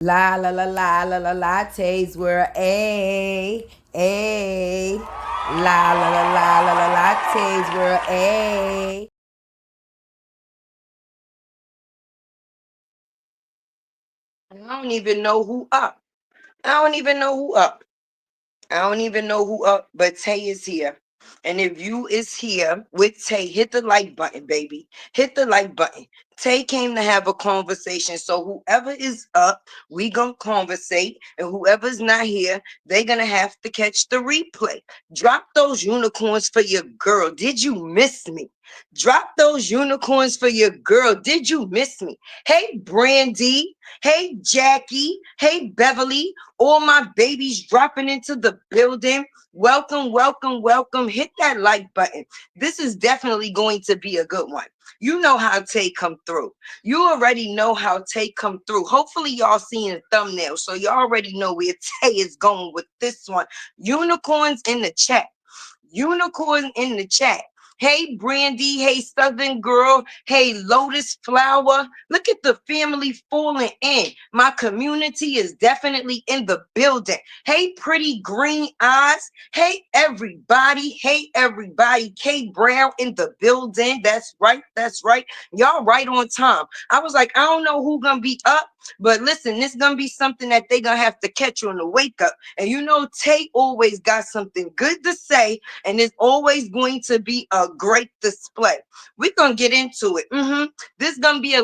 La la la la la la lattes were a la la la la la la lattes were a. I don't even know who up. I don't even know who up. I don't even know who up, but Tay is here. And if you is here with Tay, hit the like button, baby. Hit the like button. Tay came to have a conversation. So whoever is up, we gonna conversate. And whoever's not here, they gonna have to catch the replay. Drop those unicorns for your girl. Did you miss me? Drop those unicorns for your girl. Did you miss me? Hey, Brandy. Hey, Jackie. Hey, Beverly. All my babies dropping into the building. Welcome, welcome, welcome. Hit that like button. This is definitely going to be a good one. You know how Tay come through. You already know how Tay come through. Hopefully y'all seen the thumbnail, so you already know where Tay is going with this one. Unicorns in the chat. Unicorn in the chat. Hey, Brandy. Hey, Southern Girl. Hey, Lotus Flower. Look at the family falling in. My community is definitely in the building. Hey, Pretty Green Eyes. Hey, everybody. Hey, everybody. K Brown in the building. That's right. That's right. Y'all right on time. I was like, I don't know who gonna be up, but listen, this gonna be something that they gonna have to catch on the wake up. And you know, Tay always got something good to say, and it's always going to be a great display. We're gonna get into it. This gonna be a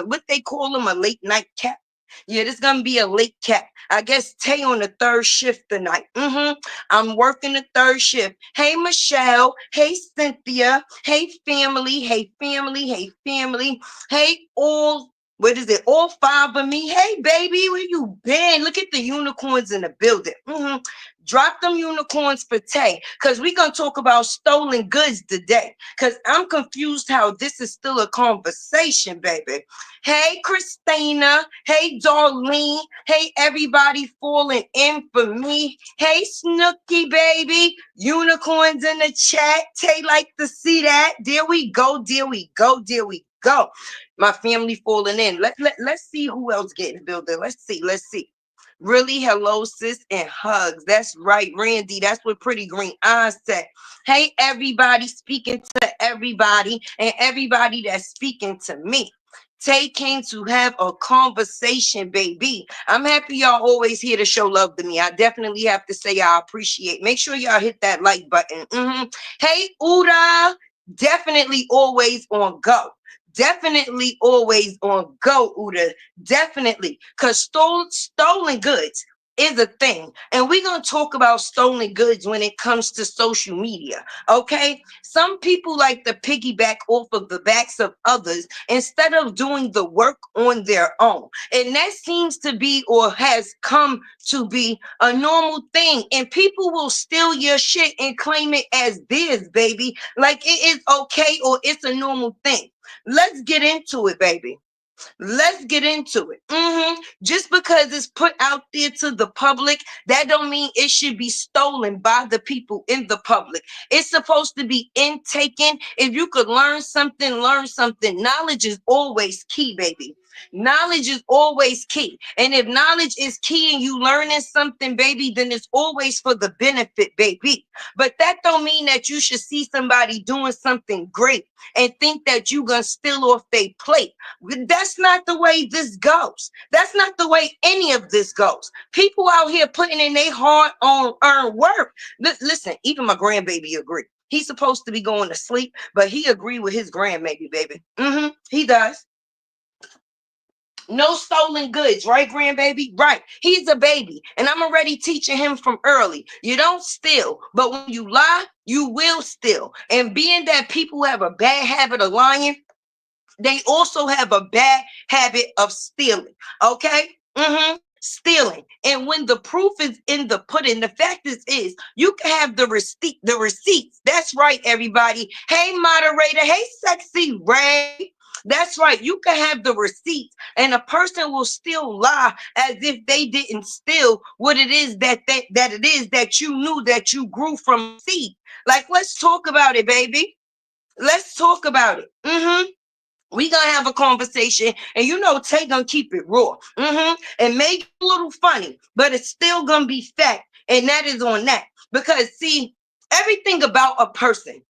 what they call them, a late night cap. Yeah, this gonna be a late cap. I guess Tay on the third shift tonight. I'm working the third shift. Hey, Michelle. Hey, Cynthia. Hey, family. Hey, family. Hey, family. Hey, all. What is it? All five of me. Hey, baby, where you been? Look at the unicorns in the building. Drop them unicorns for Tay, because we're going to talk about stolen goods today, because I'm confused how this is still a conversation, baby. Hey, Christina. Hey, Darlene. Hey, everybody falling in for me. Hey, Snooky, baby. Unicorns in the chat. Tay like to see that. There we go. There we go. There we go. My family falling in. Let's see who else get in the building. Let's see. Let's see. Really, hello, sis, and hugs. That's right, Randy. That's what Pretty Green Eyes said. Hey, everybody, speaking to everybody, and everybody that's speaking to me. Tay came to have a conversation, baby. I'm happy y'all always here to show love to me. I definitely have to say I appreciate. Make sure y'all hit that like button. Hey, Uda, definitely always on go. Definitely always on go, Uda. Definitely. Because stolen goods is a thing. And we're going to talk about stolen goods when it comes to social media. Okay? Some people like to piggyback off of the backs of others instead of doing the work on their own. And that seems to be, or has come to be, a normal thing. And people will steal your shit and claim it as theirs, baby. Like it is okay, or it's a normal thing. Let's get into it, baby. Let's get into it. Just because it's put out there to the public, that don't mean it should be stolen by the people in the public. It's supposed to be intaken. If you could learn something, learn something. Knowledge is always key, baby. Knowledge is always key. And if knowledge is key and you learning something, baby, then it's always for the benefit, baby. But that don't mean that you should see somebody doing something great and think that you gonna steal off their plate. That's not the way this goes. That's not the way any of this goes. People out here putting in their hard on earned work. Listen, even my grandbaby agree. He's supposed to be going to sleep, but he agree with his grandbaby, baby. He does. No stolen goods, right, grandbaby? Right. He's a baby, and I'm already teaching him from early. You don't steal, but when you lie, you will steal. And being that people have a bad habit of lying, they also have a bad habit of stealing. Okay? Stealing. And when the proof is in the pudding, the fact is you can have the receipts. That's right, everybody. Hey, moderator. Hey, sexy Ray. That's right. You can have the receipts, and a person will still lie as if they didn't steal what it is that it is that you knew that you grew from seed. Like, let's talk about it, baby. Let's talk about it. We gonna have a conversation, and you know Tay gonna keep it raw, and make it a little funny, but it's still gonna be fact, and that is on that. Because see, everything about a person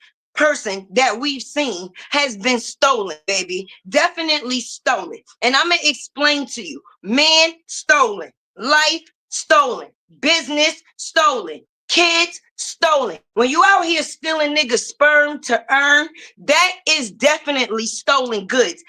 that we've seen has been stolen, baby. Definitely stolen. And I'm gonna explain to you: man stolen, life stolen, business stolen, kids stolen. When you out here stealing niggas sperm to earn, that is definitely stolen goods.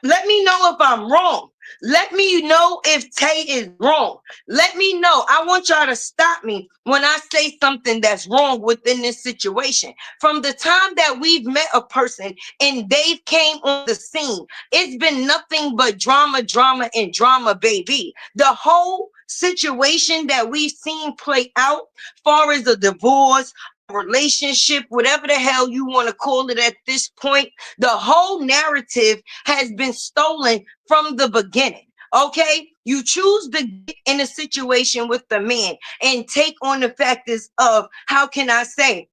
Let me know if I'm wrong. Let me know if Tay is wrong. Let me know. I want y'all to stop me when I say something that's wrong within this situation. From the time that we've met a person and they've came on the scene, it's been nothing but drama, drama, and drama, baby. The whole situation that we've seen play out, far as a divorce, relationship, whatever the hell you want to call it at this point, the whole narrative has been stolen from the beginning. Okay, you choose to get in a situation with the man and take on the factors of, how can I say,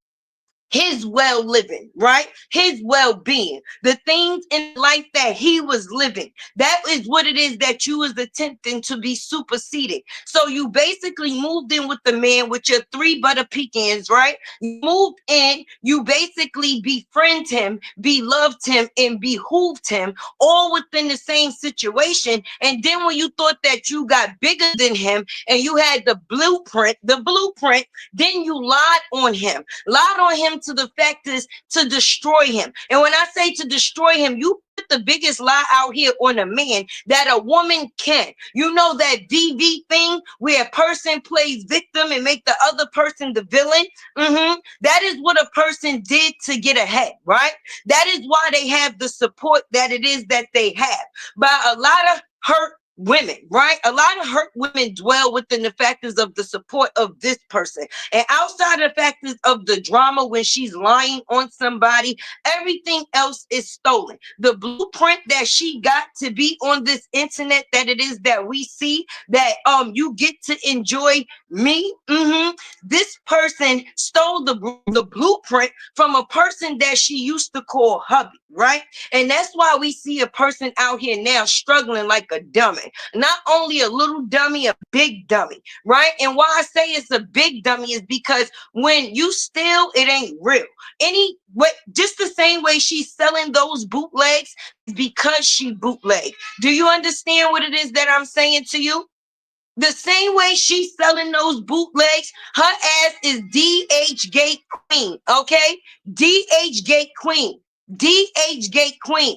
his well living, right? His well being, the things in life that he was living. That is what it is that you was attempting to be superseded. So you basically moved in with the man with your three butter pecans, right? You moved in, you basically befriend him, beloved him, and behooved him, all within the same situation. And then when you thought that you got bigger than him and you had the blueprint, then you lied on him to the fact is to destroy him. And when I say to destroy him, you put the biggest lie out here on a man that a woman can. You know that VV thing where a person plays victim and make the other person the villain? That is what a person did to get ahead, right? That is why they have the support that it is that they have. But a lot of hurt women, right? A lot of hurt women dwell within the factors of the support of this person. And outside of the factors of the drama when she's lying on somebody, everything else is stolen. The blueprint that she got to be on this internet that it is that we see, that you get to enjoy me. This person stole the blueprint from a person that she used to call hubby, right? And that's why we see a person out here now struggling like a dummy. Not only a little dummy, a big dummy, right? And why I say it's a big dummy is because when you steal, it ain't real. Just the same way she's selling those bootlegs is because she bootleg. Do you understand what it is that I'm saying to you? The same way she's selling those bootlegs, her ass is DH Gate Queen, okay? DH Gate Queen. DH Gate Queen.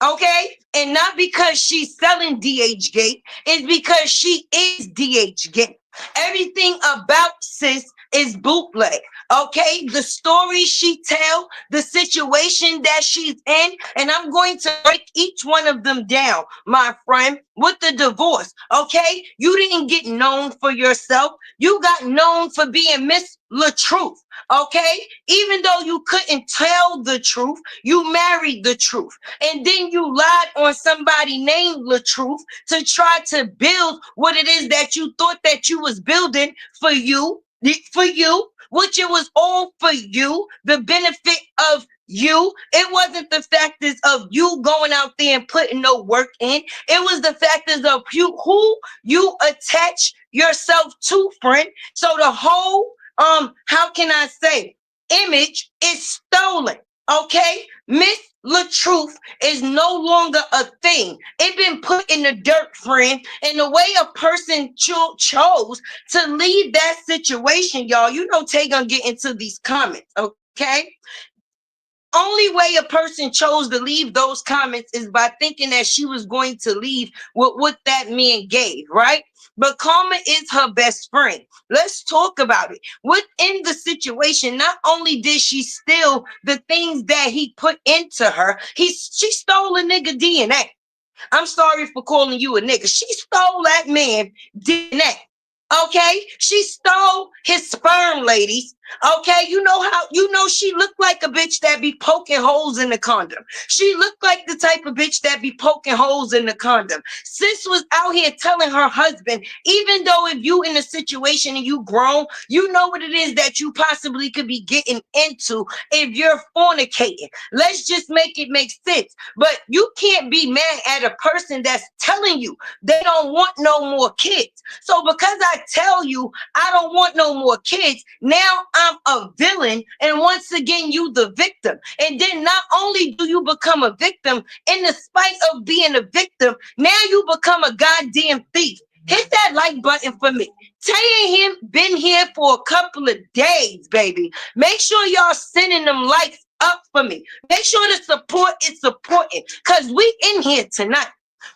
Okay, and not because she's selling DH Gate, it's because she is DH Gate. Everything about sis is bootleg. Okay, the story she tell, the situation that she's in, and I'm going to break each one of them down, my friend. With the divorce, okay, you didn't get known for yourself. You got known for being Miss LaTruth. Okay, even though you couldn't tell the truth, you married the truth, and then you lied on somebody named LaTruth to try to build what it is that you thought that you was building for you, which it was all for you, the benefit of you. It wasn't the factors of you going out there and putting no work in. It was the factors of who you attach yourself to, friend. So the whole how can I say, image is stolen. Okay, Miss LaTruth is no longer a thing. It been put in the dirt, friend. And the way a person chose to leave that situation, y'all, you know Tay gonna get into these comments, okay? Only way a person chose to leave those comments is by thinking that she was going to leave with what that man gave, right? But karma is her best friend. Let's talk about it. Within the situation, not only did she steal the things that he put into her, she stole a nigga DNA. I'm sorry for calling you a nigga. She stole that man DNA. Okay, she stole his sperm, ladies. Okay, she looked like a bitch that be poking holes in the condom. She looked like the type of bitch that be poking holes in the condom. Sis was out here telling her husband, even though if you in a situation and you grown, you know what it is that you possibly could be getting into if you're fornicating. Let's just make it make sense. But you can't be mad at a person that's telling you they don't want no more kids. So because I tell you I don't want no more kids, now I'm a villain, and once again you the victim. And then not only do you become a victim, in the spite of being a victim, now you become a goddamn thief. Hit that like button for me. Tay and him been here for a couple of days, baby. Make sure y'all sending them likes up for me. Make sure the support is supporting, because we in here tonight.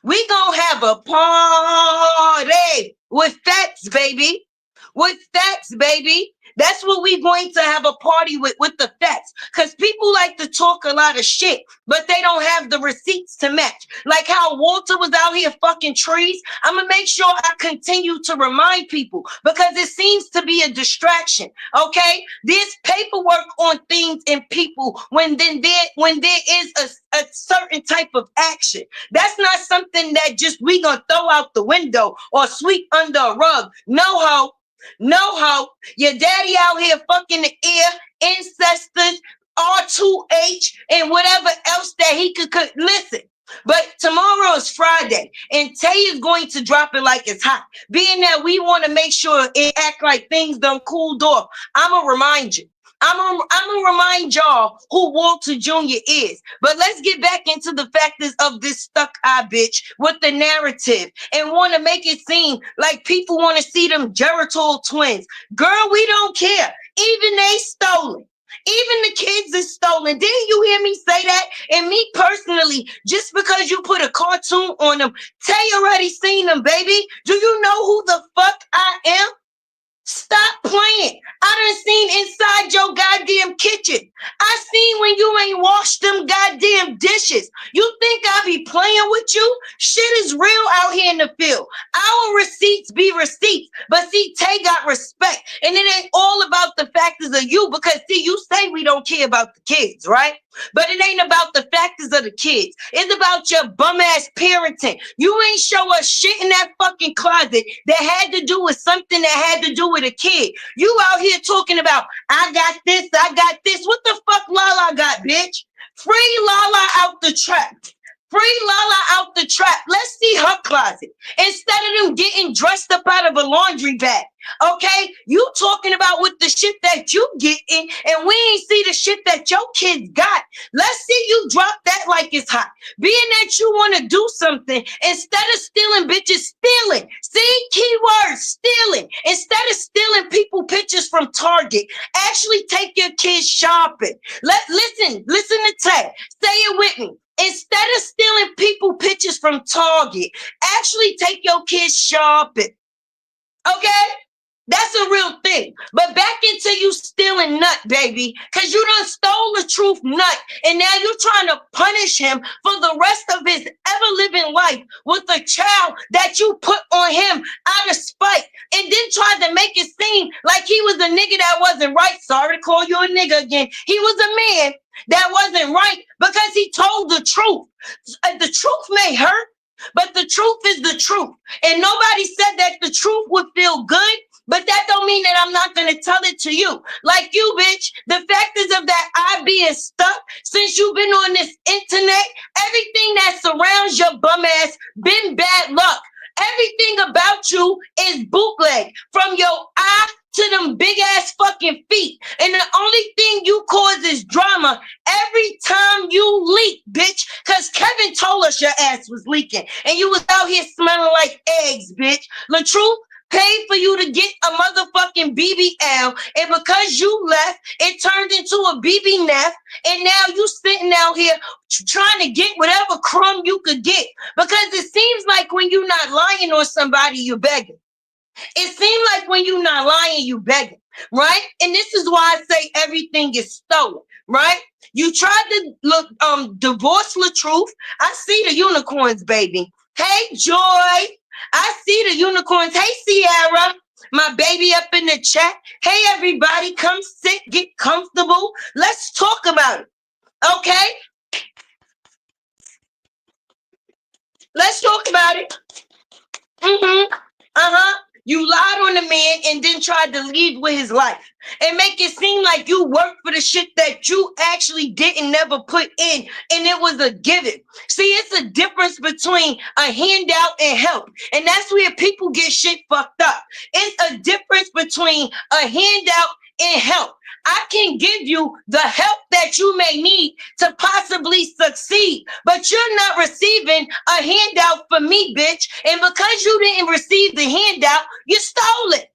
We gonna have a party with facts, baby. With facts, baby. That's what we going to have a party with the facts. Because people like to talk a lot of shit, but they don't have the receipts to match. Like how Walter was out here fucking trees. I'm going to make sure I continue to remind people, because it seems to be a distraction. Okay? There's paperwork on things and people when there is a certain type of action. That's not something that just we going to throw out the window or sweep under a rug. No, ho. No hope. Your daddy out here fucking the ear, ancestors, R2H, and whatever else that he could listen. But tomorrow is Friday, and Tay is going to drop it like it's hot. Being that we want to make sure it act like things done cooled off, I'm going to remind you. I'm gonna remind y'all who Walter Jr. is. But let's get back into the factors of this stuck-eye bitch with the narrative and want to make it seem like people want to see them Geritol twins. Girl, we don't care. Even they stolen. Even the kids is stolen. Didn't you hear me say that? And me personally, just because you put a cartoon on them, Tay already seen them, baby. Do you know who the fuck I am? Stop playing. I done seen inside your goddamn kitchen. I seen when you ain't washed them goddamn dishes. You think I be playing with you? Shit is real out here in the field. Our receipts be receipts. But see, Tay got respect. And it ain't all about the factors of you, because see, you say we don't care about the kids, right? But it ain't about the factors of the kids. It's about your bum ass parenting. You ain't show us shit in that fucking closet that had to do with something that had to do with a kid. You out here talking about, I got this, I got this. What the fuck Lala got, bitch? Free Lala out the trap. Free Lala out the trap. Let's see her closet. Instead of them getting dressed up out of a laundry bag. Okay? You talking about with the shit that you getting, and we ain't see the shit that your kids got. Let's see you drop that like it's hot. Being that you want to do something, instead of stealing bitches, stealing. See? Keyword, stealing. Instead of stealing people pictures from Target, actually take your kids shopping. Listen to Tay. Say it with me. Instead of stealing people pictures from Target, actually take your kids shopping. Okay? That's a real thing. But back into you stealing nut, baby, because you done stole the truth nut, and now you're trying to punish him for the rest of his ever-living life with a child that you put on him out of spite, and then tried to make it seem like he was a nigga that wasn't right. Sorry to call you a nigga again. He was a man that wasn't right because he told the truth. The truth may hurt, but the truth is the truth. And nobody said that the truth would feel good, but that don't mean that I'm not going to tell it to you. Like you, bitch, the fact is of that I being stuck since you've been on this internet, everything that surrounds your bum ass been bad luck. Everything about you is bootleg, from your eye to them big ass fucking feet. And the only thing you cause is drama every time you leak, bitch. Cause Kevin told us your ass was leaking and you was out here smelling like eggs, bitch. LaTruth paid for you to get a motherfucking BBL, and because you left, it turned into a BB Neff, and now you sitting out here trying to get whatever crumb you could get. Because it seems like when you're not lying on somebody, you're begging. It seems like when you're not lying, you begging, right? And this is why I say everything is stolen, right? You tried to divorce LaTruth. I see the unicorns, baby. Hey, Joy. I see the unicorns. Hey, Sierra. My baby up in the chat. Hey, everybody, come sit, get comfortable. Let's talk about it. Okay? Let's talk about it. You lied on the man and then tried to leave with his life and make it seem like you worked for the shit that you actually didn't never put in, and it was a given. See, it's a difference between a handout and help, and that's where people get shit fucked up. It's a difference between a handout and help. I can give you the help that you may need to possibly succeed, but you're not receiving a handout from me, bitch. And because you didn't receive the handout, you stole it.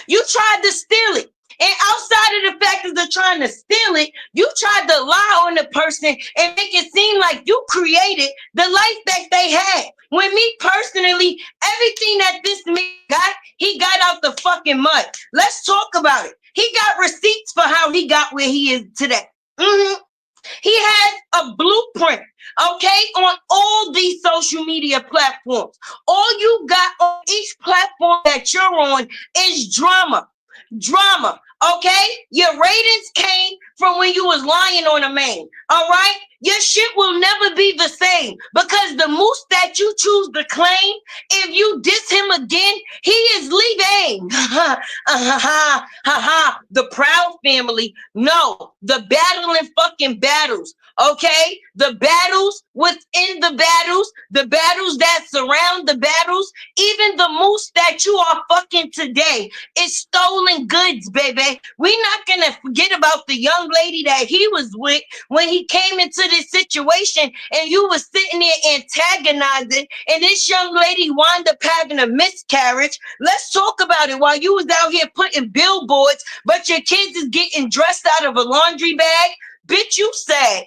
You tried to steal it. And outside of the fact that trying to steal it, you tried to lie on the person and make it seem like you created the life that they had. When me personally, everything that this man got, he got out the fucking mud. Let's talk about it. He got receipts for how he got where he is today. He has a blueprint, okay, on all these social media platforms. All you got on each platform that you're on is drama. Drama, okay? Your ratings came from when you was lying on a man, all right? Your shit will never be the same because the moose that you choose to claim, if you diss him again, he is leaving. The Proud family, no, the battling fucking battles, okay? The battles within the battles that surround the battles, even the moose that you are fucking today is stolen goods, baby. We're not gonna forget about the young lady that he was with when he came into this situation and you was sitting there antagonizing, and this young lady wound up having a miscarriage. Let's talk about it while you was out here putting billboards, but your kids is getting dressed out of a laundry bag. Bitch, you sad.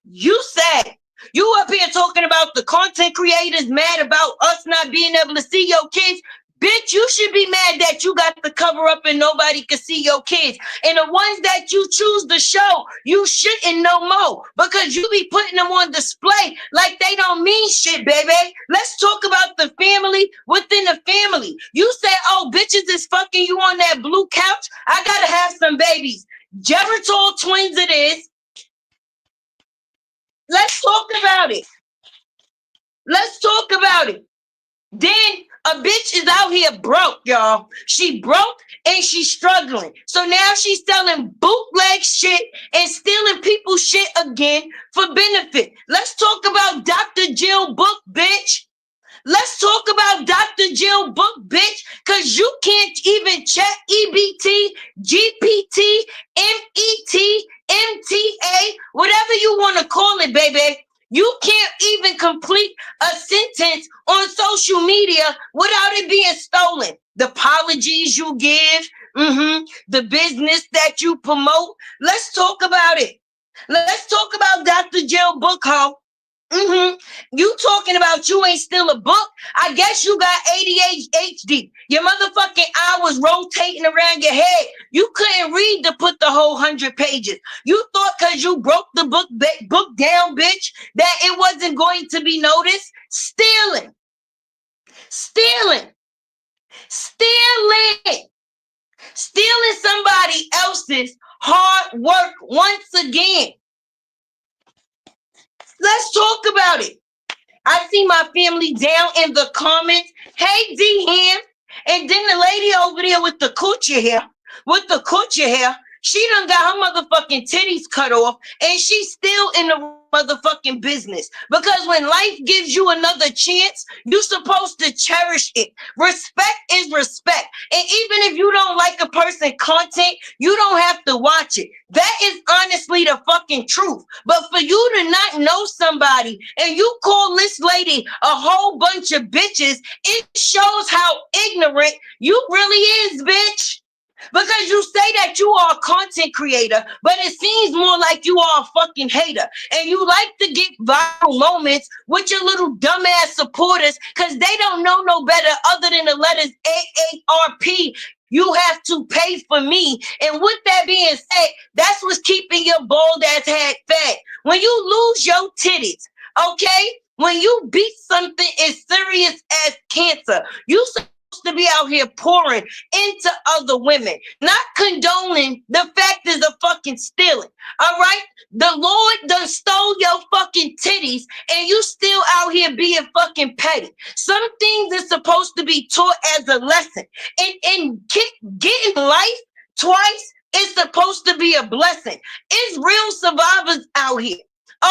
You sad. You up here talking about the content creators mad about us not being able to see your kids. Bitch, you should be mad that you got the cover up and nobody can see your kids. And the ones that you choose to show, you shouldn't know more because you be putting them on display like they don't mean shit, baby. Let's talk about the family within the family. You say, oh, bitches is fucking you on that blue couch. I gotta have some babies. Geritol twins it is. Let's talk about it. Let's talk about it. Then a bitch is out here broke, y'all. She broke and she's struggling. So now she's selling bootleg shit and stealing people's shit again for benefit. Let's talk about Dr. Jill book, bitch. Let's talk about Dr. Jill book, bitch, because you can't even check EBT, GPT, MET, MTA, whatever you want to call it, baby. You can't even complete a sentence on social media without it being stolen. The apologies you give, the business that you promote. Let's talk about it. Let's talk about Dr. Jill book, ho. You talking about you ain't still a book? I guess you got ADHD. Your motherfucking eye was rotating around your head. You couldn't read to put the whole 100 pages. You thought because you broke the book down, bitch, that it wasn't going to be noticed? Stealing. Stealing somebody else's hard work once again. Let's talk about it. I see my family down in the comments. Hey, D-Ham. And then the lady over there with the coochie hair, she done got her motherfucking titties cut off, and she's still in the motherfucking business. Because when life gives you another chance, you're supposed to cherish it. Respect is respect. And even if you don't like a person's content, you don't have to watch it. That is honestly the fucking truth. But for you to not know somebody and you call this lady a whole bunch of bitches, it shows how ignorant you really is, bitch. Because you say that you are a content creator, but it seems more like you are a fucking hater. And you like to get viral moments with your little dumbass supporters because they don't know no better other than the letters AARP. You have to pay for me. And with that being said, that's what's keeping your bald ass head fat. When you lose your titties, okay? When you beat something as serious as cancer, you supposed to be out here pouring into other women, not condoning the fact is of fucking stealing. All right? The Lord done stole your fucking titties and you still out here being fucking petty. Some things are supposed to be taught as a lesson. And getting life twice is supposed to be a blessing. It's real survivors out here.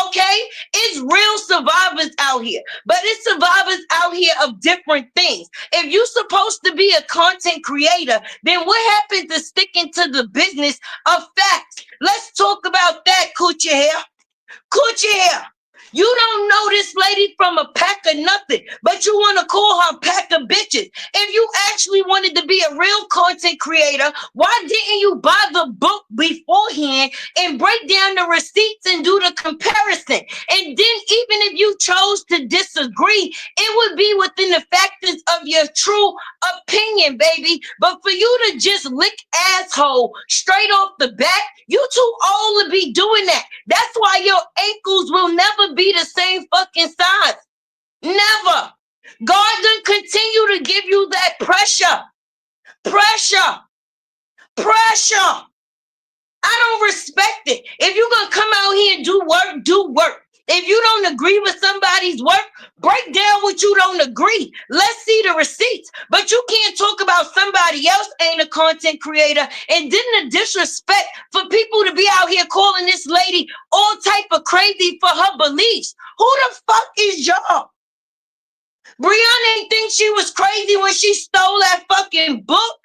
Okay, it's real survivors out here, but it's survivors out here of different things. If you're supposed to be a content creator, then what happened to sticking to the business of facts? Let's talk about that, coochie hair. Coochie hair. You don't know this lady from a pack of nothing, but you want to call her pack of bitches. If you actually wanted to be a real content creator, why didn't you buy the book beforehand and break down the receipts and do the comparison? And then even if you chose to disagree, it would be within the factors of your true opinion, baby. But for you to just lick asshole straight off the bat, you too old to be doing that. That's why your ankles will never be the same fucking size. Never. God done continue to give you that pressure. Pressure. Pressure. I don't respect it. If you're going to come out here and do work, do work. If you don't agree with somebody's work, break down what you don't agree. Let's see the receipts. But you can't talk about somebody else ain't a content creator and then the disrespect for people to be out here calling this lady all type of crazy for her beliefs. Who the fuck is y'all? Briana didn't think she was crazy when she stole that fucking book.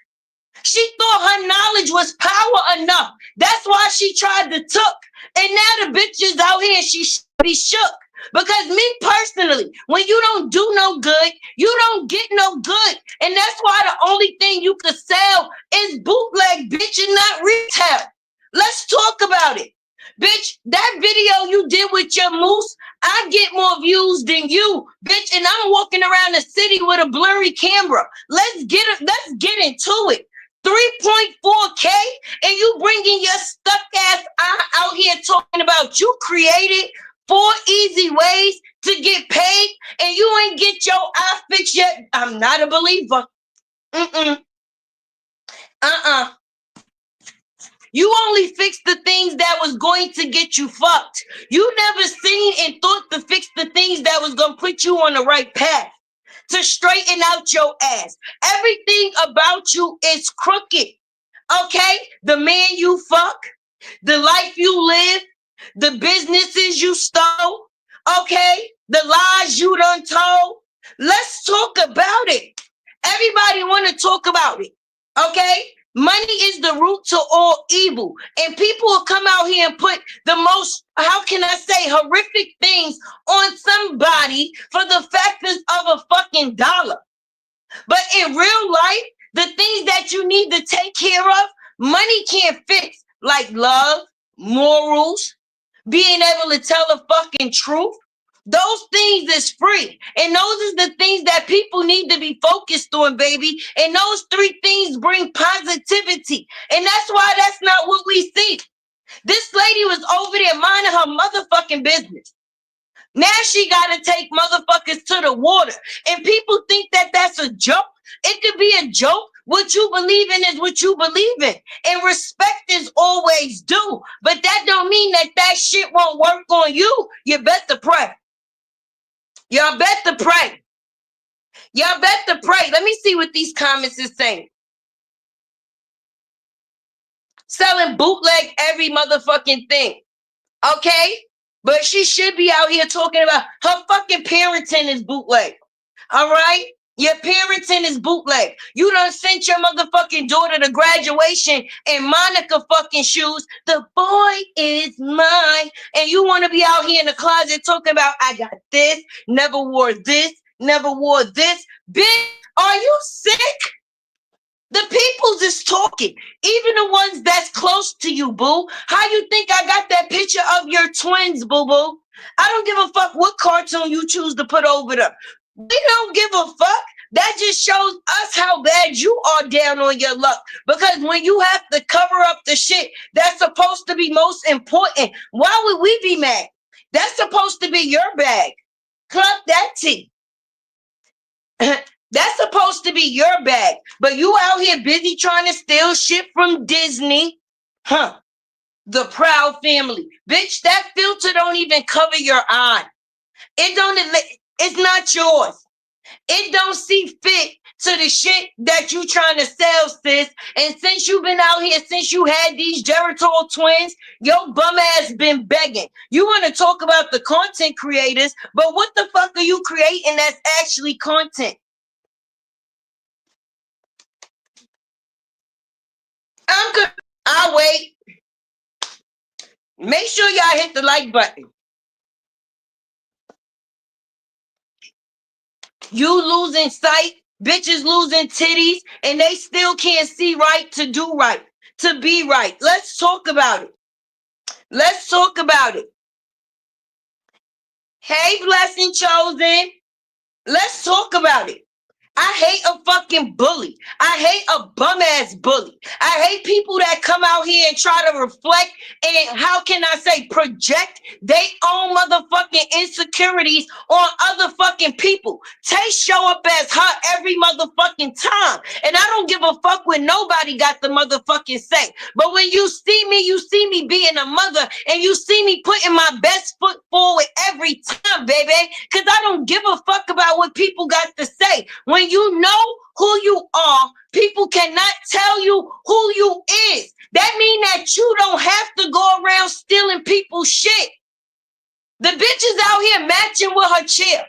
She thought her knowledge was power enough. That's why she tried to took. And now the bitch is out here and she should be shook. Because me personally, when you don't do no good, you don't get no good. And that's why the only thing you could sell is bootleg, bitch, and not retail. Let's talk about it. Bitch, that video you did with your moose, I get more views than you, bitch, and I'm walking around the city with a blurry camera. Let's get into it. 3.4K, and you bringing your stuck ass out here talking about you created 4 easy ways to get paid, and you ain't get your eye fixed yet. I'm not a believer. You only fixed the things that was going to get you fucked. You never seen and thought to fix the things that was going to put you on the right path, to straighten out your ass. Everything about you is crooked. Okay? The man you fuck, the life you live, the businesses you stole, okay? The lies you done told. Let's talk about it. Everybody want to talk about it, okay? Money is the root to all evil. And people will come out here and put the most, how can I say, horrific things on somebody for the factors of a fucking dollar. But in real life, the things that you need to take care of, money can't fix, like love, morals, being able to tell the fucking truth. Those things is free. And those is the things that people need to be focused on, baby. And those 3 things bring positivity. And that's why that's not what we see. This lady was over there minding her motherfucking business. Now she got to take motherfuckers to the water. And people think that that's a joke. It could be a joke. What you believe in is what you believe in. And respect is always due. But that don't mean that that shit won't work on you. You better pray. Y'all better pray. Y'all better pray. Let me see what these comments is saying. Selling bootleg every motherfucking thing. Okay? But she should be out here talking about her fucking parenting is bootleg. All right? Your parenting is bootleg. You done sent your motherfucking daughter to graduation in Monica fucking shoes. The boy is mine. And you want to be out here in the closet talking about, I got this, never wore this, never wore this. Bitch, are you sick? The people's is talking. Even the ones that's close to you, boo. How you think I got that picture of your twins, boo-boo? I don't give a fuck what cartoon you choose to put over them. We don't give a fuck. That just shows us how bad you are down on your luck. Because when you have to cover up the shit that's supposed to be most important, why would we be mad? That's supposed to be your bag. Club that tea. That's supposed to be your bag. But you out here busy trying to steal shit from Disney. Huh. The Proud Family. Bitch, that filter don't even cover your eye. It's not yours. It don't see fit to the shit that you trying to sell, sis. And since you've been out here, since you had these Geritol twins, your bum ass been begging. You want to talk about the content creators, but what the fuck are you creating that's actually content? I'm good. I'll wait. Make sure y'all hit the like button. You losing sight, bitches losing titties, and they still can't see right to do right, to be right. Let's talk about it. Let's talk about it. Hey, Blessing Chosen. Let's talk about it. I hate a fucking bully. I hate a bum ass bully. I hate people that come out here and try to reflect and how can I say project their own motherfucking insecurities on other fucking people. Tay show up as her every motherfucking time. And I don't give a fuck when nobody got the motherfucking say. But when you see me being a mother and you see me putting my best foot forward every time, baby. Cause I don't give a fuck about what people got to say. When you know who you are, people cannot tell you who you is. That mean that you don't have to go around stealing people's shit. The bitch is out here matching with her chair.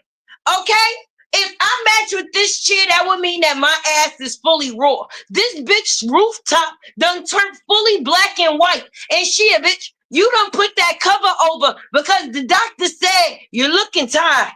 Okay? If I match with this chair, that would mean that my ass is fully raw. This bitch rooftop done turned fully black and white. And she a bitch, you done put that cover over because the doctor said you're looking tired.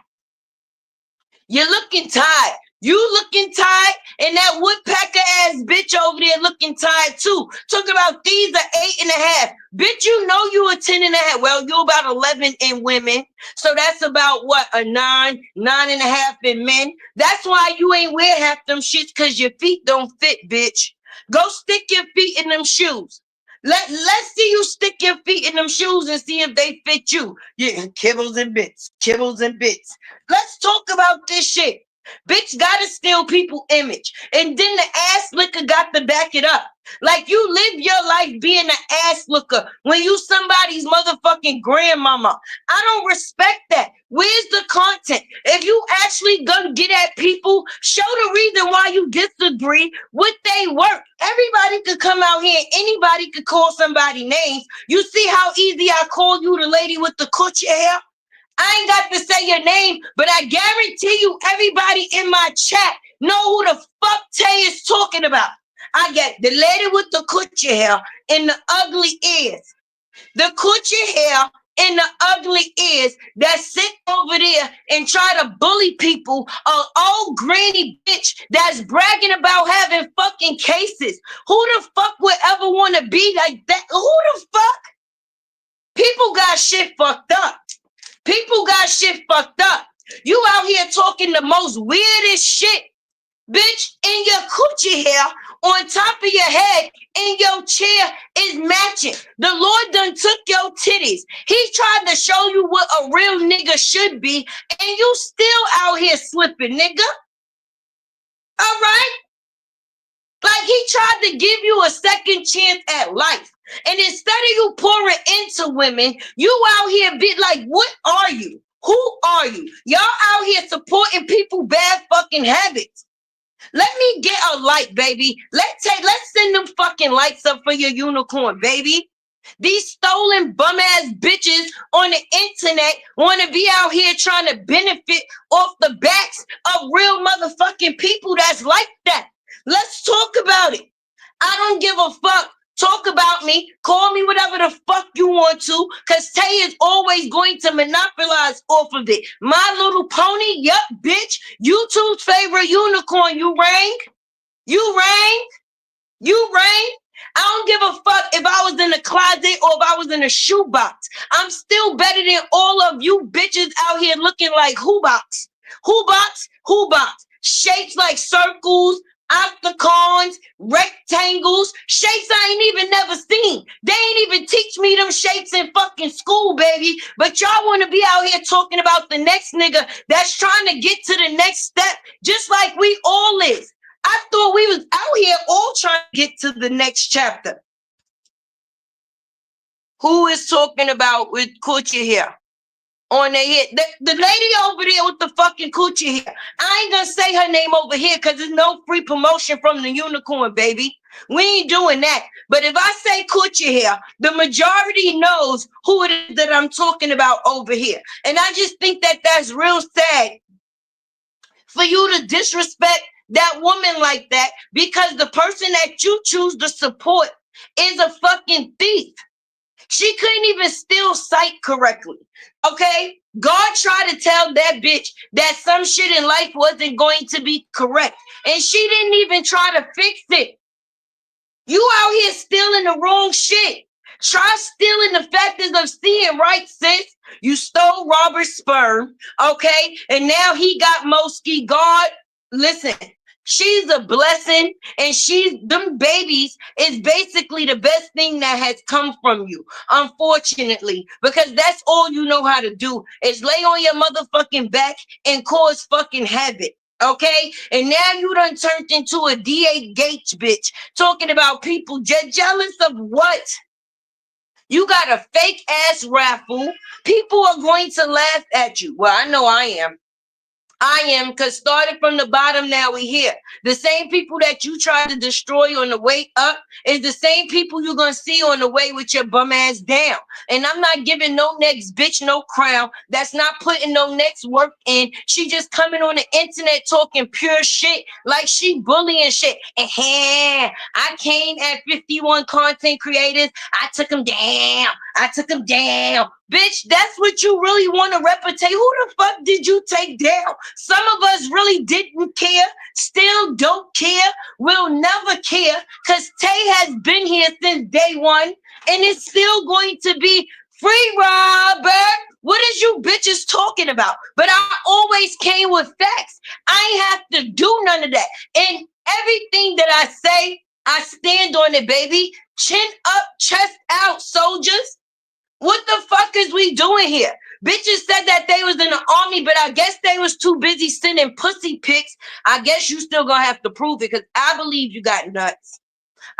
You're looking tired. You looking tired, and that woodpecker ass bitch over there looking tired too. Talk about these are 8.5. Bitch, you know you a 10.5. Well, you about 11 in women. So that's about what? A 9.5 in men. That's why you ain't wear half them shits, because your feet don't fit, bitch. Go stick your feet in them shoes. Let's see you stick your feet in them shoes and see if they fit you. Yeah, kibbles and bits. Kibbles and bits. Let's talk about this shit. Bitch gotta steal people image. And then the ass licker got to back it up. Like you live your life being an ass looker when you somebody's motherfucking grandmama. I don't respect that. Where's the content? If you actually gonna get at people, show the reason why you disagree with they work. Everybody could come out here and anybody could call somebody names. You see how easy I call you the lady with the coochie hair? I ain't got to say your name, but I guarantee you everybody in my chat know who the fuck Tay is talking about. I get the lady with the coochie hair and the ugly ears. The coochie hair and the ugly ears that sit over there and try to bully people. An old granny bitch that's bragging about having fucking cases. Who the fuck would ever want to be like that? Who the fuck? People got shit fucked up. People got shit fucked up. You out here talking the most weirdest shit. Bitch, in your coochie hair, on top of your head, in your chair is matching. The Lord done took your titties. He tried to show you what a real nigga should be, and you still out here slipping, nigga. All right? Like he tried to give you a second chance at life. And instead of you pouring into women, you out here be like, what are you? Who are you? Y'all out here supporting people bad fucking habits. Let me get a like, baby. Let's send them fucking likes up for your unicorn, baby. These stolen bum ass bitches on the internet want to be out here trying to benefit off the backs of real motherfucking people that's like that. Let's talk about it. I don't give a fuck. Talk about me. Call me whatever the fuck you want to, because Tay is always going to monopolize off of it. My Little Pony, yup, bitch. YouTube's favorite unicorn. You rang? You rang? You rang? I don't give a fuck if I was in the closet or if I was in a shoebox. I'm still better than all of you bitches out here looking like who box. Who box? Who box? Shapes like circles, octagons, polygons, rectangles, shapes I ain't even never seen. They ain't even teach me them shapes in fucking school, baby. But y'all want to be out here talking about the next nigga that's trying to get to the next step, just like we all is. I thought we was out here all trying to get to the next chapter. Who is talking about with coochie hair on their head? The lady over there with the fucking coochie hair. I ain't gonna say her name over here because there's no free promotion from the unicorn, baby. We ain't doing that. But if I say coochie hair, the majority knows who it is that I'm talking about over here. And I just think that that's real sad for you to disrespect that woman like that because the person that you choose to support is a fucking thief. She couldn't even steal sight correctly. Okay? God tried to tell that bitch that some shit in life wasn't going to be correct. And she didn't even try to fix it. You out here stealing the wrong shit. Try stealing the factors of seeing right, sis. You stole Robert's sperm, okay? And now he got Mosky. God, listen, she's a blessing, and them babies is basically the best thing that has come from you, unfortunately, because that's all you know how to do is lay on your motherfucking back and cause fucking havoc. Okay, and now you done turned into a D.A. Gates bitch talking about people jealous of what? You got a fake ass raffle. People are going to laugh at you. Well, I know I am. Because started from the bottom, now we here. The same people that you tried to destroy on the way up is the same people you're going to see on the way with your bum ass down. And I'm not giving no next bitch no crown that's not putting no next work in. She just coming on the internet talking pure shit like she bullying shit. And I came at 51 content creators. I took them down. Bitch, that's what you really want to reputate. Who the fuck did you take down? Some of us really didn't care, still don't care, will never care, because Tay has been here since day one, and it's still going to be free, Robert. What is you bitches talking about? But I always came with facts. I ain't have to do none of that. And everything that I say, I stand on it, baby. Chin up, chest out, soldiers. What the fuck is we doing here? Bitches said that they was in the army, but I guess they was too busy sending pussy pics. I guess you still gonna have to prove it because I believe you got nuts.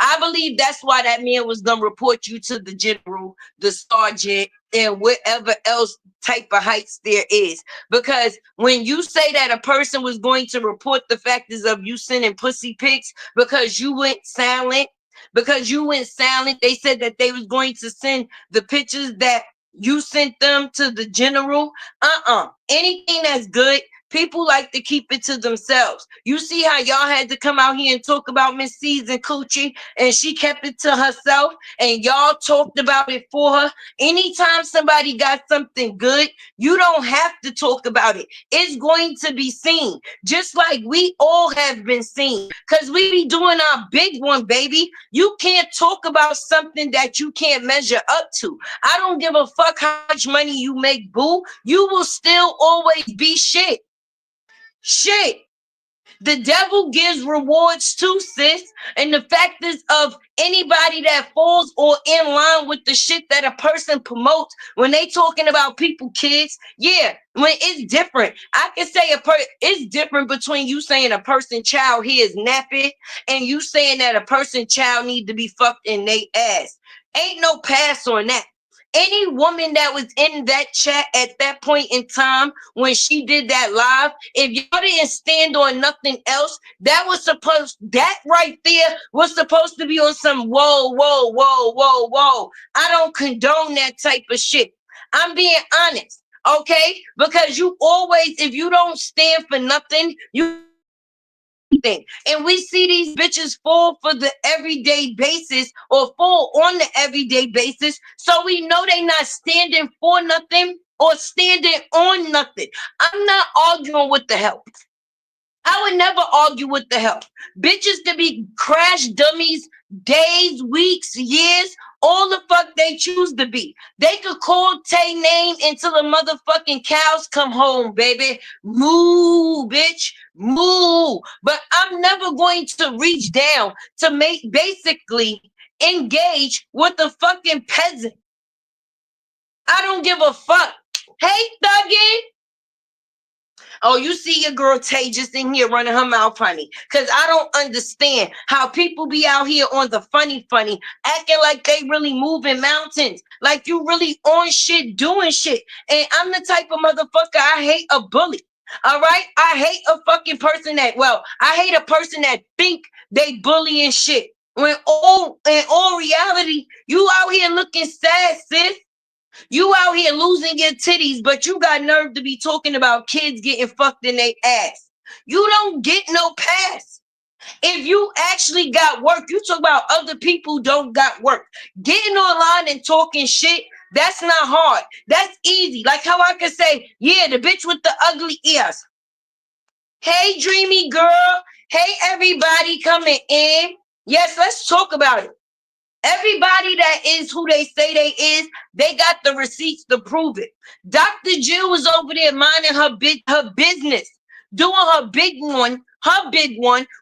I believe that's why that man was gonna report you to the general, the sergeant, and whatever else type of heights there is. Because when you say that a person was going to report the factors of you sending pussy pics because you went silent, they said that they was going to send the pictures that you sent them to the general. Anything that's good, people like to keep it to themselves. You see how y'all had to come out here and talk about Miss C's and Coochie, and she kept it to herself, and y'all talked about it for her. Anytime somebody got something good, you don't have to talk about it. It's going to be seen, just like we all have been seen, because we be doing our big one, baby. You can't talk about something that you can't measure up to. I don't give a fuck how much money you make, boo. You will still always be shit. The devil gives rewards too, sis. And the fact is of anybody that falls or in line with the shit that a person promotes when they talking about people, kids, yeah, when it's different. I can say it's different between you saying a person child here is nappy and you saying that a person child need to be fucked in their ass. Ain't no pass on that. Any woman that was in that chat at that point in time when she did that live, if y'all didn't stand on nothing else, that right there was supposed to be on some whoa. I don't condone that type of shit. I'm being honest, okay? Because you always, if you don't stand for nothing, you thing. And we see these bitches fall for the everyday basis or fall on the everyday basis. So we know they not standing for nothing or standing on nothing. I'm not arguing with the help. I would never argue with the help. Bitches to be crash dummies days, weeks, years, all the fuck they choose to be. They could call Tay name until the motherfucking cows come home, baby. Moo, bitch. Moo. But I'm never going to reach down to make basically engage with a fucking peasant. I don't give a fuck. Hey, thuggin'. Oh, you see your girl Tay just in here running her mouth funny. Cause I don't understand how people be out here on the funny, acting like they really moving mountains. Like you really on shit, doing shit. And I'm the type of motherfucker, I hate a bully. All right? I hate a fucking person I hate a person that think they bullying shit. When in all reality, you out here looking sad, sis. You out here losing your titties, but you got nerve to be talking about kids getting fucked in their ass. You don't get no pass. If you actually got work, you talk about other people don't got work. Getting online and talking shit, that's not hard. That's easy. Like how I could say, yeah, the bitch with the ugly ears. Hey, dreamy girl. Hey, everybody coming in. Yes, let's talk about it. Everybody that is who they say they is, they got the receipts to prove it. Dr. Jill was over there minding her business, doing her big one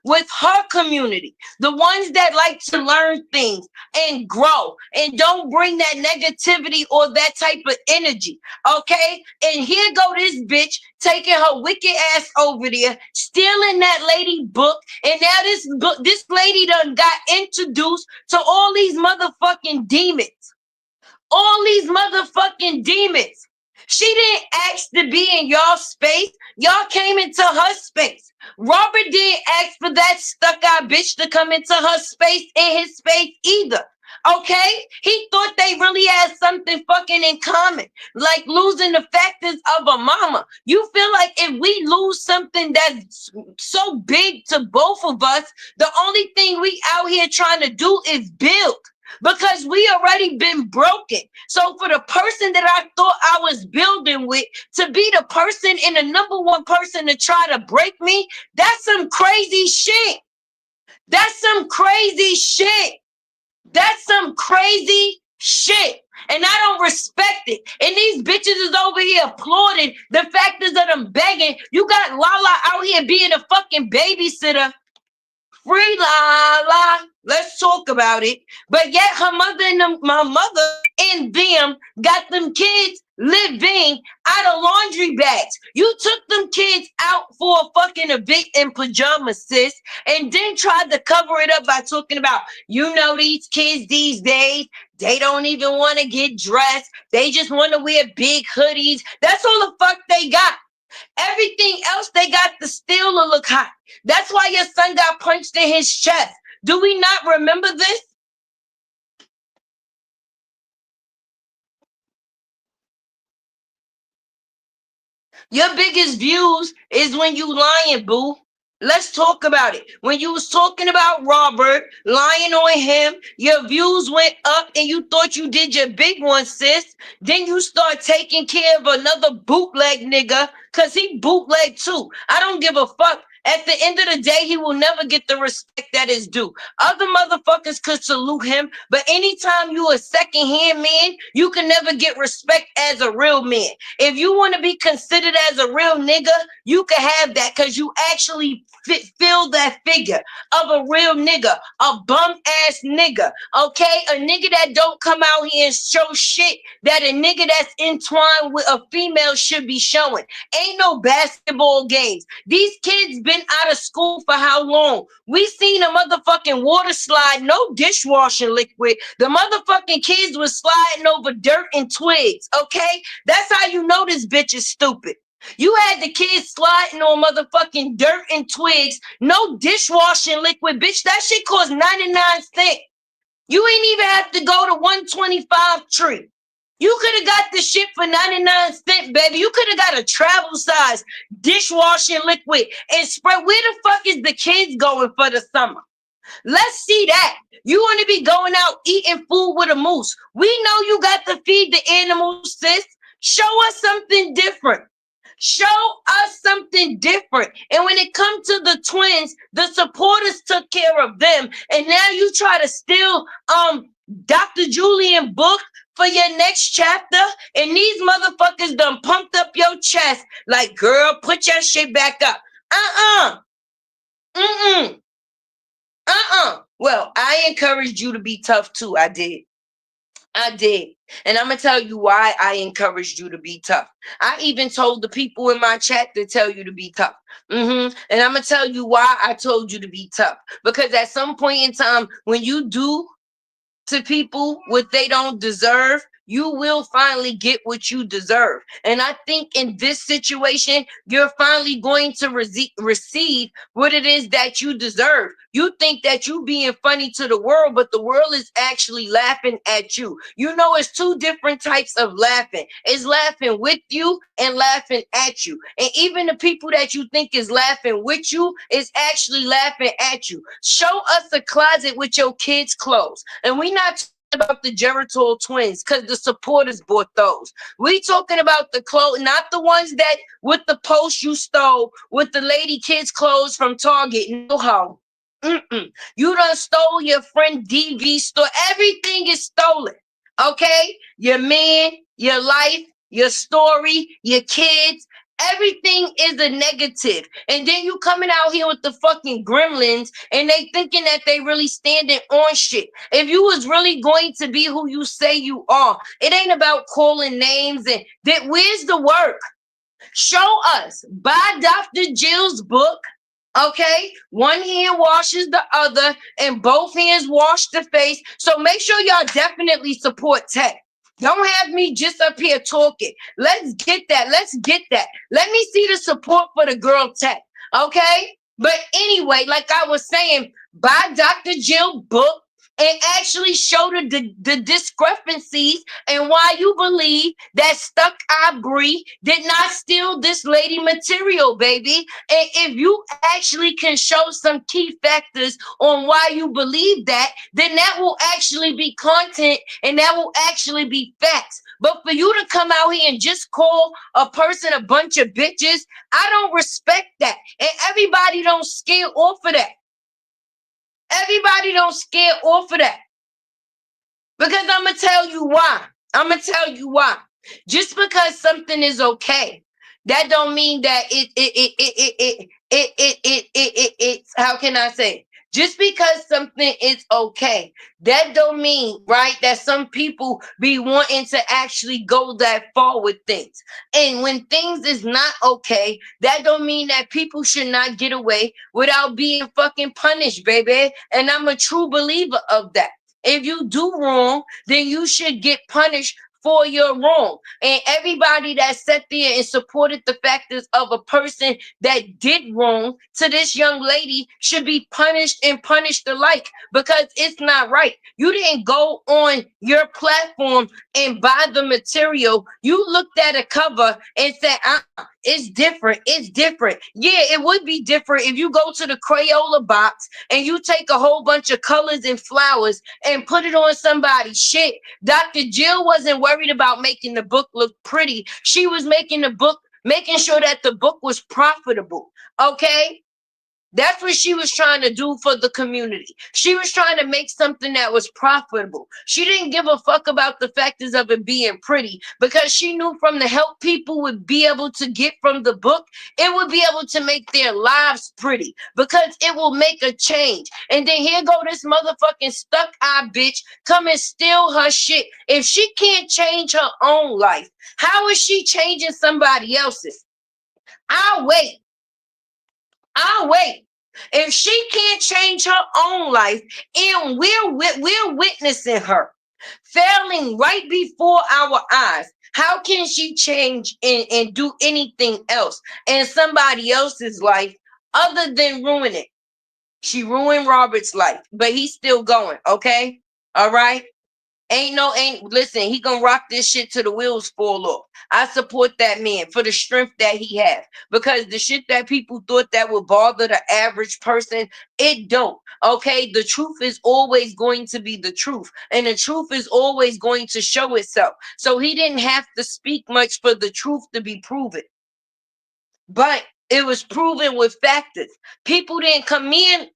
with her community. The ones that like to learn things and grow and don't bring that negativity or that type of energy. Okay? And here go this bitch taking her wicked ass over there, stealing that lady book, and now this lady done got introduced to all these motherfucking demons. All these motherfucking demons. She didn't ask to be in y'all space. Y'all came into her space. Robert didn't ask for that stuck-out bitch to come into her space, in his space either. Okay? He thought they really had something fucking in common, like losing the factors of a mama. You feel like if we lose something that's so big to both of us, the only thing we out here trying to do is build. Because we already been broken. So for the person that I thought I was building with to be the person and the number one person to try to break me, that's some crazy shit. That's some crazy shit. That's some crazy shit. And I don't respect it. And these bitches is over here applauding the fact is that I'm begging. You got Lala out here being a fucking babysitter. Free Lala. Let's talk about it. But yet her mother and my mother and them got them kids living out of laundry bags. You took them kids out for a fucking event in pajamas, sis, and then tried to cover it up by talking about, you know, these kids these days, they don't even want to get dressed. They just want to wear big hoodies. That's all the fuck they got. Everything else they got to steal or look hot. That's why your son got punched in his chest. Do we not remember this? Your biggest views is when you lying, boo. Let's talk about it. When you was talking about Robert, lying on him, your views went up and you thought you did your big one, sis. Then you start taking care of another bootleg nigga because he bootleg too. I don't give a fuck. At the end of the day, he will never get the respect that is due. Other motherfuckers could salute him, but anytime you a second-hand man, you can never get respect as a real man. If you want to be considered as a real nigga, you can have that because you actually fill that figure of a real nigga, a bum-ass nigga, okay? A nigga that don't come out here and show shit that a nigga that's entwined with a female should be showing. Ain't no basketball games. These kids been out of school for how long? We seen a motherfucking water slide, no dishwashing liquid. The motherfucking kids was sliding over dirt and twigs, okay? That's how you know this bitch is stupid. You had the kids sliding on motherfucking dirt and twigs, no dishwashing liquid, bitch. That shit cost 99 cents. You ain't even have to go to 125 tree. You could have got the shit for 99 cents, baby. You could have got a travel size dishwashing liquid and spray. Where the fuck is the kids going for the summer? Let's see that. You want to be going out eating food with a moose. We know you got to feed the animals, sis. Show us something different. Show us something different. And when it comes to the twins, the supporters took care of them. And now you try to steal Dr. Julian book for your next chapter. And these motherfuckers done pumped up your chest like, girl, put your shit back up. Uh-uh. Mm-mm. Well, I encouraged you to be tough too. I did. I did. And I'm going to tell you why I encouraged you to be tough. I even told the people in my chat to tell you to be tough. And I'm going to tell you why I told you to be tough. Because at some point in time, when you do to people what they don't deserve, you will finally get what you deserve. And I think in this situation, you're finally going to receive what it is that you deserve. You think that you being funny to the world, but the world is actually laughing at you. You know, it's two different types of laughing. It's laughing with you and laughing at you. And even the people that you think is laughing with you is actually laughing at you. Show us a closet with your kids' clothes. And we not talking about the Geritol twins because the supporters bought those. We talking about the clothes, not the ones that with the post you stole with the lady kids' clothes from Target. No how. You done stole your friend DV store. Everything is stolen. Okay? Your man, your life, your story, your kids. Everything is a negative. And then you coming out here with the fucking gremlins and they thinking that they really standing on shit. If you was really going to be who you say you are, it ain't about calling names and that. Where's the work? Show us. Buy Dr. Jill's book. Okay, one hand washes the other, and both hands wash the face. So make sure y'all definitely support tech. Don't have me just up here talking. Let's get that. Let's get that. Let me see the support for the girl tech. Okay, but anyway, like I was saying, buy Dr. Jill book and actually show the discrepancies and why you believe that Stuck Eye Bree did not steal this lady material, baby. And if you actually can show some key factors on why you believe that, then that will actually be content and that will actually be facts. But for you to come out here and just call a person a bunch of bitches, I don't respect that. And everybody don't scare off of that. Everybody don't scare off of that. Because I'm going to tell you why. I'm going to tell you why. Just because something is okay, that don't mean that it's, how can I say? Just because something is okay, that don't mean, right, that some people be wanting to actually go that far with things. And when things is not okay, that don't mean that people should not get away without being fucking punished, baby. And I'm a true believer of that. If you do wrong, then you should get punished for your wrong. And everybody that sat there and supported the factors of a person that did wrong to this young lady should be punished and punished alike because it's not right. You didn't go on your platform and buy the material. You looked at a cover and said, it's different. It's different. Yeah, it would be different if you go to the Crayola box and you take a whole bunch of colors and flowers and put it on somebody's shit. Dr. Jill wasn't worried about making the book look pretty. She was making the book, making sure that the book was profitable. Okay? That's what she was trying to do for the community. She was trying to make something that was profitable. She didn't give a fuck about the factors of it being pretty because she knew from the help people would be able to get from the book, it would be able to make their lives pretty because it will make a change. And then here go this motherfucking stuck eye bitch come and steal her shit. If she can't change her own life, how is she changing somebody else's? I'll wait. I'll wait. If she can't change her own life, and we're witnessing her failing right before our eyes, how can she change and do anything else in somebody else's life other than ruin it? She ruined Robert's life, but he's still going. Okay, all right. Listen, he gonna rock this shit till the wheels fall off. I support that man for the strength that he has because the shit that people thought that would bother the average person, it don't. Okay, the truth is always going to be the truth, and the truth is always going to show itself. So he didn't have to speak much for the truth to be proven, but it was proven with factors. People didn't come in.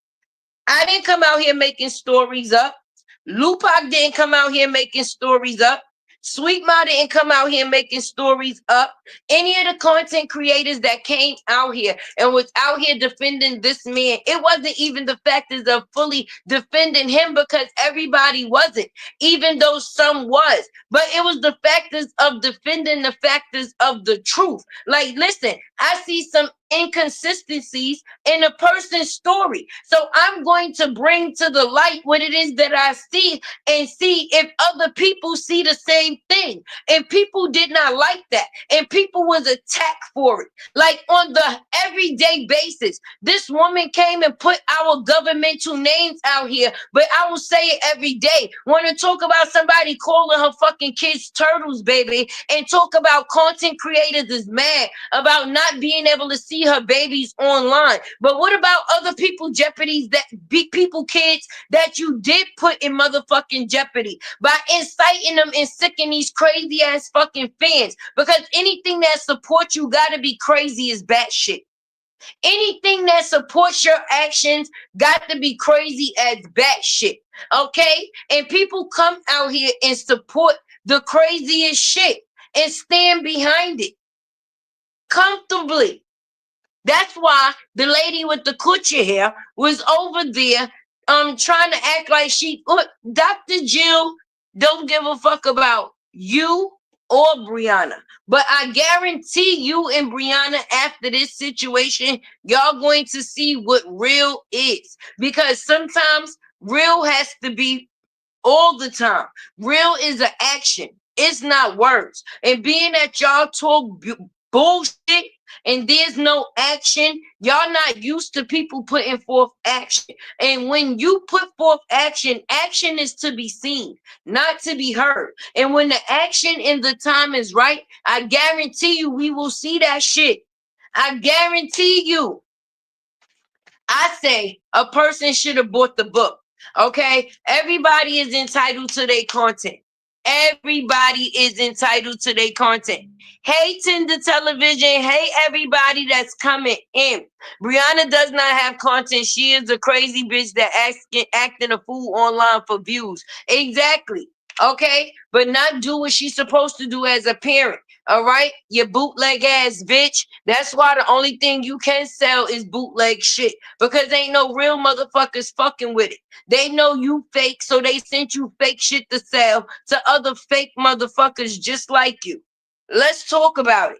I didn't come out here making stories up. Lupac didn't come out here making stories up. Sweet Ma didn't come out here making stories up. Any of the content creators that came out here and was out here defending this man, it wasn't even the factors of fully defending him because everybody wasn't, even though some was. But it was the factors of defending the factors of the truth. Like, listen, I see some inconsistencies in a person's story. So I'm going to bring to the light what it is that I see and see if other people see the same thing. And people did not like that. And people was attacked for it. Like on the everyday basis. This woman came and put our governmental names out here, but I will say it every day. Want to talk about somebody calling her fucking kids turtles, baby, and talk about content creators is mad about not being able to see her babies online. But what about other people jeopardies that big people kids that you did put in motherfucking jeopardy by inciting them and sicking these crazy ass fucking fans? Because anything that supports you gotta be crazy as batshit. Anything that supports your actions got to be crazy as batshit. Okay? And people come out here and support the craziest shit and stand behind it comfortably. That's why the lady with the coochie hair was over there trying to act like she look, Dr. Jill don't give a fuck about you or Briana. But I guarantee you and Briana after this situation, y'all going to see what real is. Because sometimes real has to be all the time. Real is an action. It's not words. And being that y'all talk bullshit and there's no action, y'all not used to people putting forth action. And when you put forth action, action is to be seen, not to be heard. And when the action in the time is right, I guarantee you we will see that shit. I guarantee you. I say a person should have bought the book. Okay? Everybody is entitled to their content. Everybody is entitled to their content. Hey, Tinder Television. Hey, everybody that's coming in. Briana does not have content. She is a crazy bitch that acting a fool online for views. Exactly. Okay? But not do what she's supposed to do as a parent. All right? You bootleg ass bitch. That's why the only thing you can sell is bootleg shit. Because ain't no real motherfuckers fucking with it. They know you fake, so they sent you fake shit to sell to other fake motherfuckers just like you. Let's talk about it.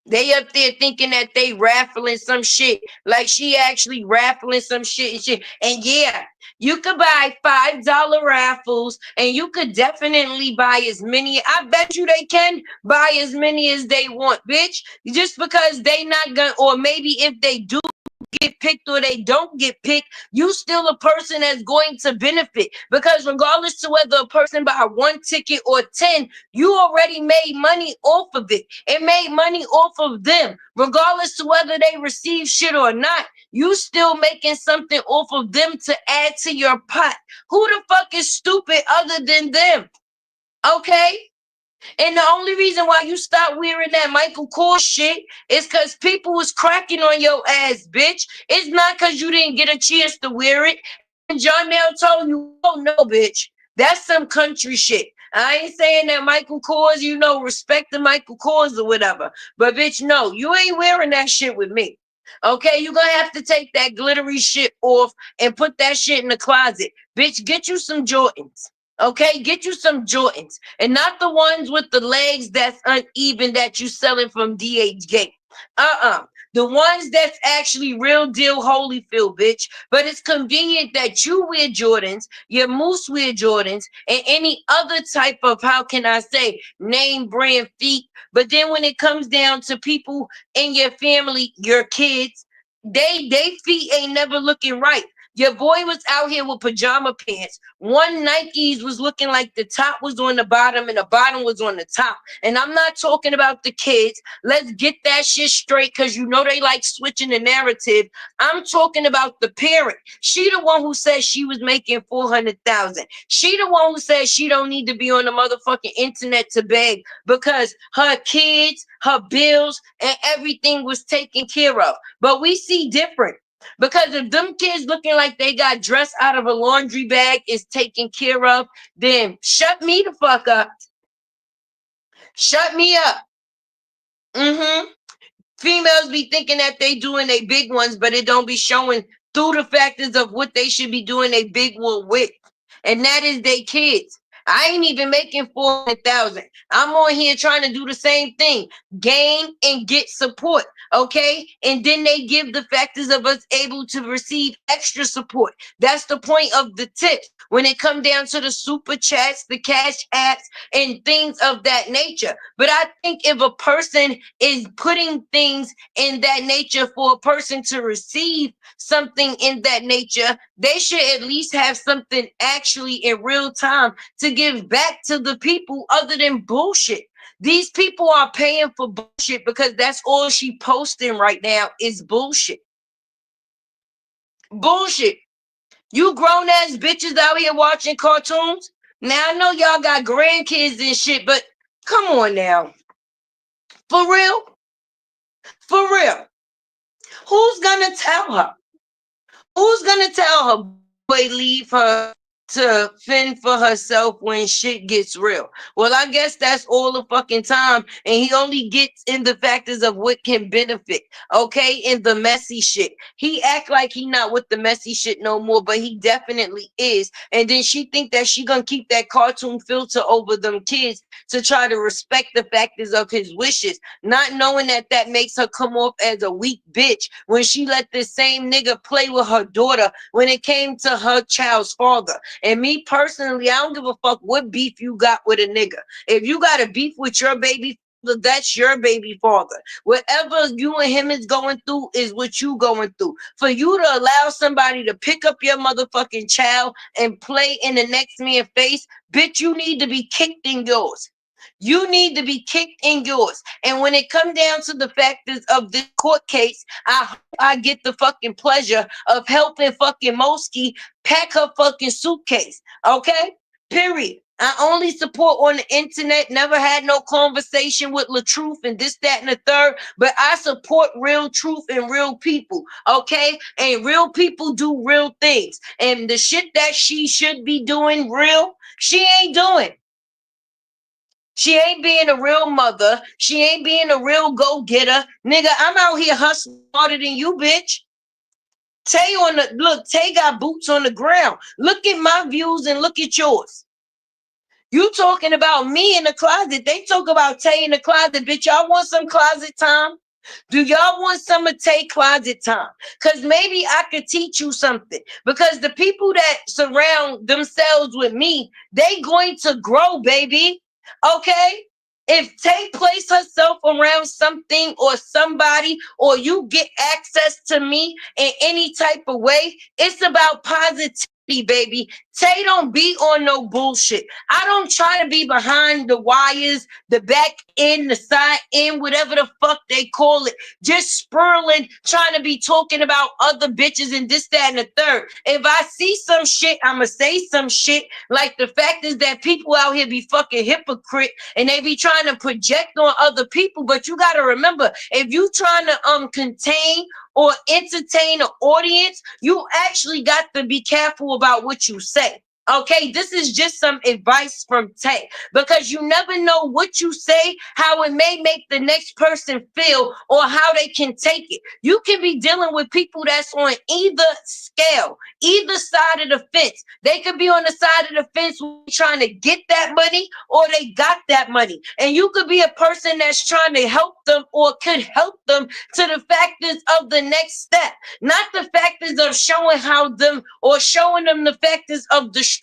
They up there thinking that they raffling some shit. Like she actually raffling some shit and shit. And yeah, you could buy $5 raffles and you could definitely buy as many. I bet you they can buy as many as they want, bitch. Just because they not gonna, or maybe if they do get picked or they don't get picked, you still a person that's going to benefit. Because regardless to whether a person buy one ticket or 10, you already made money off of it. It made money off of them. Regardless to whether they receive shit or not, you still making something off of them to add to your pot. Who the fuck is stupid other than them? Okay? And the only reason why you stopped wearing that Michael Kors shit is because people was cracking on your ass, bitch. It's not because you didn't get a chance to wear it. And when Jonelle told you, oh no, bitch, that's some country shit. I ain't saying that Michael Kors, you know, respect the Michael Kors or whatever. But bitch, no, you ain't wearing that shit with me. Okay, you're gonna have to take that glittery shit off and put that shit in the closet. Bitch, get you some Jordans. Okay, get you some Jordans and not the ones with the legs that's uneven that you selling from DH Gate. The ones that's actually real deal Holyfield, bitch. But it's convenient that you wear Jordans, your moose wear Jordans, and any other type of, how can I say, name brand feet. But then when it comes down to people in your family, your kids, they feet ain't never looking right. Your boy was out here with pajama pants. One Nikes was looking like the top was on the bottom and the bottom was on the top. And I'm not talking about the kids. Let's get that shit straight because you know they like switching the narrative. I'm talking about the parent. She the one who said she was making 400,000. She the one who said she don't need to be on the motherfucking internet to beg because her kids, her bills, and everything was taken care of. But we see different. Because if them kids looking like they got dressed out of a laundry bag is taken care of, then shut me the fuck up. Shut me up. Mm-hmm. Females be thinking that they doing they big ones, but it don't be showing through the factors of what they should be doing a big one with. And that is they kids. I ain't even making 400,000. I'm on here trying to do the same thing, gain and get support, okay? And then they give the factors of us able to receive extra support. That's the point of the tips when it come down to the super chats, the cash apps, and things of that nature. But I think if a person is putting things in that nature for a person to receive something in that nature, they should at least have something actually in real time to give back to the people other than bullshit. These people are paying for bullshit because that's all she posting right now is bullshit. Bullshit. You grown ass bitches out here watching cartoons. Now I know y'all got grandkids and shit, but come on now. For real? For real. Who's gonna tell her? Who's gonna tell her, boy, leave her to fend for herself when shit gets real? Well, I guess that's all the fucking time. And he only gets in the factors of what can benefit, okay? In the messy shit. He act like he not with the messy shit no more, but he definitely is. And then she think that she gonna keep that cartoon filter over them kids to try to respect the factors of his wishes, not knowing that that makes her come off as a weak bitch when she let this same nigga play with her daughter when it came to her child's father. And me personally, I don't give a fuck what beef you got with a nigga. If you got a beef with your baby father, that's your baby father. Whatever you and him is going through is what you going through. For you to allow somebody to pick up your motherfucking child and play in the next man's face, bitch, you need to be kicked in yours. You need to be kicked in yours. And when it come down to the factors of this court case, I hope I get the fucking pleasure of helping fucking Mosky pack her fucking suitcase. Okay? Period. I only support on the internet, never had no conversation with LaTruth and this, that, and the third, but I support real truth and real people, okay? And real people do real things. And the shit that she should be doing real, she ain't doing. She ain't being a real mother. She ain't being a real go-getter. Nigga, I'm out here hustling harder than you, bitch. Tay got boots on the ground. Look at my views and look at yours. You talking about me in the closet. They talk about Tay in the closet. Bitch, y'all want some closet time? Do y'all want some of Tay closet time? Because maybe I could teach you something. Because the people that surround themselves with me, they going to grow, baby. Okay? If Tay place herself around something or somebody, or you get access to me in any type of way, it's about positivity, baby. Tay don't be on no bullshit. I don't try to be behind the wires, the back end, the side end, whatever the fuck they call it. Just spurling, trying to be talking about other bitches and this, that, and the third. If I see some shit, I'ma say some shit. Like the fact is that people out here be fucking hypocrite and they be trying to project on other people. But you gotta remember, if you trying to contain or entertain an audience, you actually got to be careful about what you say. Okay, this is just some advice from Tay, because you never know what you say, how it may make the next person feel, or how they can take it. You can be dealing with people that's on either scale, either side of the fence. They could be on the side of the fence trying to get that money, or they got that money. And you could be a person that's trying to help them or could help them to the factors of the next step, not the factors of showing how them or showing them the factors of destroying.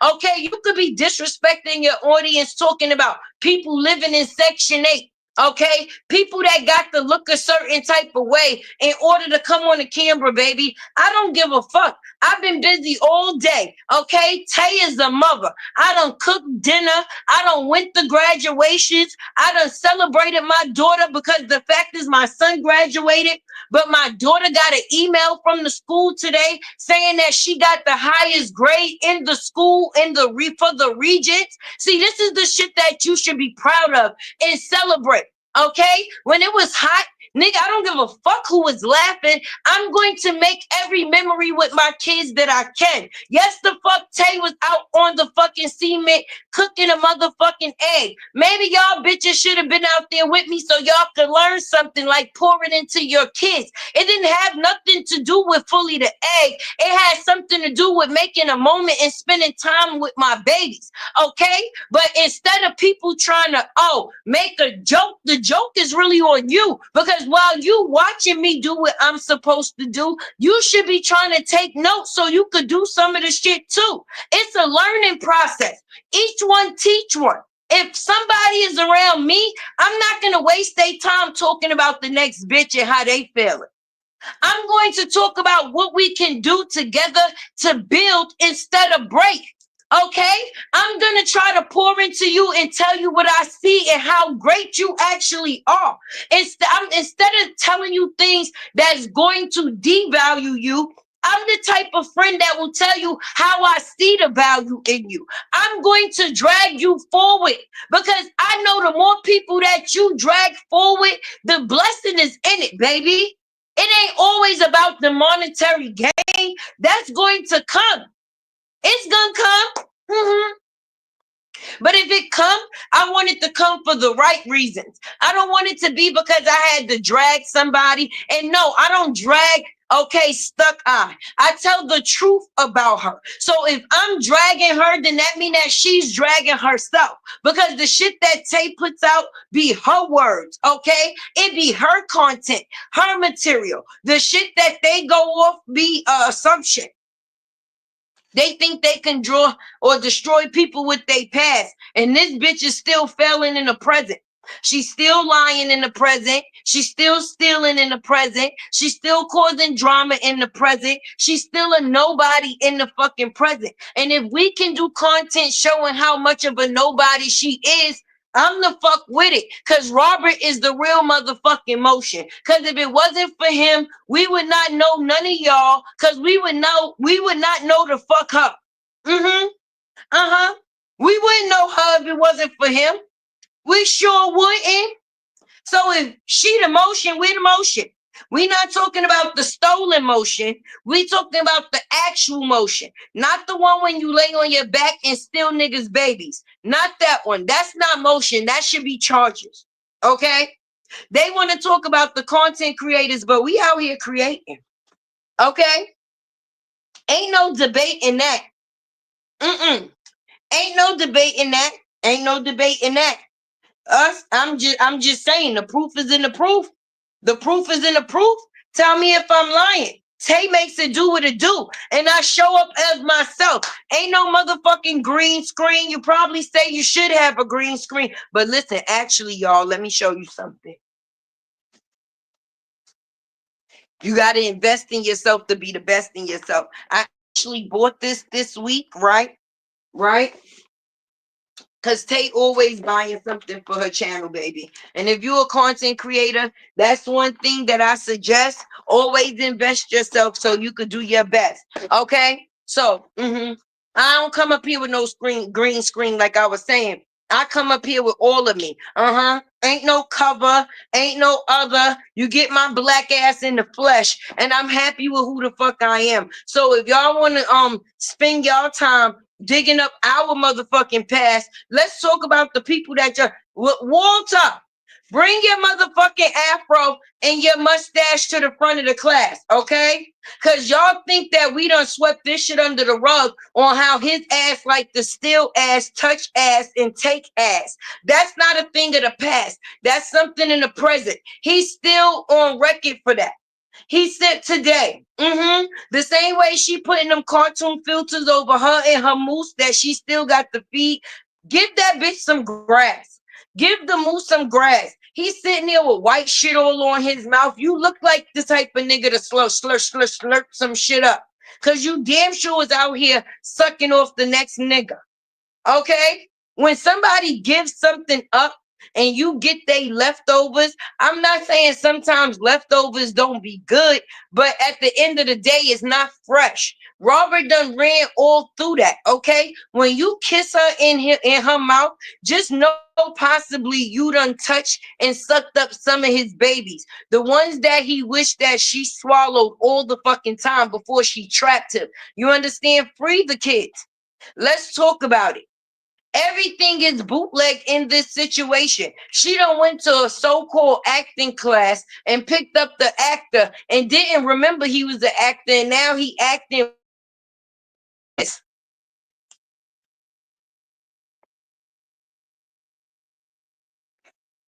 Okay, you could be disrespecting your audience, talking about people living in Section 8. Okay, people that got to look a certain type of way in order to come on the camera, baby. I don't give a fuck. I've been busy all day. Okay, Tay is a mother. I done cooked dinner. I done went to graduations. I done celebrated my daughter, because the fact is my son graduated, but my daughter got an email from the school today saying that she got the highest grade in the school for the Regents. See, this is the shit that you should be proud of and celebrate. Okay, when it was hot, Nigga, I don't give a fuck who was laughing. I'm going to make every memory with my kids that I can. Yes, the fuck Tay was out on the fucking cement cooking a motherfucking egg. Maybe y'all bitches should have been out there with me so y'all could learn something like pour it into your kids. It didn't have nothing to do with fully the egg. It had something to do with making a moment and spending time with my babies. Okay? But instead of people trying to, make a joke, the joke is really on you. Because while you watching me do what I'm supposed to do, you should be trying to take notes so you could do some of the shit too. It's a learning process. Each one teach one. If somebody is around me, I'm not going to waste their time talking about the next bitch and how they feeling. I'm going to talk about what we can do together to build instead of break. Okay? I'm going to try to pour into you and tell you what I see and how great you actually are. Instead of telling you things that's going to devalue you, I'm the type of friend that will tell you how I see the value in you. I'm going to drag you forward because I know the more people that you drag forward, the blessing is in it, baby. It ain't always about the monetary gain. That's going to come. It's gonna come. But if it come, I want it to come for the right reasons. I don't want it to be because I had to drag somebody. And no, I don't drag, stuck eye. I tell the truth about her. So if I'm dragging her, then that means that she's dragging herself. Because the shit that Tay puts out be her words, okay? It be her content, her material. The shit that they go off be assumption. They think they can draw or destroy people with their past. And this bitch is still failing in the present. She's still lying in the present. She's still stealing in the present. She's still causing drama in the present. She's still a nobody in the fucking present. And if we can do content showing how much of a nobody she is, I'm the fuck with it. Because Robert is the real motherfucking motion. Because if it wasn't for him, we would not know none of y'all. Because we would not know the fuck her. We wouldn't know her if it wasn't for him. We sure wouldn't. So if she the motion, we the motion. We not talking about the stolen motion. We talking about the actual motion. Not the one when you lay on your back and steal niggas' babies. Not that one. That's not motion. That should be charges. Okay? They want to talk about the content creators, but we out here creating. Okay? Ain't no debate in that. Ain't no debate in that. Ain't no debate in that. I'm just saying the proof is in the proof. The proof is in the proof. Tell me if I'm lying. Tay makes it do what it do. And I show up as myself. Ain't no motherfucking green screen. You probably say you should have a green screen. But listen, actually, y'all, let me show you something. You got to invest in yourself to be the best in yourself. I actually bought this week, right? Right? Because Tay always buying something for her channel, baby. And if you're a content creator, that's one thing that I suggest. Always invest yourself so you could do your best. Okay? So, I don't come up here with no green screen like I was saying. I come up here with all of me. Ain't no cover. Ain't no other. You get my black ass in the flesh. And I'm happy with who the fuck I am. So if y'all want to spend y'all time digging up our motherfucking past, let's talk about the people that just Walter, bring your motherfucking afro and your mustache to the front of the class, okay? Because y'all think that we done swept this shit under the rug on how his ass like to steal ass, touch ass, and take ass. That's not a thing of the past. That's something in the present. He's still on record for that. He said today, the same way she putting them cartoon filters over her and her moose that she still got to feed. Give that bitch some grass. Give the moose some grass. He's sitting there with white shit all on his mouth. You look like the type of nigga to slurp some shit up. Because you damn sure is out here sucking off the next nigga. Okay? When somebody gives something up, and you get they leftovers. I'm not saying sometimes leftovers don't be good, but at the end of the day, it's not fresh. Robert done ran all through that. Okay, when you kiss her in her mouth, just know possibly you done touched and sucked up some of his babies, the ones that he wished that she swallowed all the fucking time before she trapped him. You understand? Free the kids. Let's talk about it. Everything is bootleg in this situation. She done went to a so-called acting class and picked up the actor and didn't remember he was the actor, and now he acting.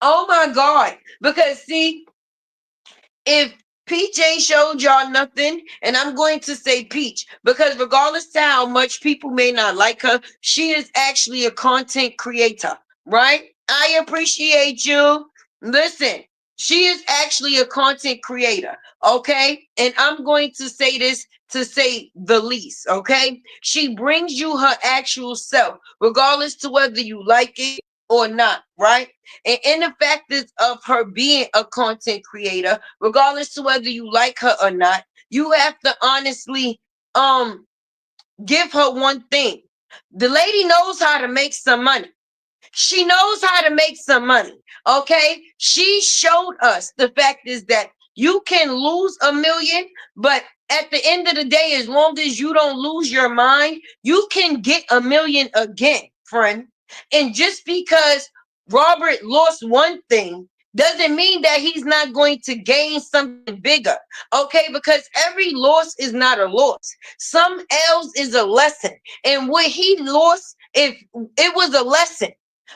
Oh my God. Because see, if Peach ain't showed y'all nothing, and I'm going to say Peach, because regardless to how much people may not like her, she is actually a content creator, right? I appreciate you. Listen, she is actually a content creator, okay? And I'm going to say this to say the least, okay? She brings you her actual self, regardless to whether you like it or not, right? And in the fact is of her being a content creator, regardless to whether you like her or not, you have to honestly give her one thing. The lady knows how to make some money. She knows how to make some money. Okay. She showed us the fact is that you can lose 1 million, but at the end of the day, as long as you don't lose your mind, you can get 1 million again, friend. And just because Robert lost one thing doesn't mean that he's not going to gain something bigger. Okay, because every loss is not a loss. Some L's is a lesson. And what he lost, if it was a lesson,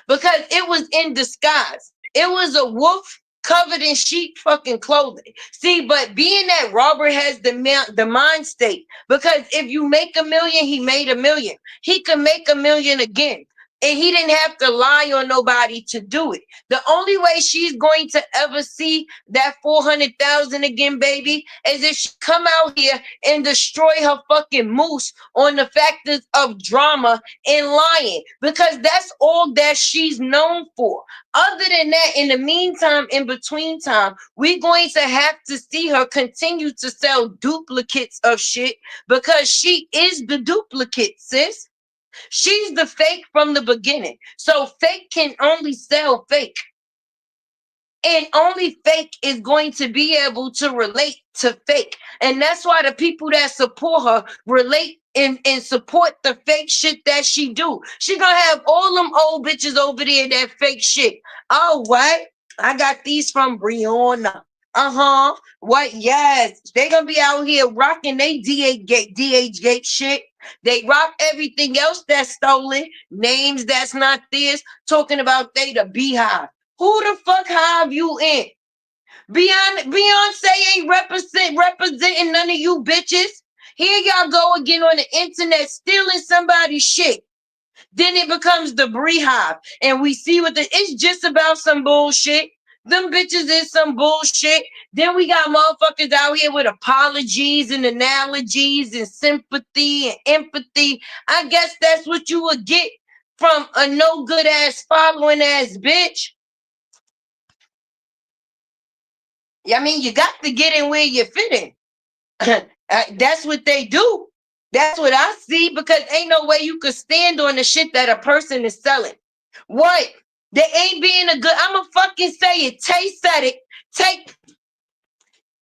because it was in disguise. It was a wolf covered in sheep fucking clothing. See, but being that Robert has the mind state, because if you make 1 million, he made 1 million. He can make 1 million again. And he didn't have to lie on nobody to do it. The only way she's going to ever see that 400,000 again, baby, is if she come out here and destroy her fucking moose on the factors of drama and lying, because that's all that she's known for. Other than that, in the meantime, in between time, we're going to have to see her continue to sell duplicates of shit, because she is the duplicate, sis. She's the fake from the beginning. So fake can only sell fake. And only fake is going to be able to relate to fake. And that's why the people that support her relate and support the fake shit that she do. She gonna have all them old bitches over there that fake shit. Oh, what? I got these from Briana. Uh-huh. What? Yes. They gonna be out here rocking they DH gate shit. They rock everything else that's stolen. Names that's not theirs. Talking about they the beehive. Who the fuck have you in? Beyonce ain't representing none of you bitches. Here y'all go again on the internet stealing somebody's shit. Then it becomes the beehive, and we see what it's just about some bullshit. Them bitches is some bullshit. Then we got motherfuckers out here with apologies and analogies and sympathy and empathy. I guess that's what you would get from a no good ass following ass bitch. I mean, you got to get in where you fit in. That's what they do. That's what I see, because ain't no way you could stand on the shit that a person is selling. What? They ain't being a good. I'ma fucking say it. Tay said it.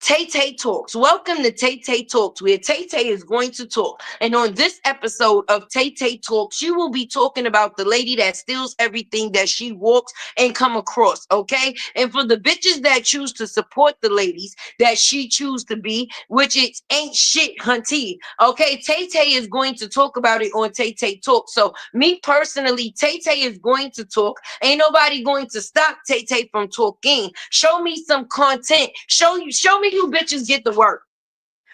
Tay Tay Talks. Welcome to Tay Tay Talks, where Tay Tay is going to talk. And on this episode of Tay Tay Talks, she will be talking about the lady that steals everything that she walks and come across, okay? And for the bitches that choose to support the ladies that she choose to be, which it ain't shit, hunty, okay? Tay Tay is going to talk about it on Tay Tay Talks. So me personally, Tay Tay is going to talk. Ain't nobody going to stop Tay Tay from talking. Show me some content. Show me you bitches get the work.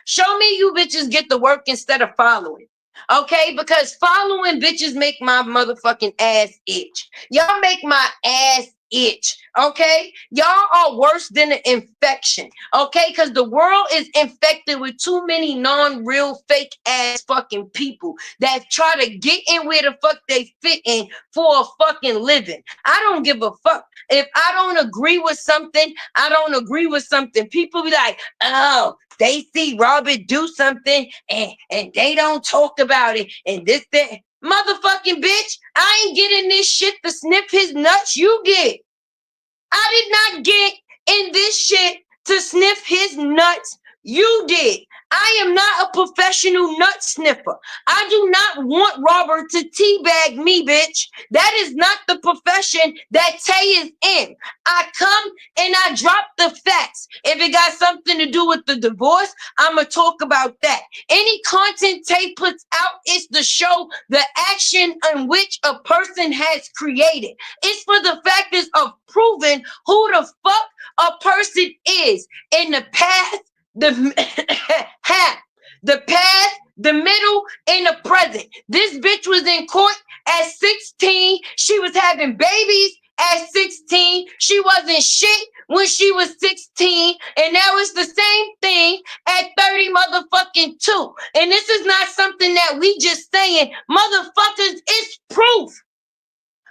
Show me you bitches get the work instead of following. Okay, because following bitches make my motherfucking ass itch. Y'all make my ass itch. Okay, y'all are worse than an infection. Okay, because the world is infected with too many non-real fake ass fucking people that try to get in where the fuck they fit in for a fucking living. I don't give a fuck. If I don't agree with something, I don't agree with something. People be like, oh, they see Robert do something and they don't talk about it and this, that. Motherfucking bitch, I ain't getting this shit to sniff his nuts. You get. I did not get in this shit to sniff his nuts. You did. I am not a professional nut sniffer. I do not want Robert to teabag me, bitch. That is not the profession that Tay is in. I come and I drop the facts. If it got something to do with the divorce, I'm going to talk about that. Any content Tay puts out is to show the action in which a person has created. It's for the factors of proving who the fuck a person is in the past, the past, the middle, and the present. This bitch was in court at 16. She was having babies at 16. She wasn't shit when she was 16. And now it's the same thing at 30 motherfucking 2. And this is not something that we just saying. Motherfuckers, it's proof.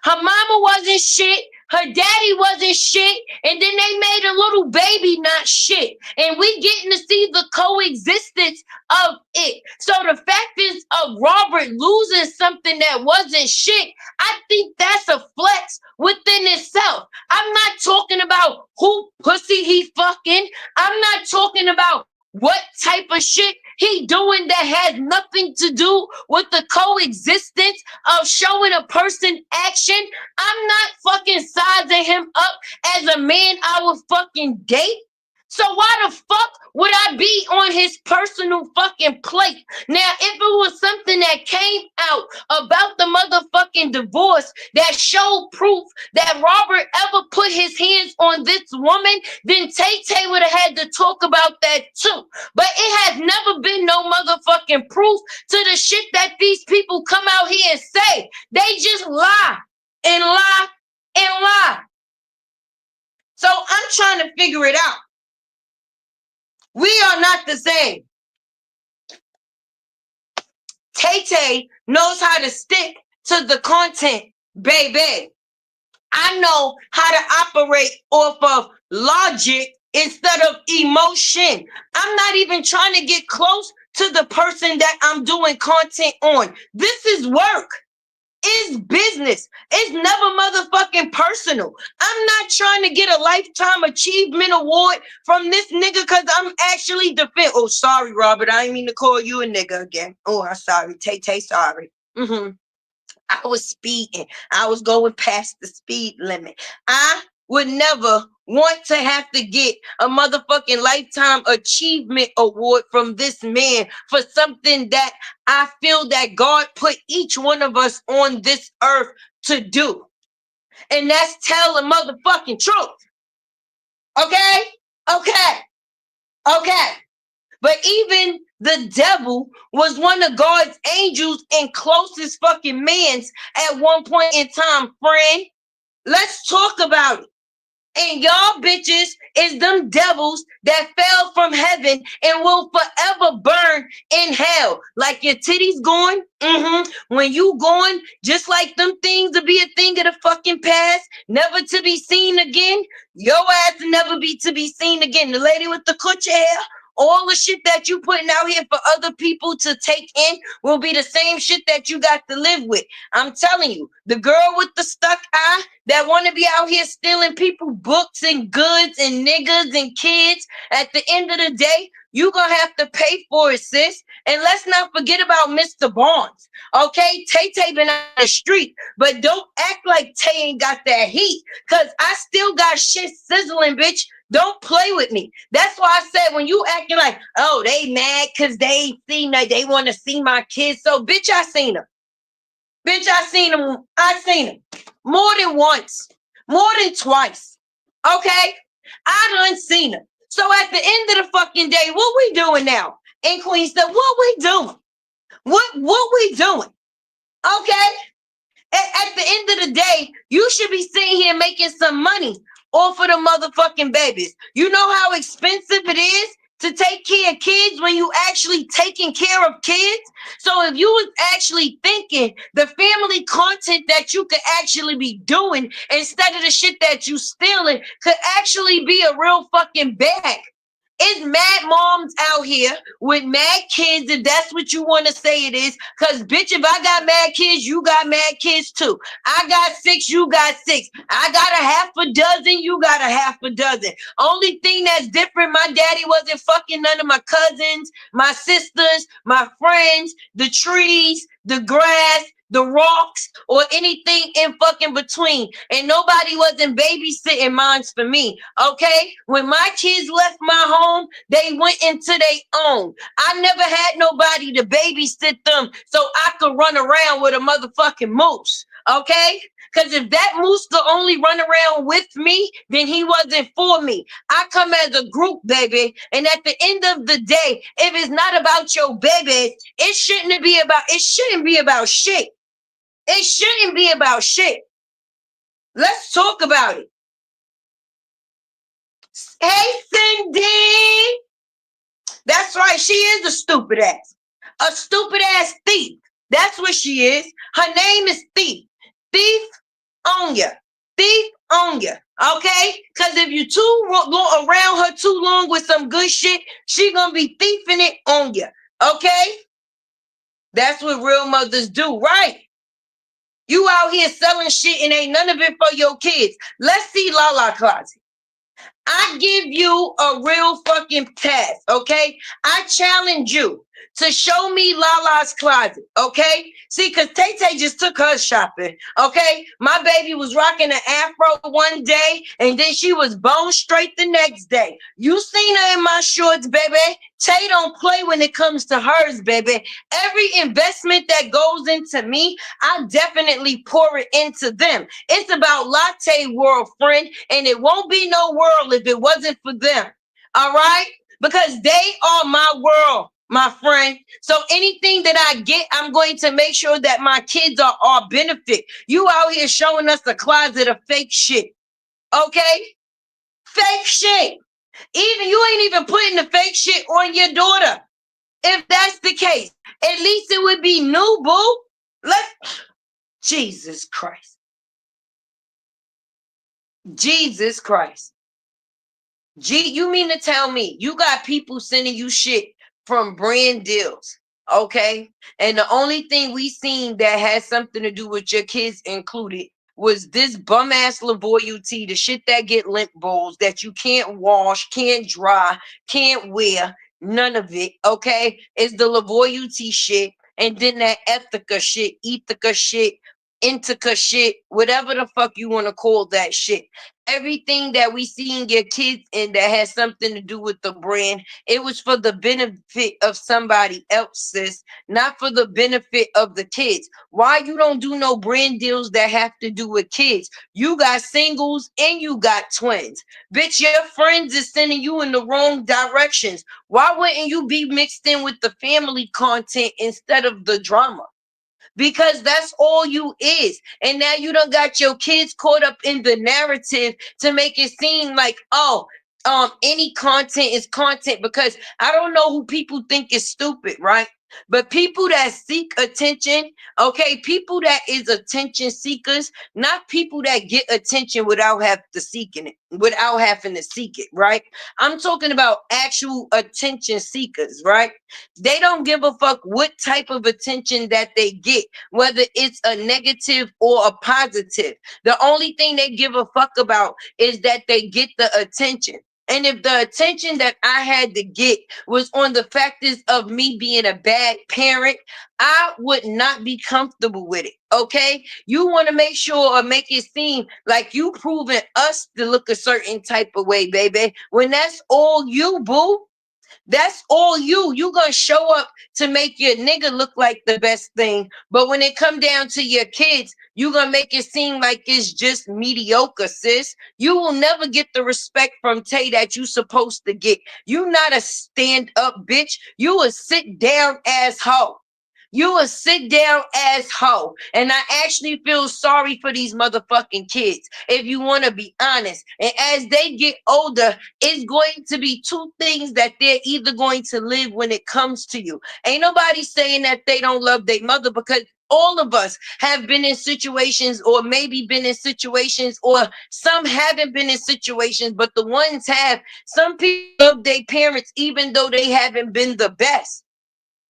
Her mama wasn't shit. Her daddy wasn't shit. And then they made a little baby not shit. And we getting to see the coexistence of it. So the fact is of Robert losing something that wasn't shit, I think that's a flex within itself. I'm not talking about who pussy he fucking. I'm not talking about what type of shit he doing that has nothing to do with the coexistence of showing a person action. I'm not fucking sizing him up as a man I would fucking date. So why the fuck would I be on his personal fucking plate? Now, if it was something that came out about the motherfucking divorce that showed proof that Robert ever put his hands on this woman, then Tay would have had to talk about that too. But it has never been no motherfucking proof to the shit that these people come out here and say. They just lie and lie and lie. So I'm trying to figure it out. We are not the same. Tay knows how to stick to the content, baby. I know how to operate off of logic instead of emotion. I'm not even trying to get close to the person that I'm doing content on. This is work. It's business. It's never motherfucking personal. I'm not trying to get a lifetime achievement award from this nigga because I'm actually defend. Oh, sorry, Robert. I didn't mean to call you a nigga again. Oh, I'm sorry. Tay, sorry. I was speeding. I was going past the speed limit. I would never want to have to get a motherfucking lifetime achievement award from this man for something that I feel that God put each one of us on this earth to do. And that's tell the motherfucking truth. Okay? But even the devil was one of God's angels and closest fucking mans at one point in time, friend. Let's talk about it. And y'all bitches is them devils that fell from heaven and will forever burn in hell. Like your titties going, when you going, just like them things to be a thing of the fucking past, never to be seen again. Your ass never be to be seen again. The lady with the coochie hair, all the shit that you putting out here for other people to take in will be the same shit that you got to live with. I'm telling you, the girl with the stuck eye that want to be out here stealing people books and goods and niggas and kids, at the end of the day, you gonna have to pay for it, sis. And let's not forget about Mr. Barnes. Okay, Tay been out the street, but don't act like Tay ain't got that heat, because I still got shit sizzling, bitch. Don't play with me. That's why I said when you acting like, oh, they mad because they seen that they want to see my kids. So, bitch, I seen them. Bitch, I seen them. I seen them more than once, more than twice. Okay? I done seen them. So at the end of the fucking day, what we doing now in Queenston? What we doing? What we doing? Okay? At the end of the day, you should be sitting here making some money off of the motherfucking babies. You know how expensive it is to take care of kids when you actually taking care of kids? So if you was actually thinking the family content that you could actually be doing instead of the shit that you stealing could actually be a real fucking bag. It's mad moms out here with mad kids, if that's what you want to say it is. Because, bitch, if I got mad kids, you got mad kids too. I got 6, you got 6. I got a half a dozen, you got a half a dozen. Only thing that's different, my daddy wasn't fucking none of my cousins, my sisters, my friends, the trees, the grass, the rocks, or anything in fucking between. And nobody wasn't babysitting mines for me. Okay? When my kids left my home, they went into their own. I never had nobody to babysit them so I could run around with a motherfucking moose. Okay? Because if that moose could only run around with me, then he wasn't for me. I come as a group, baby. And at the end of the day, if it's not about your baby, it shouldn't be about shit. It shouldn't be about shit. Let's talk about it. Hey, Cindy. That's right. She is a stupid ass. A stupid ass thief. That's what she is. Her name is Thief. Thief on ya. Thief on ya. Okay? Because if you too around her too long with some good shit, she gonna be thiefing it on ya. Okay? That's what real mothers do, right? You out here selling shit and ain't none of it for your kids. Let's see Lala Closet. I give you a real fucking task, okay? I challenge you to show me Lala's closet, okay? See, because Tay-Tay just took her shopping, okay? My baby was rocking an afro one day, and then she was bone straight the next day. You seen her in my shorts, baby. Tay don't play when it comes to hers, baby. Every investment that goes into me, I definitely pour it into them. It's about Latte World, friend, and it won't be no world if it wasn't for them, all right? Because they are my world, my friend. So anything that I get, I'm going to make sure that my kids are all benefit. You out here showing us a closet of fake shit, okay? Fake shit. Even you ain't even putting the fake shit on your daughter. If that's the case, at least it would be new, boo. Jesus Christ. Jesus Christ. You mean to tell me you got people sending you shit from brand deals, okay? And the only thing we seen that has something to do with your kids included was this bum ass loyalty, the shit that get lint bowls that you can't wash, can't dry, can't wear, none of it, okay? It's the loyalty shit, and then that ethica shit, Intica shit, whatever the fuck you want to call that shit. Everything that we see in your kids and that has something to do with the brand, it was for the benefit of somebody else, sis, not for the benefit of the kids. Why you don't do no brand deals that have to do with kids? You got singles and you got twins. Bitch, your friends is sending you in the wrong directions. Why wouldn't you be mixed in with the family content instead of the drama? Because that's all you is. And now you done got your kids caught up in the narrative to make it seem like, oh, any content is content, because I don't know who people think is stupid, right? But people that seek attention, okay, people that is attention seekers, not people that get attention without having to seek it, right? I'm talking about actual attention seekers, right? They don't give a fuck what type of attention that they get, whether it's a negative or a positive. The only thing they give a fuck about is that they get the attention. And if the attention that I had to get was on the factors of me being a bad parent, I would not be comfortable with it. Okay? You want to make sure or make it seem like you proving us to look a certain type of way, baby. When that's all you, boo. That's all you. You gonna show up to make your nigga look like the best thing. But when it come down to your kids, you gonna make it seem like it's just mediocre, sis. You will never get the respect from Tay that you supposed to get. You not a stand-up bitch. You a sit-down asshole. You a sit down asshole. And I actually feel sorry for these motherfucking kids, if you want to be honest. And as they get older, it's going to be two things that they're either going to live when it comes to you. Ain't nobody saying that they don't love their mother, because all of us have been in situations, or maybe been in situations, or some haven't been in situations, but the ones have. Some people love their parents even though they haven't been the best.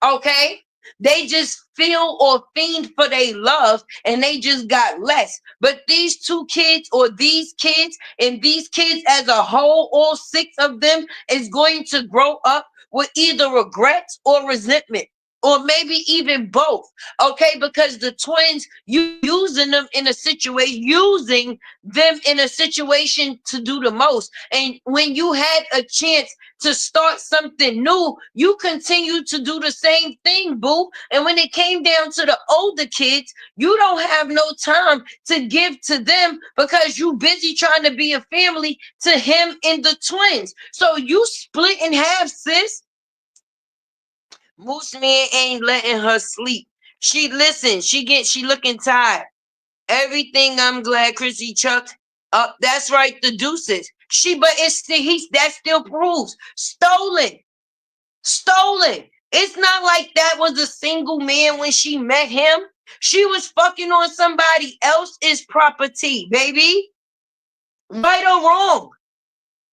Okay? They just feel or fiend for their love, and they just got less. But these two kids, or these kids, and these kids as a whole, all six of them, is going to grow up with either regrets or resentment, or maybe even both. Okay, because the twins, you using them in a situation to do the most. And when you had a chance to start something new, you continue to do the same thing, boo. And when it came down to the older kids, you don't have no time to give to them, because you busy trying to be a family to him and the twins. So you split in half, sis. Moose man ain't letting her sleep. She looking tired. Everything, I'm glad Chrissy chucked. That's right, the deuces. But it's still, that still proves stolen. Stolen. It's not like that was a single man when she met him. She was fucking on somebody else's property, baby. Right or wrong.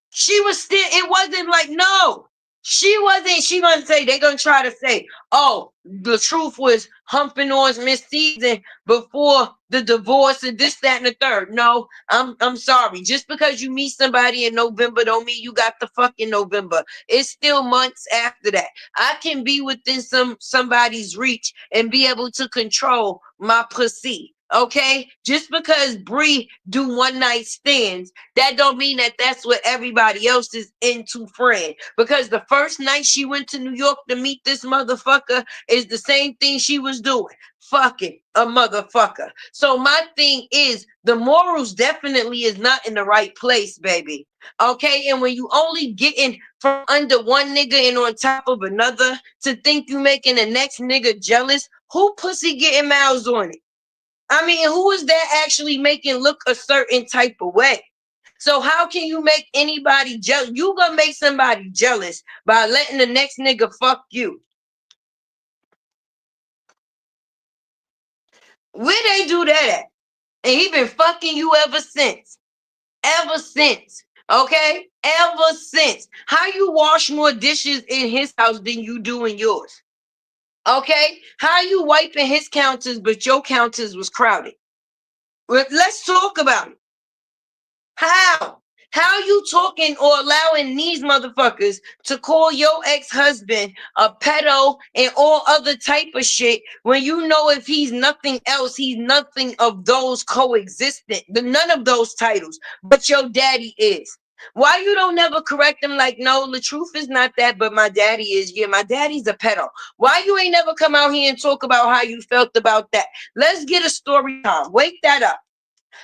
She was still, it wasn't like, no. She gonna say, they gonna try to say, oh, the truth was humping on Miss Season before the divorce and this, that, and the third. No, I'm sorry. Just because you meet somebody in November don't mean you got the fucking November. It's still months after that. I can be within somebody's reach and be able to control my pussy. Okay, just because Bree do one night stands, that don't mean that that's what everybody else is into, friend. Because the first night she went to New York to meet this motherfucker is the same thing she was doing, fucking a motherfucker. So my thing is, the morals definitely is not in the right place, baby. Okay, and when you only getting from under one nigga and on top of another, to think you making the next nigga jealous, who pussy getting mouths on it? I mean, who is that actually making look a certain type of way? So how can you make anybody jealous? You gonna make somebody jealous by letting the next nigga fuck you. Where they do that at? And he been fucking you ever since. Ever since. Okay? Ever since. How you wash more dishes in his house than you do in yours? Okay? How you wiping his counters, but your counters was crowded? Let's talk about it. How? How you talking or allowing these motherfuckers to call your ex-husband a pedo and all other type of shit, when you know if he's nothing else, he's nothing of those coexistent, none of those titles, but your daddy is. Why you don't never correct him like, no, the truth is not that, but my daddy is. Yeah, my daddy's a pedo. Why you ain't never come out here and talk about how you felt about that? Let's get a story time. Wake that up.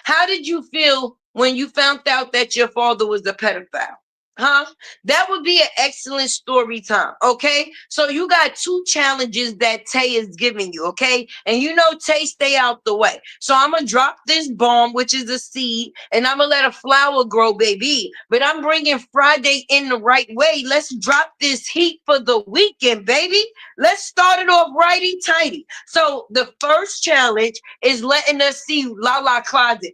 How did you feel when you found out that your father was a pedophile? Huh? That would be an excellent story time. Okay. So you got two challenges that Tay is giving you. Okay. And you know, Tay stay out the way. So I'm going to drop this bomb, which is a seed, and I'm going to let a flower grow, baby. But I'm bringing Friday in the right way. Let's drop this heat for the weekend, baby. Let's start it off righty tighty. So the first challenge is letting us see Lala closet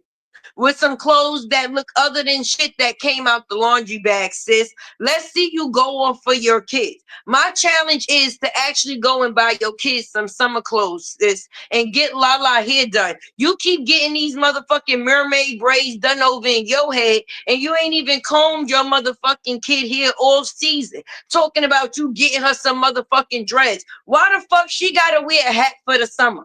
with some clothes that look other than shit that came out the laundry bag, sis. Let's see you go on for your kids. My challenge is to actually go and buy your kids some summer clothes, sis, and get Lala hair done. You keep getting these motherfucking mermaid braids done over in your head, and you ain't even combed your motherfucking kid hair all season. Talking about you getting her some motherfucking dreads. Why the fuck she gotta wear a hat for the summer?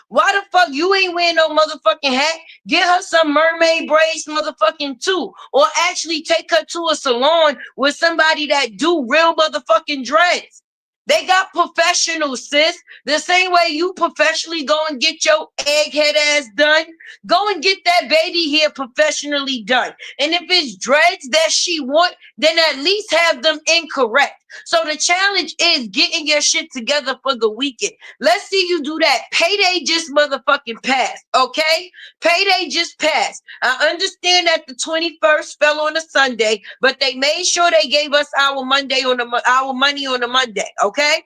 Why the fuck you ain't wearing no motherfucking hat? Get her some mermaid braids motherfucking too. Or actually take her to a salon with somebody that do real motherfucking dreads. They got professionals, sis. The same way you professionally go and get your egghead ass done, go and get that baby hair professionally done. And if it's dreads that she want, then at least have them incorrect. So the challenge is getting your shit together for the weekend. Let's see you do that. Payday just motherfucking passed, okay? Payday just passed. I understand that the 21st fell on a Sunday, but they made sure they gave us our our money on a Monday, okay?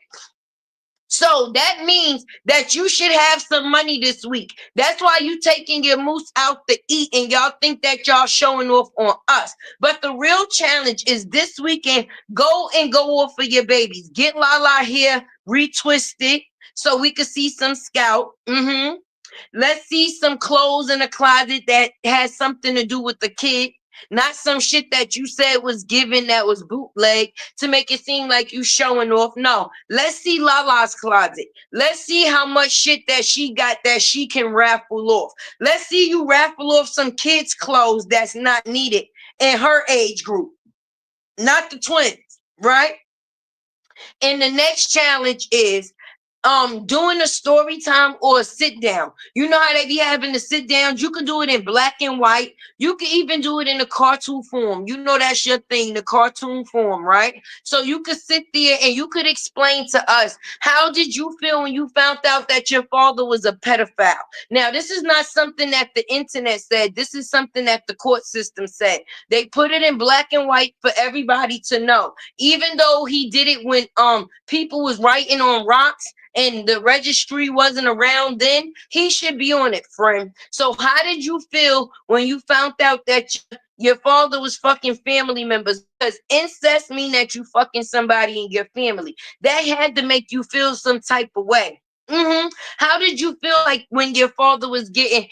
So that means that you should have some money this week. That's why you taking your moose out to eat and y'all think that y'all showing off on us. But the real challenge is this weekend, go off for your babies. Get Lala here, retwist it so we could see some scout. Let's see some clothes in the closet that has something to do with the kid. Not some shit that you said was given that was bootleg to make it seem like you showing off. No, let's see Lala's closet. Let's see how much shit that she got that she can raffle off. Let's see you raffle off some kids' clothes that's not needed in her age group, not the twins, right? And the next challenge is doing a story time or a sit down. You know how they be having the sit downs? You can do it in black and white. You can even do it in the cartoon form. You know that's your thing, the cartoon form, right? So you could sit there and you could explain to us, how did you feel when you found out that your father was a pedophile? Now, this is not something that the internet said. This is something that the court system said. They put it in black and white for everybody to know. Even though he did it when people was writing on rocks, and the registry wasn't around then, he should be on it, friend. So how did you feel when you found out that your father was fucking family members? Because incest mean that you fucking somebody in your family. That had to make you feel some type of way. How did you feel like when your father was getting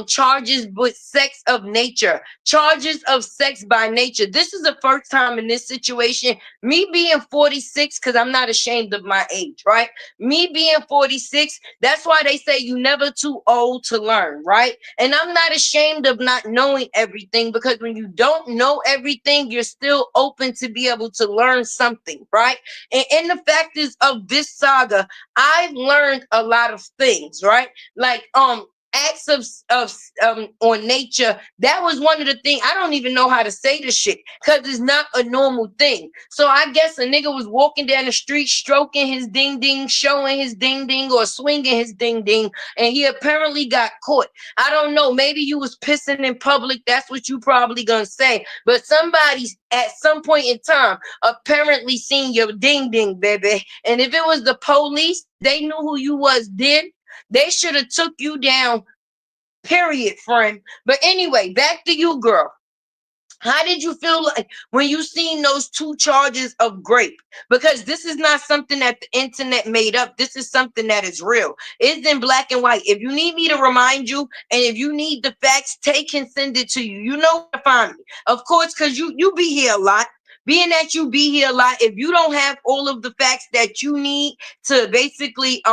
charges with sex of nature, charges of sex by nature? This is the first time in this situation, me being 46, because I'm not ashamed of my age, right? Me being 46, that's why they say you never too old to learn, right? And I'm not ashamed of not knowing everything, because when you don't know everything, you're still open to be able to learn something, right? And the fact is, of this saga, I've learned a lot of things, right? Like acts of on nature. That was one of the things. I don't even know how to say this shit because it's not a normal thing. So I guess a nigga was walking down the street stroking his ding ding, showing his ding ding, or swinging his ding ding, and he apparently got caught. I don't know, maybe you was pissing in public. That's what you probably gonna say. But somebody at some point in time apparently seen your ding ding, baby. And if it was the police, they knew who you was then. They should have took you down, period, friend. But anyway, back to you, girl. How did you feel like when you seen those 2 charges of grape? Because this is not something that the internet made up. This is something that is real. It's in black and white. If you need me to remind you, and if you need the facts, take and send it to you. You know where to find me. Of course, because you be here a lot. Being that you be here a lot, if you don't have all of the facts that you need to basically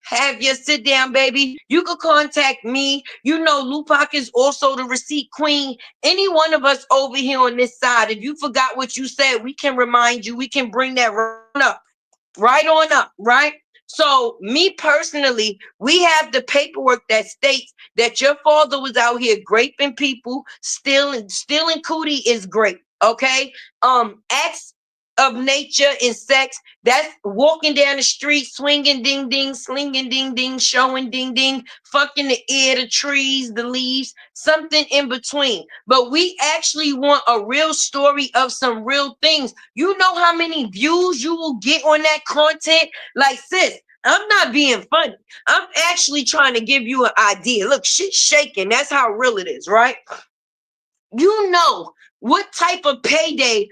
have your sit down, baby, you could contact me. You know, Lupac is also the receipt queen. Any one of us over here on this side, if you forgot what you said, we can remind you. We can bring that right on up, right? So me personally, we have the paperwork that states that your father was out here graping people, stealing cootie is great. Okay. Acts of nature and sex, that's walking down the street, swinging ding ding, slinging ding ding, showing ding ding, fucking the air, the trees, the leaves, something in between. But we actually want a real story of some real things. You know how many views you will get on that content? Like, sis, I'm not being funny. I'm actually trying to give you an idea. Look, shit's shaking. That's how real it is, right? You know what type of payday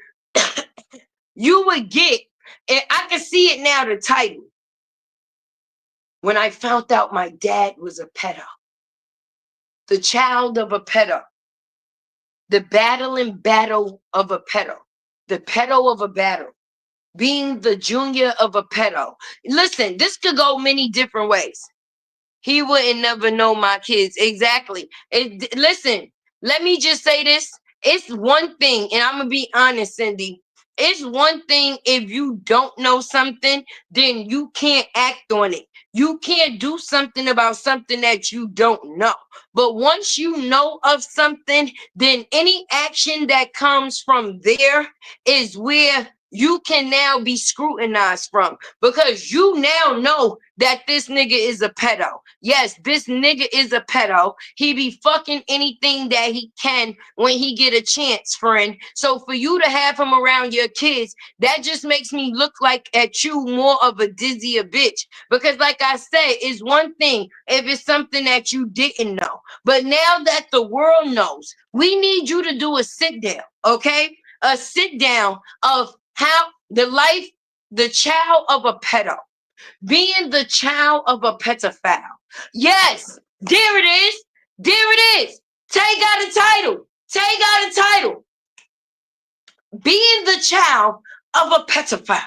you would get, and I can see it now, the title. When I found out my dad was a pedo, the child of a pedo, the battling battle of a pedo, the pedo of a battle, being the junior of a pedo. Listen, this could go many different ways. He wouldn't never know my kids. Exactly. Listen, let me just say this. It's one thing, and I'm going to be honest, Cindy. It's one thing if you don't know something, then you can't act on it. You can't do something about something that you don't know. But once you know of something, then any action that comes from there is where you can now be scrutinized from, because you now know that this nigga is a pedo. Yes, this nigga is a pedo. He be fucking anything that he can when he get a chance, friend. So for you to have him around your kids, that just makes me look like at you more of a dizzier bitch. Because like I said, it's one thing if it's something that you didn't know. But now that the world knows, we need you to do a sit down, okay? A sit down of how the child of a pedo, being the child of a pedophile. Yes, there it is. There it is. Tay got a title. Tay got a title. Being the child of a pedophile.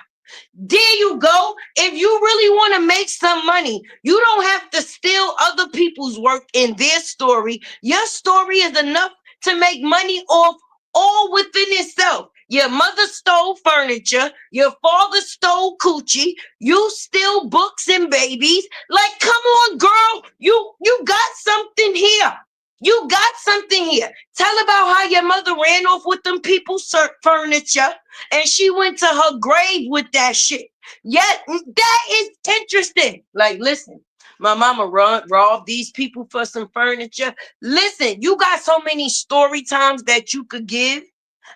There you go. If you really want to make some money, you don't have to steal other people's work in their story. Your story is enough to make money off all within itself. Your mother stole furniture. Your father stole coochie. You steal books and babies. Like, come on, girl. You got something here. You got something here. Tell about how your mother ran off with them people's furniture and she went to her grave with that shit. Yet that is interesting. Like, listen, my mama robbed these people for some furniture. Listen, you got so many story times that you could give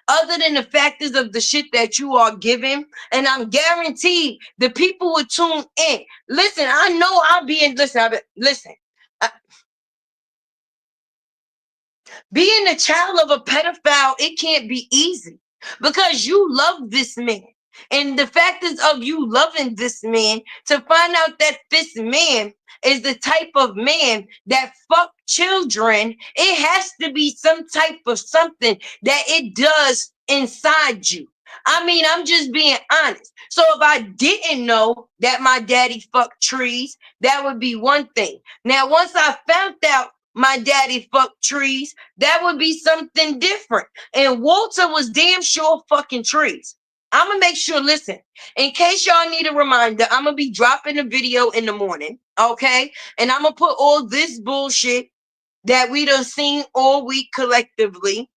other than the factors of the shit that you are giving. And I'm guaranteed the people would tune in. Listen, I know I'll be in, listen. Being a child of a pedophile, it can't be easy because you love this man. And the fact is of you loving this man, to find out that this man is the type of man that fuck children, it has to be some type of something that it does inside you. I mean, I'm just being honest. So if I didn't know that my daddy fucked trees, that would be one thing. Now, once I found out my daddy fucked trees, that would be something different. And Walter was damn sure fucking trees. I'm gonna make sure, listen, in case y'all need a reminder, I'm gonna be dropping a video in the morning, okay? And I'm gonna put all this bullshit that we done seen all week collectively.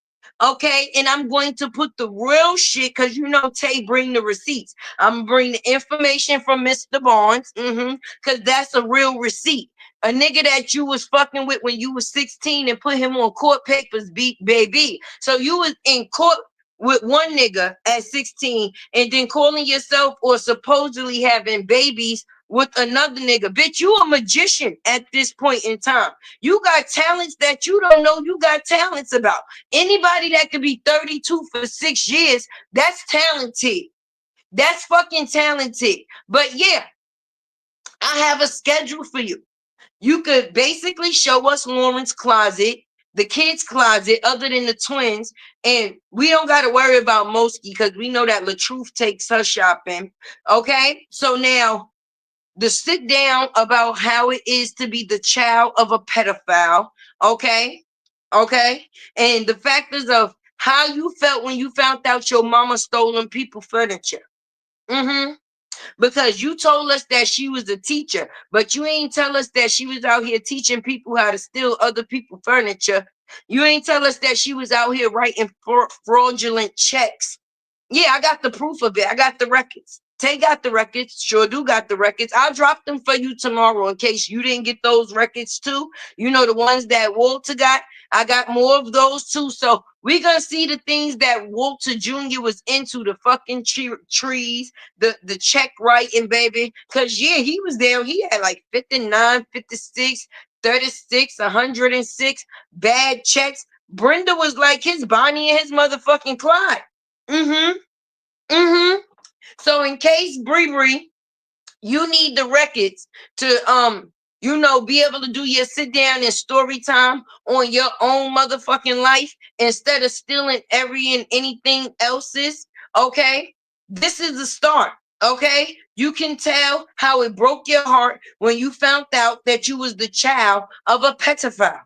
Okay, and I'm going to put the real shit because you know Tay bring the receipts. I'm gonna bring the information from Mr. Barnes, because that's a real receipt. A nigga that you was fucking with when you was 16 and put him on court papers, baby. So you was in court with one nigga at 16 and then calling yourself or supposedly having babies with another nigga. Bitch, you a magician at this point in time. You got talents that you don't know you got talents about. Anybody that could be 32 for 6 years, that's talented. That's fucking talented. But yeah, I have a schedule for you. You could basically show us Lauren's closet, the kids' closet, other than the twins, and we don't got to worry about Mosky because we know that LaTruth takes her shopping. Okay, so now the sit down about how it is to be the child of a pedophile. Okay, and the factors of how you felt when you found out your mama stolen people furniture. Because you told us that she was a teacher, but you ain't tell us that she was out here teaching people how to steal other people's furniture. You ain't tell us that she was out here writing fraudulent checks. Yeah, I got the proof of it. I got the records. Tay got the records. Sure do got the records. I'll drop them for you tomorrow in case you didn't get those records too. You know, the ones that Walter got. I got more of those too. So we're going to see the things that Walter Jr. was into, the fucking trees, the check writing, baby. Because, yeah, he was there. He had like 59, 56, 36, 106 bad checks. Brenda was like his Bonnie and his motherfucking Clyde. So in case Bree, you need the records to be able to do your sit down and story time on your own motherfucking life instead of stealing every and anything else's. Okay, this is the start. Okay, you can tell how it broke your heart when you found out that you was the child of a pedophile.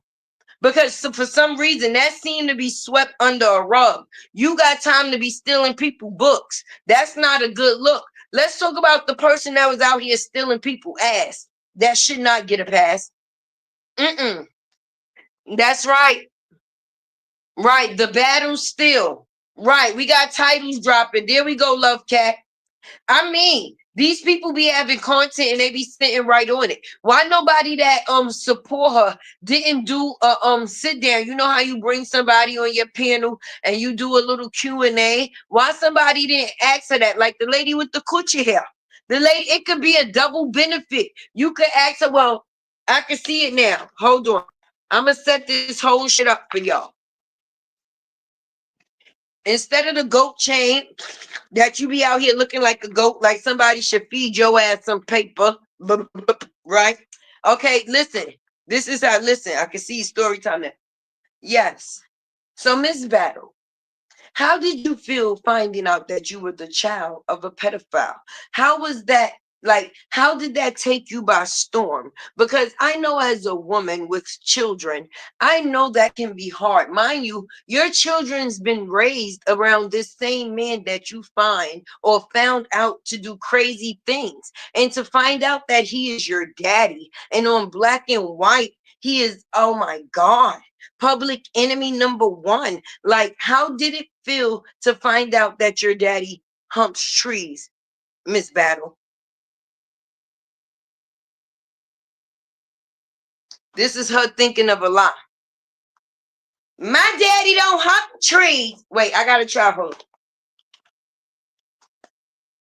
Because for some reason that seemed to be swept under a rug. You got time to be stealing people books. That's not a good look. Let's talk about the person that was out here stealing people ass. That should not get a pass. That's right. Right. The battle still. Right. We got titles dropping. There we go, Love Cat. I mean, these people be having content and they be sitting right on it. Why nobody that support her didn't do a sit down? You know how you bring somebody on your panel and you do a little Q&A? Why somebody didn't ask her that? Like the lady with the coochie hair. The lady, it could be a double benefit. You could ask her, well, I can see it now. Hold on. I'm gonna set this whole shit up for y'all. Instead of the goat chain that you be out here looking like a goat, like somebody should feed your ass some paper, right? Okay, listen. This is how. Listen, I can see story time now. Yes. So, Miss Battle, how did you feel finding out that you were the child of a pedophile? How was that? Like, how did that take you by storm? Because I know as a woman with children, I know that can be hard. Mind you, your children's been raised around this same man that you find or found out to do crazy things. And to find out that he is your daddy and on black and white, he is, oh my God, public enemy number one. Like, how did it feel to find out that your daddy humps trees, Miss Battle? This is her thinking of a lie. My daddy don't hump trees. Wait, I gotta try her.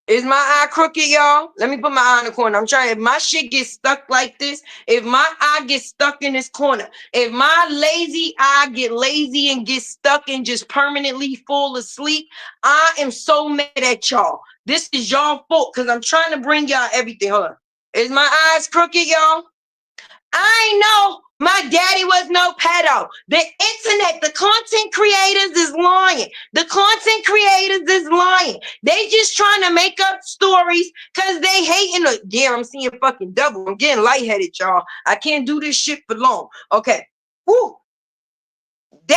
Is my eye crooked, y'all? Let me put my eye in the corner. I'm trying. If my shit gets stuck like this, if my eye gets stuck in this corner, if my lazy eye get lazy and get stuck and just permanently fall asleep, I am so mad at y'all. This is y'all fault because I'm trying to bring y'all everything. Hold on. Is my eyes crooked, y'all? I know my daddy was no pedo. The internet, the content creators is lying. The content creators is lying. They just trying to make up stories because they hating. Yeah, I'm seeing fucking double. I'm getting lightheaded, y'all. I can't do this shit for long. Okay. Woo. They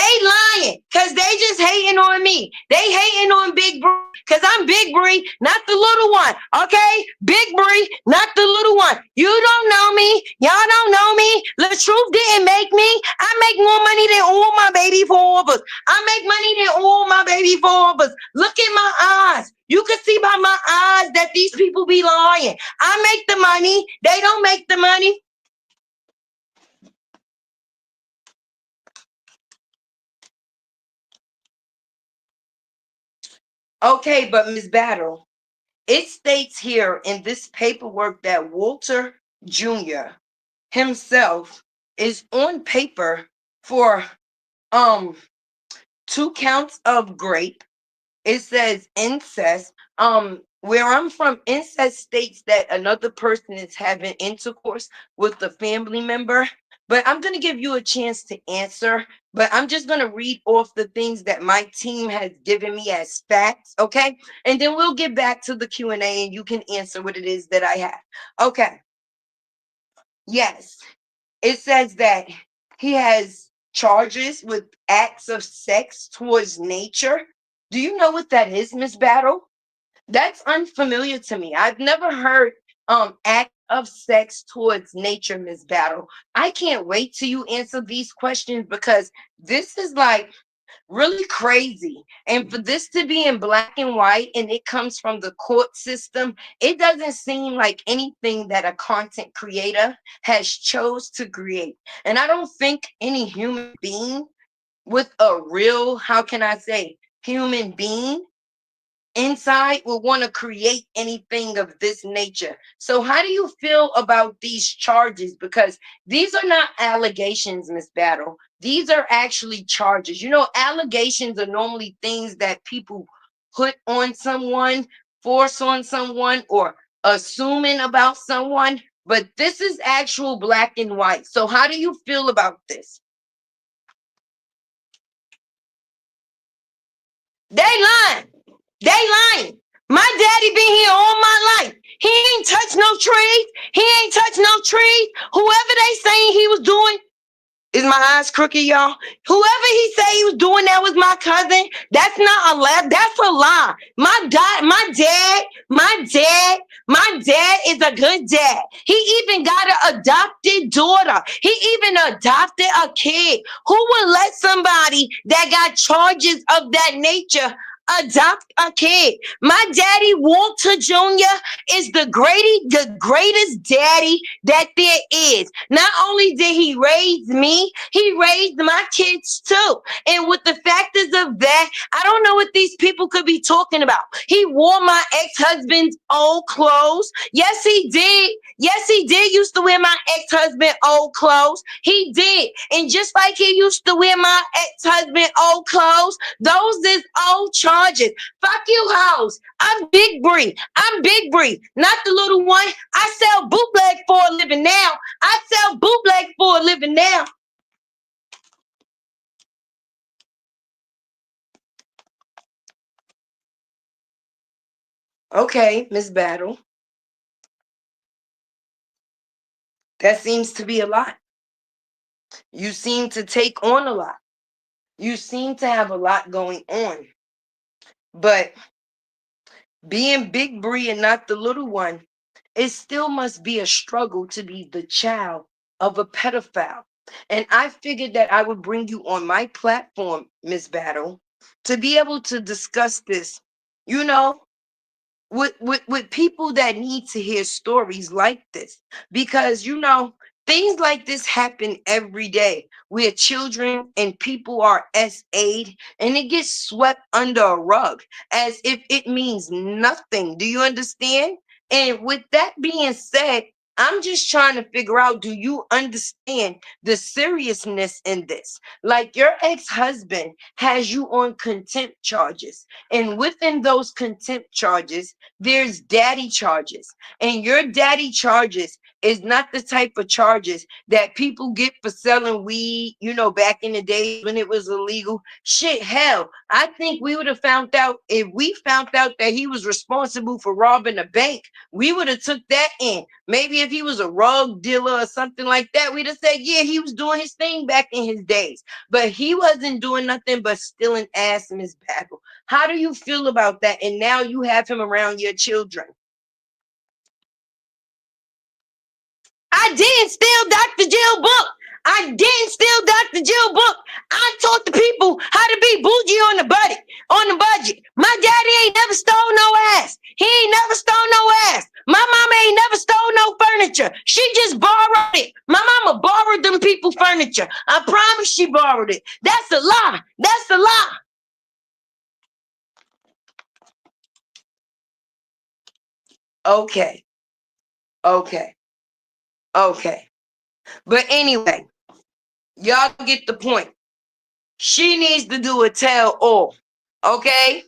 lying because they just hating on me. They hating on Big Bree because I'm Big Bree, not the little one. Okay? Big Bree, not the little one. You don't know me. Y'all don't know me. The truth didn't make me. I make more money than all my baby four of us. I make money than all my baby four of us. Look at my eyes. You can see by my eyes that these people be lying. I make the money. They don't make the money. Okay, but Miss Battle, it states here in this paperwork that Walter Jr. himself is on paper for um 2 counts of grape. It says incest. Where I'm from, incest states that another person is having intercourse with a family member. But I'm gonna give you a chance to answer. But I'm just gonna read off the things that my team has given me as facts, okay? And then we'll get back to the Q&A and you can answer what it is that I have. Okay. Yes. It says that he has charges with acts of sex towards nature. Do you know what that is, Miss Battle? That's unfamiliar to me. I've never heard act of sex towards nature, Miss Battle. I can't wait till you answer these questions because this is like really crazy. And for this to be in black and white and it comes from the court system, it doesn't seem like anything that a content creator has chose to create. And I don't think any human being with a real, how can I say, human being inside will want to create anything of this nature. So how do you feel about these charges? Because these are not allegations, Miss Battle. These are actually charges. You know, allegations are normally things that people put on someone, force on someone, or assuming about someone. But this is actual black and white. So how do you feel about this? They lying. They lying. My daddy been here all my life. He ain't touched no trees. He ain't touched no trees. Whoever they saying he was doing, Is my eyes crooked, y'all? Whoever he said he was doing that was my cousin. That's not a lie. That's a lie. My dad is a good dad. He even got an adopted daughter. He even adopted a kid. Who would let somebody that got charges of that nature adopt a kid? My daddy, Walter Jr., is the greatest daddy that there is. Not only did he raise me, he raised my kids too. And with the factors of that, I don't know what these people could be talking about. He wore my ex-husband's old clothes. Yes, he did. Yes, he did used to wear my ex-husband old clothes. He did. And just like he used to wear my ex-husband old clothes, those is old charges. Fuck you, hoes. I'm Big Bree. I'm Big Bree, not the little one. I sell bootleg for a living now. I sell bootleg for a living now. Okay, Miss Battle. That seems to be a lot. You seem to take on a lot. You seem to have a lot going on. But being Big Bree and not the little one, it still must be a struggle to be the child of a pedophile. And I figured that I would bring you on my platform, Miss Battle, to be able to discuss this, you know, with people that need to hear stories like this. Because, things like this happen every day where children and people are SA'd and it gets swept under a rug as if it means nothing. Do you understand? And with that being said, I'm just trying to figure out, do you understand the seriousness in this? Like, your ex-husband has you on contempt charges. And within those contempt charges, there's daddy charges. And your daddy charges is not the type of charges that people get for selling weed, back in the days when it was illegal. Shit, hell, I think we would have found out, if we found out that he was responsible for robbing a bank, we would have took that in. Maybe if he was a rug dealer or something like that, we'd have said, yeah, he was doing his thing back in his days. But he wasn't doing nothing but stealing ass in his battle. How do you feel about that? And now you have him around your children. I didn't steal Dr. Jill book. I didn't steal Dr. Jill book. I taught the people how to be bougie on the budget. My daddy ain't never stole no ass. He ain't never stole no ass. My mama ain't never stole no furniture. She just borrowed it. My mama borrowed them people furniture. I promise she borrowed it. That's a lie. That's a lie. Okay. Okay. Okay. But anyway, y'all get the point. She needs to do a tell all. Okay?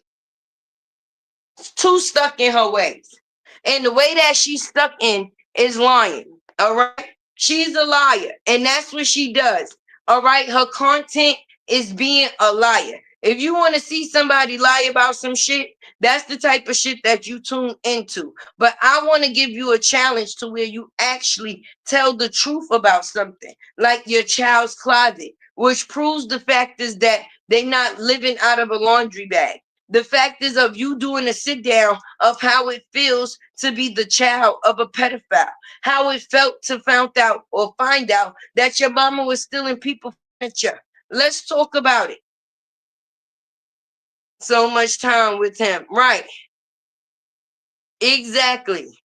It's too stuck in her ways. And the way that she's stuck in is lying. All right? She's a liar. And that's what she does. All right? Her content is being a liar. If you want to see somebody lie about some shit, that's the type of shit that you tune into. But I want to give you a challenge to where you actually tell the truth about something, like your child's closet, which proves the fact is that they're not living out of a laundry bag. The fact is of you doing a sit down of how it feels to be the child of a pedophile, how it felt to find out that your mama was stealing people's furniture. Let's talk about it. So much time with him. Right. Exactly.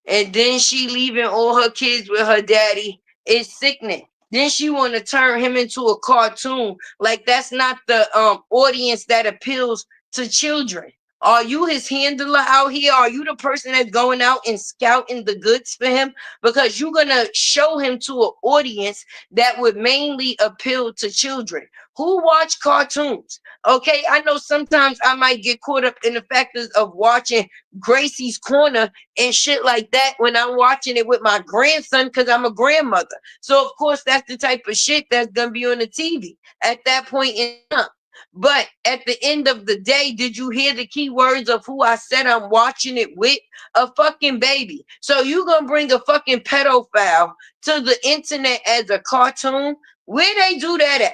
And then she leaving all her kids with her daddy. It's sickening. Then she want to turn him into a cartoon. Like, that's not the audience that appeals to children. Are you his handler out here? Are you the person that's going out and scouting the goods for him? Because you're going to show him to an audience that would mainly appeal to children who watch cartoons. Okay, I know sometimes I might get caught up in the factors of watching Gracie's Corner and shit like that when I'm watching it with my grandson because I'm a grandmother. So, of course, that's the type of shit that's going to be on the TV at that point in time. But at the end of the day, did you hear the key words of who I said I'm watching it with? A fucking baby. So you gonna bring a fucking pedophile to the internet as a cartoon? Where they do that at?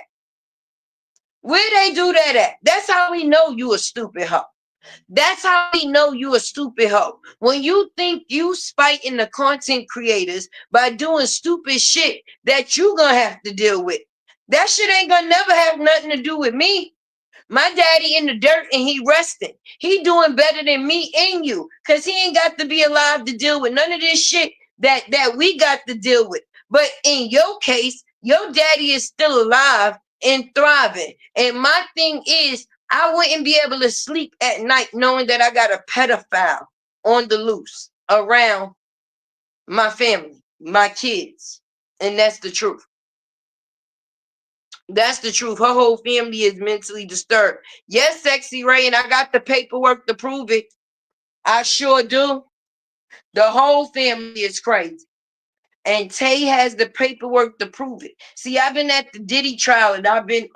Where they do that at? That's how we know you a stupid hoe. That's how we know you a stupid hoe. When you think you spiting the content creators by doing stupid shit that you gonna have to deal with. That shit ain't gonna never have nothing to do with me. My daddy in the dirt and he resting. He doing better than me and you. Cause he ain't got to be alive to deal with none of this shit that we got to deal with. But in your case, your daddy is still alive and thriving. And my thing is, I wouldn't be able to sleep at night knowing that I got a pedophile on the loose around my family, my kids. And that's the truth. That's the truth. Her whole family is mentally disturbed. Yes, Sexy Ray, and I got the paperwork to prove it. I sure do. The whole family is crazy. And Tay has the paperwork to prove it. See, I've been at the Diddy trial and I've been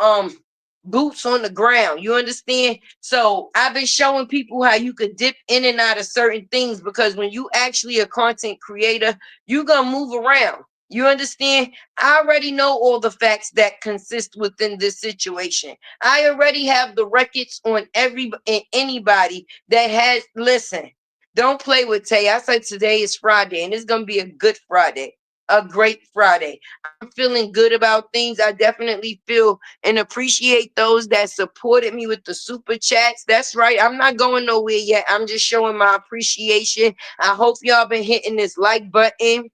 boots on the ground. You understand? So I've been showing people how you could dip in and out of certain things because when you actually a content creator, you gonna move around. You understand? I already know all the facts that consist within this situation. I already have the records on every and anybody that has listen. Don't play with Tay. I said today is Friday and it's gonna be a good Friday. A great Friday. I'm feeling good about things. I definitely feel and appreciate those that supported me with the super chats. That's right. I'm not going nowhere yet. I'm just showing my appreciation. I hope y'all been hitting this like button.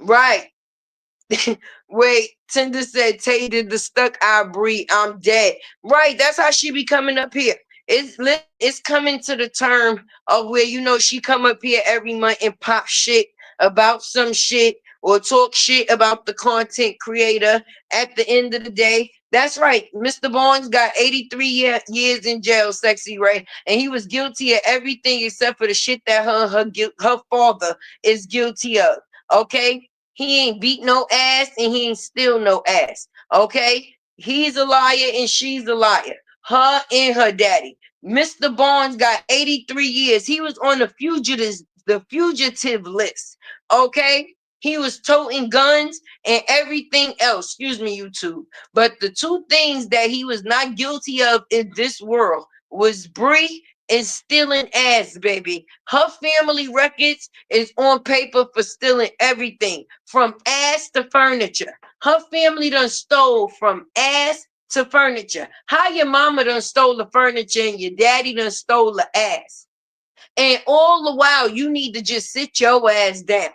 Right. Wait, Tinder said Tay did the stuck eye breed. I'm dead. Right, that's how she be coming up here. It's coming to the term of where she come up here every month and pop shit about some shit or talk shit about the content creator. At the end of the day, that's right. Mr. Barnes got 83 years in jail, Sexy Ray, and he was guilty of everything except for the shit that her father is guilty of. Okay. He ain't beat no ass and he ain't steal no ass. Okay? He's a liar and she's a liar. Her and her daddy. Mr. Barnes got 83 years. He was on the fugitive list. Okay? He was toting guns and everything else. Excuse me, YouTube. But the two things that he was not guilty of in this world was Bree and stealing ass, baby. Her family records is on paper for stealing everything from ass to furniture. Her family done stole from ass to furniture. How your mama done stole the furniture and your daddy done stole the ass. And all the while, you need to just sit your ass down.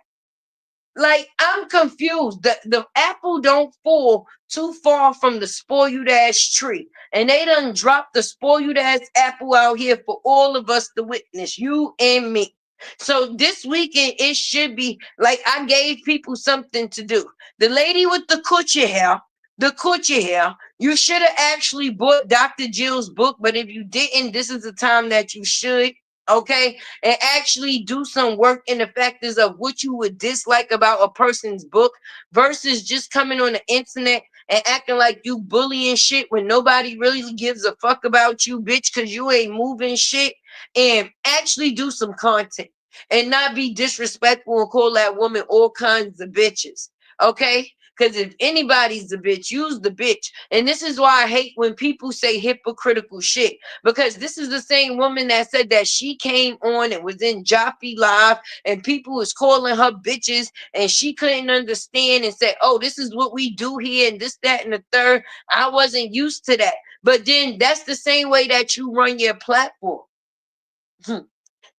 Like, I'm confused. The apple don't fall too far from the spoiled ass tree. And they done dropped the spoiled ass apple out here for all of us to witness, you and me. So this weekend, it should be like I gave people something to do. The lady with the coochie hair, you should have actually bought Dr. Jill's book. But if you didn't, this is the time that you should. Okay, and actually do some work in the factors of what you would dislike about a person's book versus just coming on the internet and acting like you bullying shit when nobody really gives a fuck about you, bitch, because you ain't moving shit. And actually do some content and not be disrespectful and call that woman all kinds of bitches. Okay? Because if anybody's a bitch, use the bitch. And this is why I hate when people say hypocritical shit. Because this is the same woman that said that she came on and was in Jaffe Live and people was calling her bitches and she couldn't understand and said, oh, this is what we do here and this, that, and the third. I wasn't used to that. But then that's the same way that you run your platform.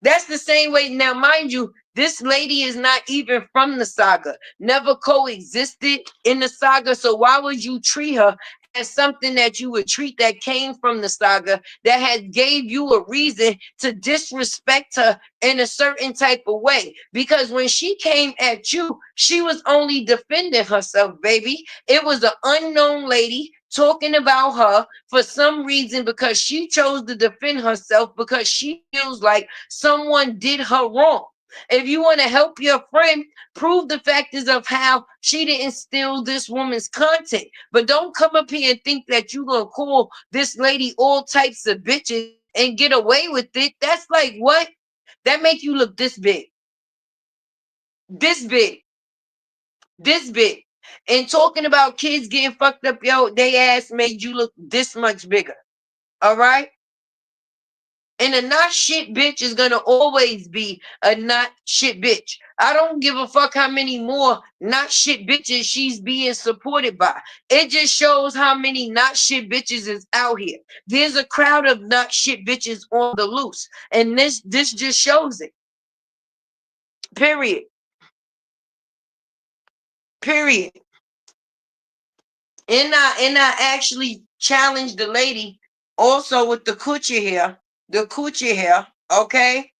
That's the same way. Now, mind you, this lady is not even from the saga, never coexisted in the saga. So why would you treat her as something that you would treat that came from the saga that had gave you a reason to disrespect her in a certain type of way? Because when she came at you, she was only defending herself, baby. It was an unknown lady talking about her for some reason because she chose to defend herself because she feels like someone did her wrong. If you want to help your friend, prove the factors of how she didn't steal this woman's content. But don't come up here and think that you're going to call this lady all types of bitches and get away with it. That's like what? That make you look this big, this big, this big. And talking about kids getting fucked up, yo, they ass made you look this much bigger. All right? And a not shit bitch is gonna always be a not shit bitch. I don't give a fuck how many more not shit bitches she's being supported by. It just shows how many not shit bitches is out here. There's a crowd of not shit bitches on the loose. And this just shows it. Period. Period. And I actually challenged the lady also with the coochie hair. The coochie hair, okay?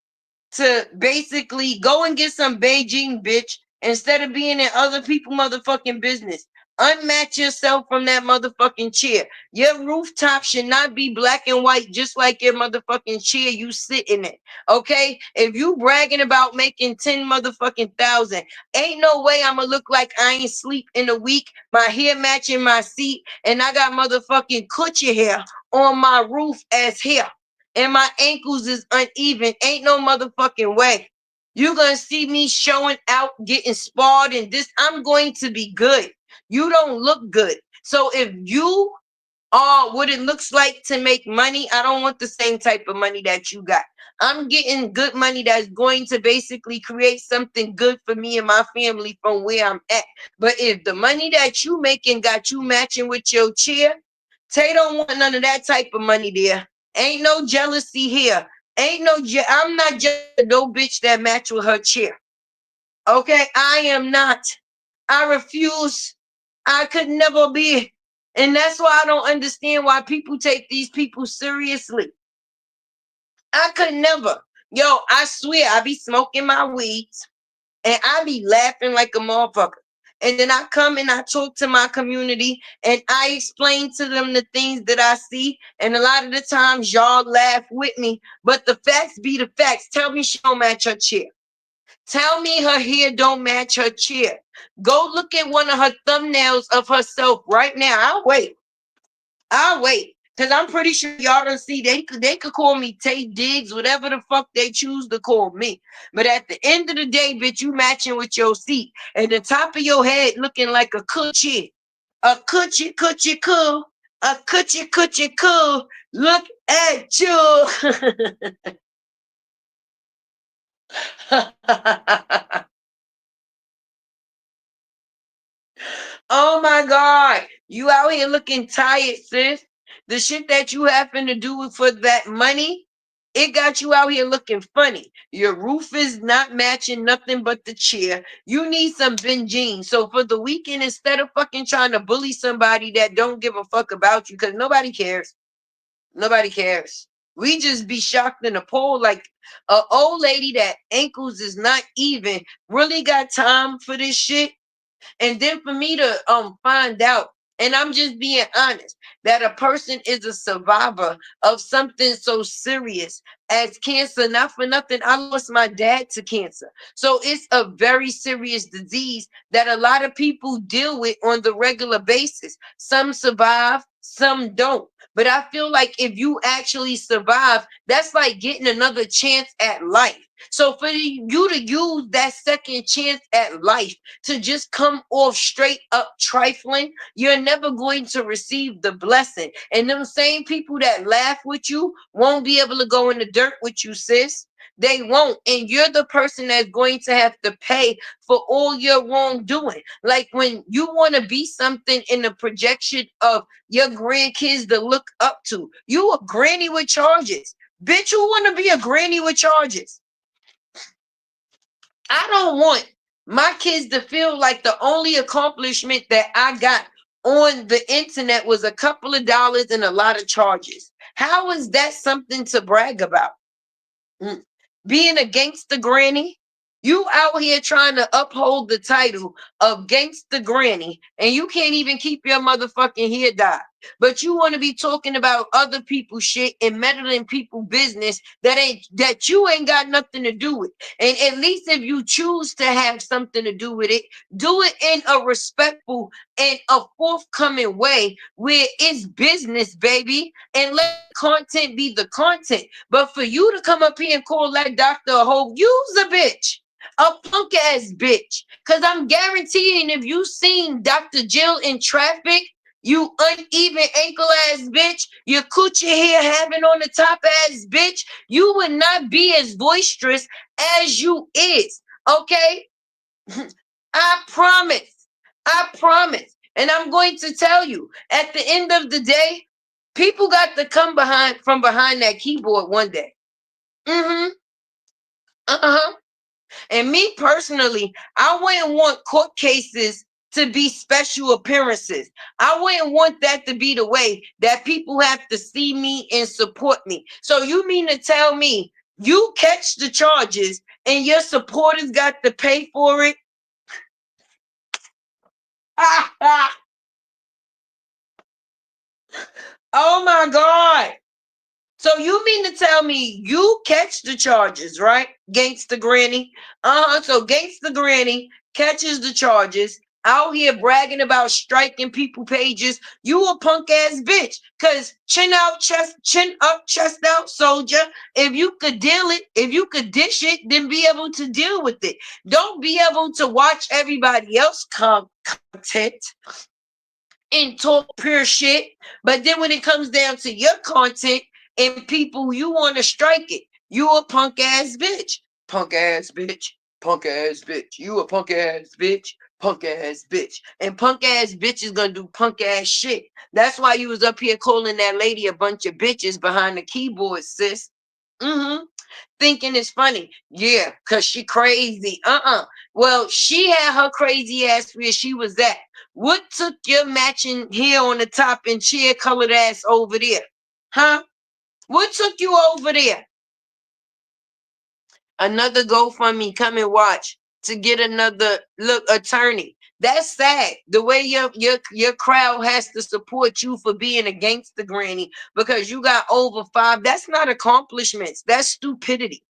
To basically go and get some Beijing bitch instead of being in other people motherfucking business. Unmatch yourself from that motherfucking chair. Your rooftop should not be black and white, just like your motherfucking chair you sit in it. Okay? If you bragging about making 10 motherfucking thousand, ain't no way I'ma look like I ain't sleep in a week. My hair matching my seat, and I got motherfucking coochie hair on my roof as hair, and my ankles is uneven. Ain't no motherfucking way. You gonna see me showing out, getting sparred, and this. I'm going to be good. You don't look good. So if you are what it looks like to make money, I don't want the same type of money that you got. I'm getting good money that's going to basically create something good for me and my family from where I'm at. But if the money that you making got you matching with your chair, Tay don't want none of that type of money there. Ain't no jealousy here. Ain't no I'm not just no bitch that match with her chair. Okay, I am not. I refuse. I could never be. And that's why I don't understand why people take these people seriously. I could never. Yo, I swear I be smoking my weeds and I be laughing like a motherfucker. And then I come and I talk to my community and I explain to them the things that I see. And a lot of the times y'all laugh with me. But the facts be the facts. Tell me she don't match her chair. Tell me her hair don't match her chair. Go look at one of her thumbnails of herself right now. I'll wait. I'll wait. Cause I'm pretty sure y'all don't see they could call me Tay Diggs, whatever the fuck they choose to call me. But at the end of the day, bitch, you matching with your seat. And the top of your head looking like a coochie. A coochie cool. A coochie cool. Look at you. Oh my God. You out here looking tired, sis. The shit that you happen to do for that money, it got you out here looking funny. Your roof is not matching nothing but the chair. You need some Ben jeans. So for the weekend, instead of fucking trying to bully somebody that don't give a fuck about you, because nobody cares. Nobody cares. We just be shocked in a poll like a old lady that ankles is not even really got time for this shit. And then for me to find out, and I'm just being honest, that a person is a survivor of something so serious as cancer. Not for nothing, I lost my dad to cancer. So it's a very serious disease that a lot of people deal with on the regular basis. Some survive, some don't. But I feel like if you actually survive, that's like getting another chance at life. So for you to use that second chance at life to just come off straight up trifling, you're never going to receive the blessing. And them same people that laugh with you won't be able to go in the dirt with you, sis. They won't. And you're the person that's going to have to pay for all your wrongdoing. Like when you want to be something in the projection of your grandkids to look up to, you a granny with charges. Bitch, you want to be a granny with charges. I don't want my kids to feel like the only accomplishment that I got on the internet was a couple of dollars and a lot of charges. How is that something to brag about? Being a gangster granny? You out here trying to uphold the title of gangster granny and you can't even keep your motherfucking hair dyed. But you want to be talking about other people's shit and meddling people business that you ain't got nothing to do with. And at least if you choose to have something to do with it, do it in a respectful and a forthcoming way where it's business, baby, and let the content be the content. But for you to come up here and call that doctor a hoe, use a bitch, a punk ass bitch. Cause I'm guaranteeing if you seen Dr. Jill in traffic, you uneven ankle ass bitch, your coochie hair having on the top ass bitch, you would not be as boisterous as you is. Okay? I promise. I promise. And I'm going to tell you, at the end of the day, people got to come from behind that keyboard one day. Mm-hmm. Uh-huh. And me personally, I wouldn't want court cases to be special appearances. I wouldn't want that to be the way that people have to see me and support me. So you mean to tell me you catch the charges and your supporters got to pay for it? Oh my God. So you mean to tell me you catch the charges, right? Gangsta Granny. So Gangsta Granny catches the charges. Out here bragging about striking people pages. You a punk ass bitch. Cause chin out, chin up, chest out, soldier. If you could deal it, if you could dish it, then be able to deal with it. Don't be able to watch everybody else content and talk pure shit. But then when it comes down to your content and people, you want to strike it. You a punk ass bitch. Punk ass bitch. Punk ass bitch. You a punk ass bitch. Punk ass bitch. And punk ass bitch is gonna do punk ass shit. That's why you was up here calling that lady a bunch of bitches behind the keyboard, sis. Mm-hmm. Thinking it's funny. Yeah, because she crazy. Well, she had her crazy ass where she was at. What took your matching hair on the top and chair colored ass over there? Huh? What took you over there? Another GoFundMe, come and watch to get another look attorney. That's sad. The way your crowd has to support you for being against the granny because you got over 5. That's not accomplishments. That's stupidity.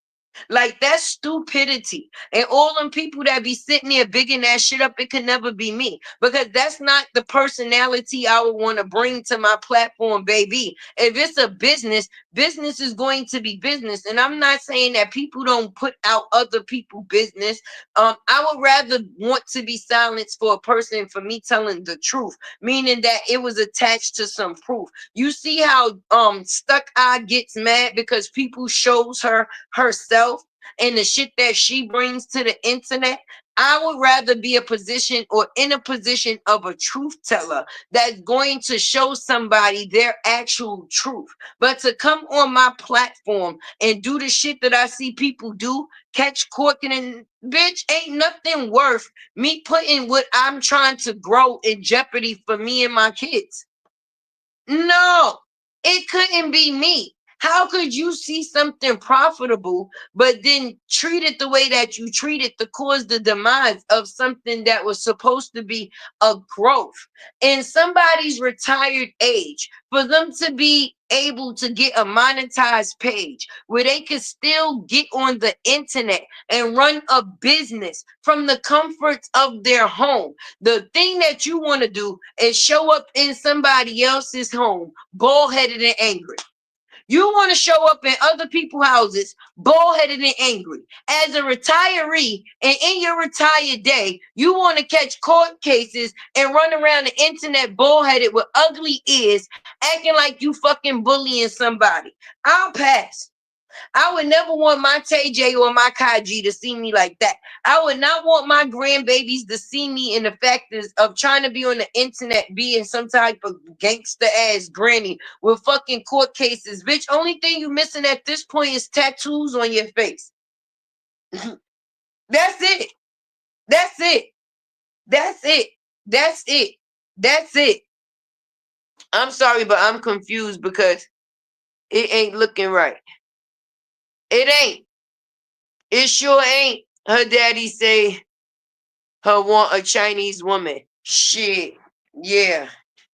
Like that's stupidity. And all them people that be sitting there bigging that shit up, it could never be me. Because that's not the personality I would want to bring to my platform, baby. If it's a business, business is going to be business. And I'm not saying that people don't put out other people business. I would rather want to be silenced for a person for me telling the truth, meaning that it was attached to some proof. You see how Stuck Eye gets mad because people shows her herself and the shit that she brings to the internet. I would rather be a position or in a position of a truth teller that's going to show somebody their actual truth. But to come on my platform and do the shit that I see people do, catch corking and bitch, ain't nothing worth me putting what I'm trying to grow in jeopardy for me and my kids. No, it couldn't be me. How could you see something profitable, but then treat it the way that you treat it to cause the demise of something that was supposed to be a growth in somebody's retired age for them to be able to get a monetized page where they could still get on the internet and run a business from the comforts of their home? The thing that you want to do is show up in somebody else's home, bald-headed and angry. You want to show up in other people's houses, bald-headed and angry. As a retiree, and in your retired day, you want to catch court cases and run around the internet bald-headed with ugly ears, acting like you fucking bullying somebody. I'll pass. I would never want my Tay J or my Kaji to see me like that. I would not want my grandbabies to see me in the factors of trying to be on the internet being some type of gangster ass granny with fucking court cases. Bitch, only thing you missing at this point is tattoos on your face. That's it. That's it. That's it. That's it. That's it. I'm sorry, but I'm confused because it ain't looking right. It ain't. It sure ain't. Her daddy say her want a Chinese woman. Shit. Yeah.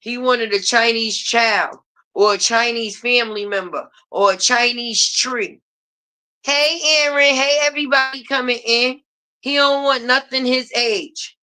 He wanted a Chinese child or a Chinese family member or a Chinese tree. Hey, Aaron. Hey, everybody coming in. He don't want nothing his age.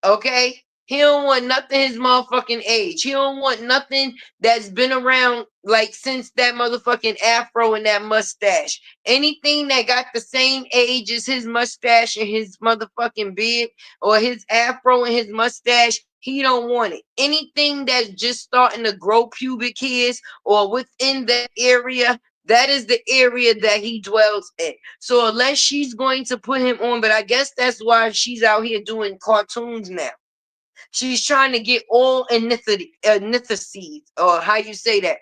Okay? He don't want nothing his motherfucking age. He don't want nothing that's been around like since that motherfucking afro and that mustache. Anything that got the same age as his mustache and his motherfucking beard or his afro and his mustache, he don't want it. Anything that's just starting to grow pubic hairs or within that area, that is the area that he dwells in. So unless she's going to put him on, but I guess that's why she's out here doing cartoons now. She's trying to get all ethnicity, or how you say that.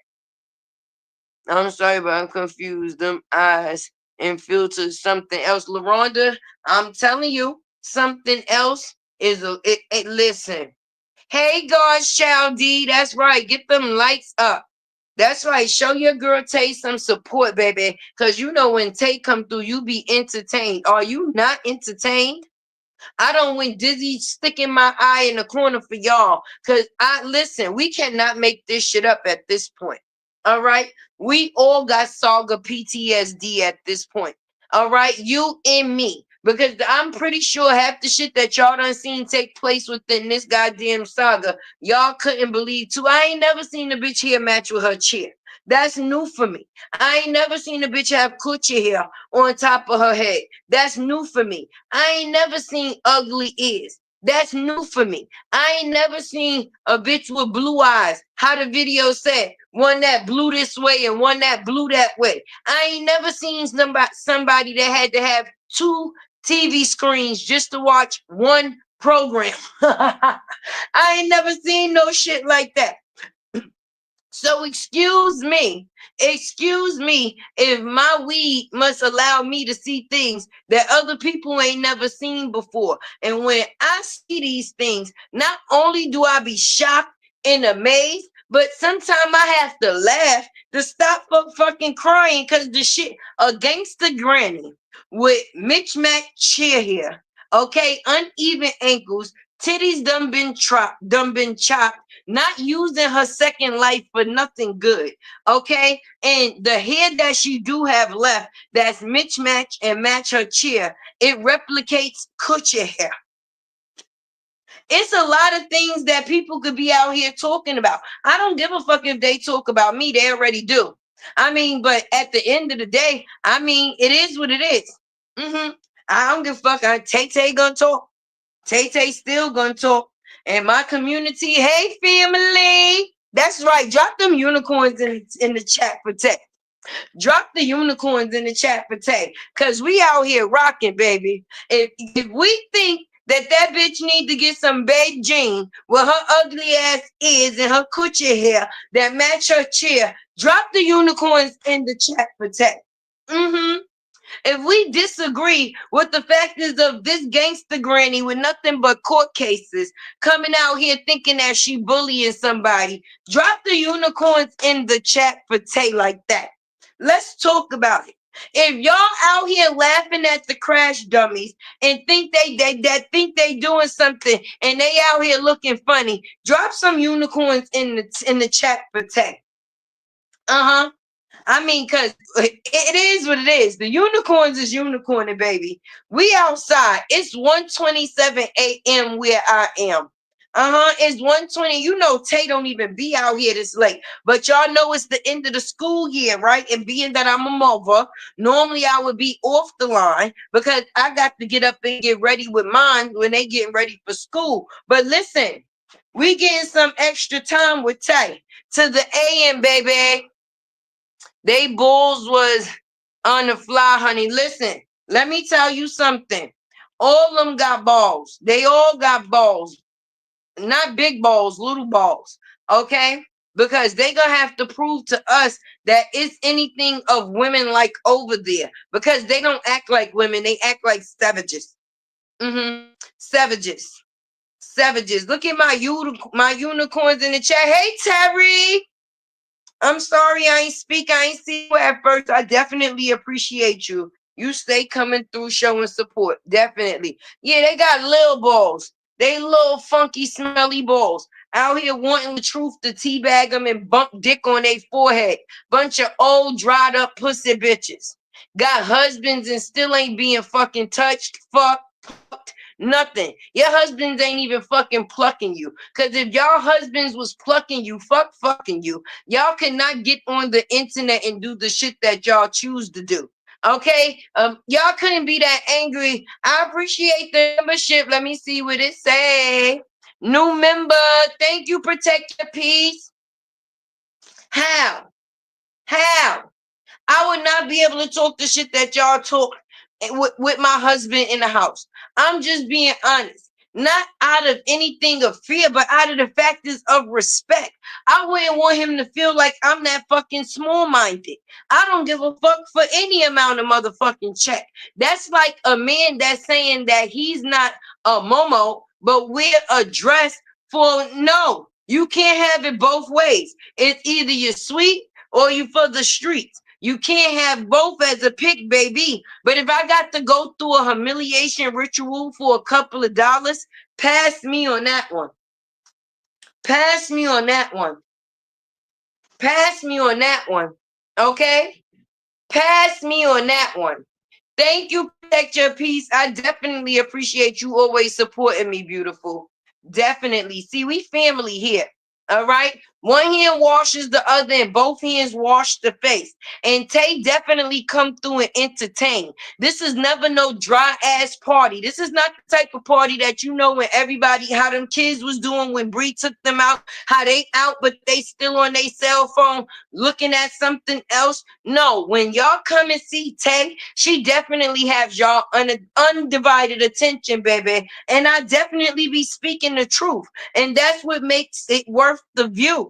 I'm sorry, but I'm confused. Them eyes and filters something else. LaRonda, I'm telling you, something else is listen. Hey, God's child D, that's right. Get them lights up. That's right. Show your girl Tay some support, baby. Cause you know when Tay come through, you be entertained. Are you not entertained? I don't went dizzy sticking my eye in the corner for y'all. Cause I listen, we cannot make this shit up at this point. All right. We all got saga PTSD at this point. All right. You and me. Because I'm pretty sure half the shit that y'all done seen take place within this goddamn saga, y'all couldn't believe too. I ain't never seen a bitch hair match with her chair. That's new for me. I ain't never seen a bitch have coochie hair on top of her head. That's new for me. I ain't never seen ugly ears. That's new for me. I ain't never seen a bitch with blue eyes. How the video said, one that blew this way and one that blew that way. I ain't never seen somebody that had to have two TV screens just to watch one program. I ain't never seen no shit like that. So excuse me if my weed must allow me to see things that other people ain't never seen before. And when I see these things, not only do I be shocked and amazed, but sometimes I have to laugh to stop fucking crying because the shit against the granny with mismatched chair here, okay, uneven ankles, titties done been chopped, not using her second life for nothing good, okay? And the hair that she do have left that's mismatched and match her chair, it replicates coochie hair. It's a lot of things that people could be out here talking about. I don't give a fuck if they talk about me. They already do. I mean, but at the end of the day, I mean, it is what it is. I don't give a fuck. Tay gonna talk. Tay still gonna talk. And my community, hey family. That's right. Drop them unicorns in the chat for Tay. Drop the unicorns in the chat for Tay. Cause we out here rocking, baby. If we think that bitch need to get some baked jean with her ugly ass ears and her coochie hair that match her chair, drop the unicorns in the chat for Tay. If we disagree with the factors of this gangster granny with nothing but court cases coming out here thinking that she bullying somebody, drop the unicorns in the chat for Tay like that. Let's talk about it. If y'all out here laughing at the crash dummies and think they doing something and they out here looking funny, drop some unicorns in the chat for Tay. I mean, cause it is what it is. The unicorns is unicorning, baby. We outside. It's 1:27 a.m. where I am. It's 1:20. You know, Tay don't even be out here this late. But y'all know it's the end of the school year, right? And being that I'm a mother, normally I would be off the line because I got to get up and get ready with mine when they getting ready for school. But listen, we getting some extra time with Tay to the AM, baby. They bulls was on the fly, honey. Listen, let me tell you something. All of them got balls. They all got balls. Not big balls, little balls. Okay? Because they gonna have to prove to us that it's anything of women like over there. Because they don't act like women. They act like savages. Savages. Savages. Look at my unicorns in the chat. Hey, Terry. I'm sorry I ain't see you at first. I definitely appreciate you. You stay coming through showing support. Definitely. Yeah, they got little balls. They little funky, smelly balls. out here wanting the truth to teabag them and bump dick on their forehead. Bunch of old, dried up pussy bitches. Got husbands and still ain't being fucking touched, fucked, nothing. Your husbands ain't even fucking plucking you. Cause if y'all husbands was plucking you, fucking you, y'all cannot get on the internet and do the shit that y'all choose to do. Okay, y'all couldn't be that angry. I appreciate the membership. Let me see what it say. New member, thank you. Protect your peace. How? How? I would not be able to talk the shit that y'all talk with my husband in the house. I'm just being honest. Not out of anything of fear, but out of the factors of respect. I wouldn't want him to feel like I'm that fucking small-minded. I don't give a fuck for any amount of motherfucking check. That's like a man that's saying that he's not a momo, but wear a dress for no. You can't have it both ways. It's either you're sweet or you for the streets. You can't have both as a pick, baby. But if I got to go through a humiliation ritual for a couple of dollars, pass me on that one. Pass me on that one. Pass me on that one. Okay? Pass me on that one. Thank you, Protect Your Peace. I definitely appreciate you always supporting me, beautiful. Definitely. See, we family here. All right. One hand washes the other, and both hands wash the face. And Tay definitely come through and entertain. This is never no dry ass party. This is not the type of party that you know when everybody, how them kids was doing when Bree took them out, how they out, but they still on their cell phone looking at something else. No, when y'all come and see Tay, she definitely has y'all undivided attention, baby. And I definitely be speaking the truth. And that's what makes it worth the view.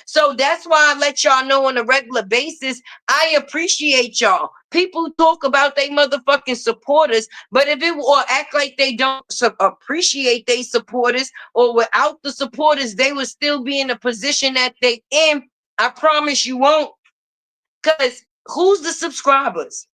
So that's why I let y'all know on a regular basis. I appreciate y'all. People talk about they motherfucking supporters, but if it or act like they don't appreciate they supporters, or without the supporters, they would still be in the position that they in. I promise you won't. Because who's the subscribers?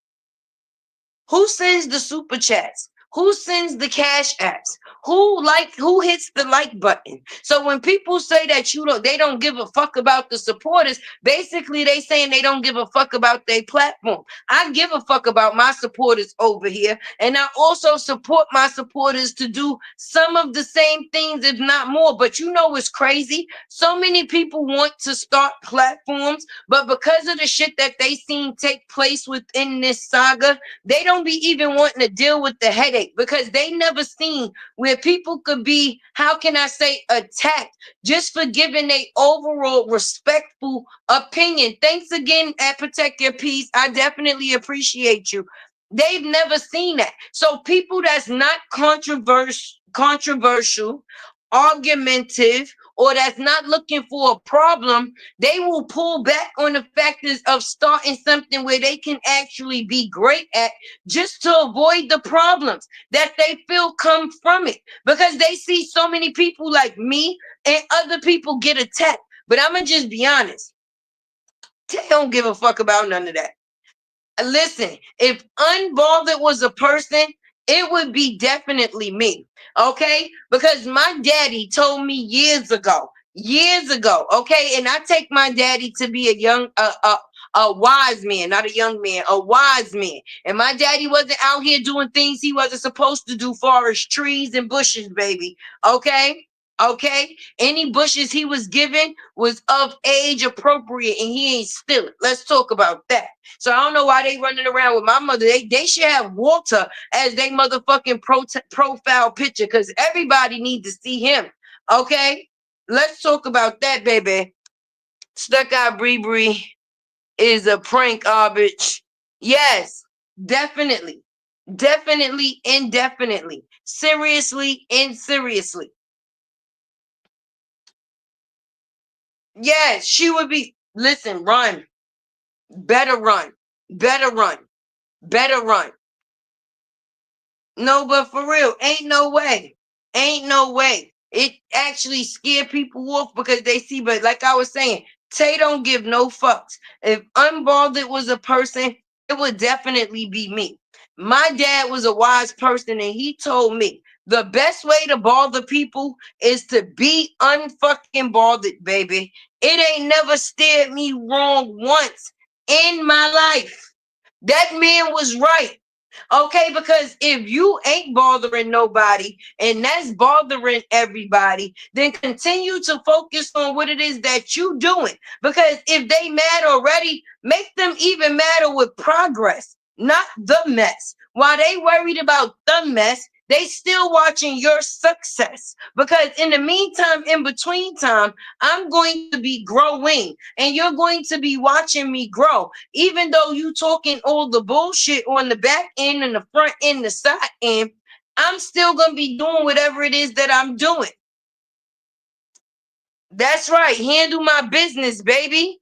Who sends the super chats? Who sends the cash apps? Who hits the like button? So when people say that they don't give a fuck about the supporters, basically they saying they don't give a fuck about their platform. I give a fuck about my supporters over here, and I also support my supporters to do some of the same things, if not more. But you know what's crazy? So many people want to start platforms, but because of the shit that they seen take place within this saga, they don't be even wanting to deal with the headache, because they never seen where people could be, how can I say, attacked just for giving a overall respectful opinion. Thanks again at Protect Your Peace. I definitely appreciate you. They've never seen that. So people that's not controversial, argumentative, or that's not looking for a problem, they will pull back on the factors of starting something where they can actually be great at, just to avoid the problems that they feel come from it, because they see so many people like me and other people get attacked. But I'm gonna just be honest, they don't give a fuck about none of that. Listen, if Unbothered was a person, it would be definitely me. Okay, because my daddy told me years ago, okay, and I take my daddy to be a wise man, not a young man, a wise man. And my daddy wasn't out here doing things he wasn't supposed to do, forest trees and bushes, baby. Okay. Okay, any bushes he was given was of age appropriate, and he ain't steal it. Let's talk about that. So I don't know why they running around with my mother. They should have Walter as they motherfucking profile picture, because everybody needs to see him. Okay, let's talk about that, baby. Stuck Out Bree is a prank, bitch. Yes, definitely, definitely, indefinitely, seriously, seriously. Yes, she would be. Listen, run. Better run. Better run. Better run. No, but for real, ain't no way. Ain't no way. It actually scared people off because they see, but like I was saying, Tay don't give no fucks. If Unbothered was a person, it would definitely be me. My dad was a wise person, and he told me The best way to bother people is to be unfucking bothered, baby. It ain't never steered me wrong once in my life. That man was right. Okay, because if you ain't bothering nobody and that's bothering everybody, then continue to focus on what it is that you doing. Because if they mad already, make them even madder with progress, not the mess. While they worried about the mess, they still watching your success. Because in the meantime, in between time, I'm going to be growing and you're going to be watching me grow. Even though you talking all the bullshit on the back end and the front end, the side end, I'm still gonna be doing whatever it is that I'm doing. That's right. Handle my business, baby.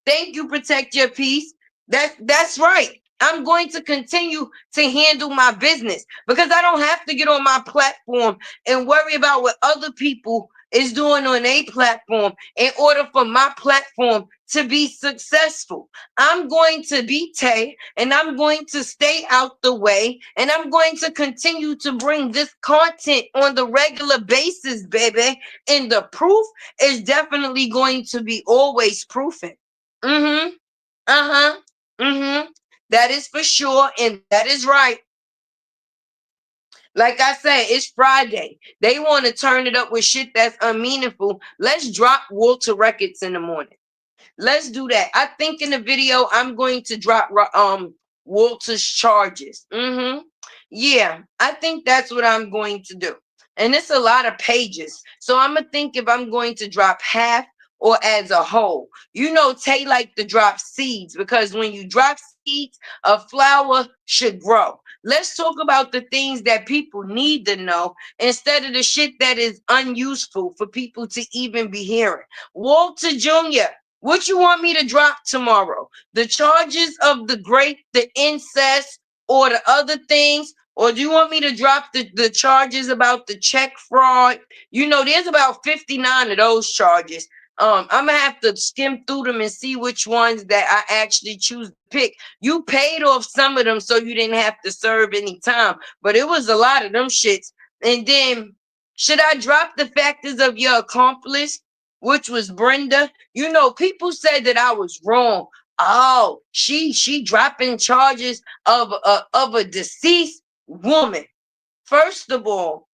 Thank you, protect your peace. That's right. I'm going to continue to handle my business because I don't have to get on my platform and worry about what other people is doing on a platform in order for my platform to be successful. I'm going to be Tay and I'm going to stay out the way and I'm going to continue to bring this content on the regular basis, baby. And the proof is definitely going to be always proofing. Mm-hmm. Uh-huh. Mm-hmm. That is for sure, and that is right. Like I said, it's Friday. They want to turn it up with shit that's unmeaningful. Let's drop Walter Records in the morning. Let's do that. I think in the video I'm going to drop Walter's charges. Yeah, I think that's what I'm going to do. And it's a lot of pages. So I'm gonna think if I'm going to drop half or as a whole. You know, Tay like to drop seeds because when you drop seeds, a flower should grow. Let's talk about the things that people need to know instead of the shit that is unuseful for people to even be hearing. Walter Jr., what you want me to drop tomorrow? The charges of the grape, the incest, or the other things? Or do you want me to drop the charges about the check fraud? You know, there's about 59 of those charges. I'm gonna have to skim through them and see which ones that I actually choose to pick. You paid off some of them so you didn't have to serve any time, but it was a lot of them shits. And then, should I drop the factors of your accomplice, which was Brenda? You know, people said that I was wrong. Oh, she dropping charges of a deceased woman. First of all,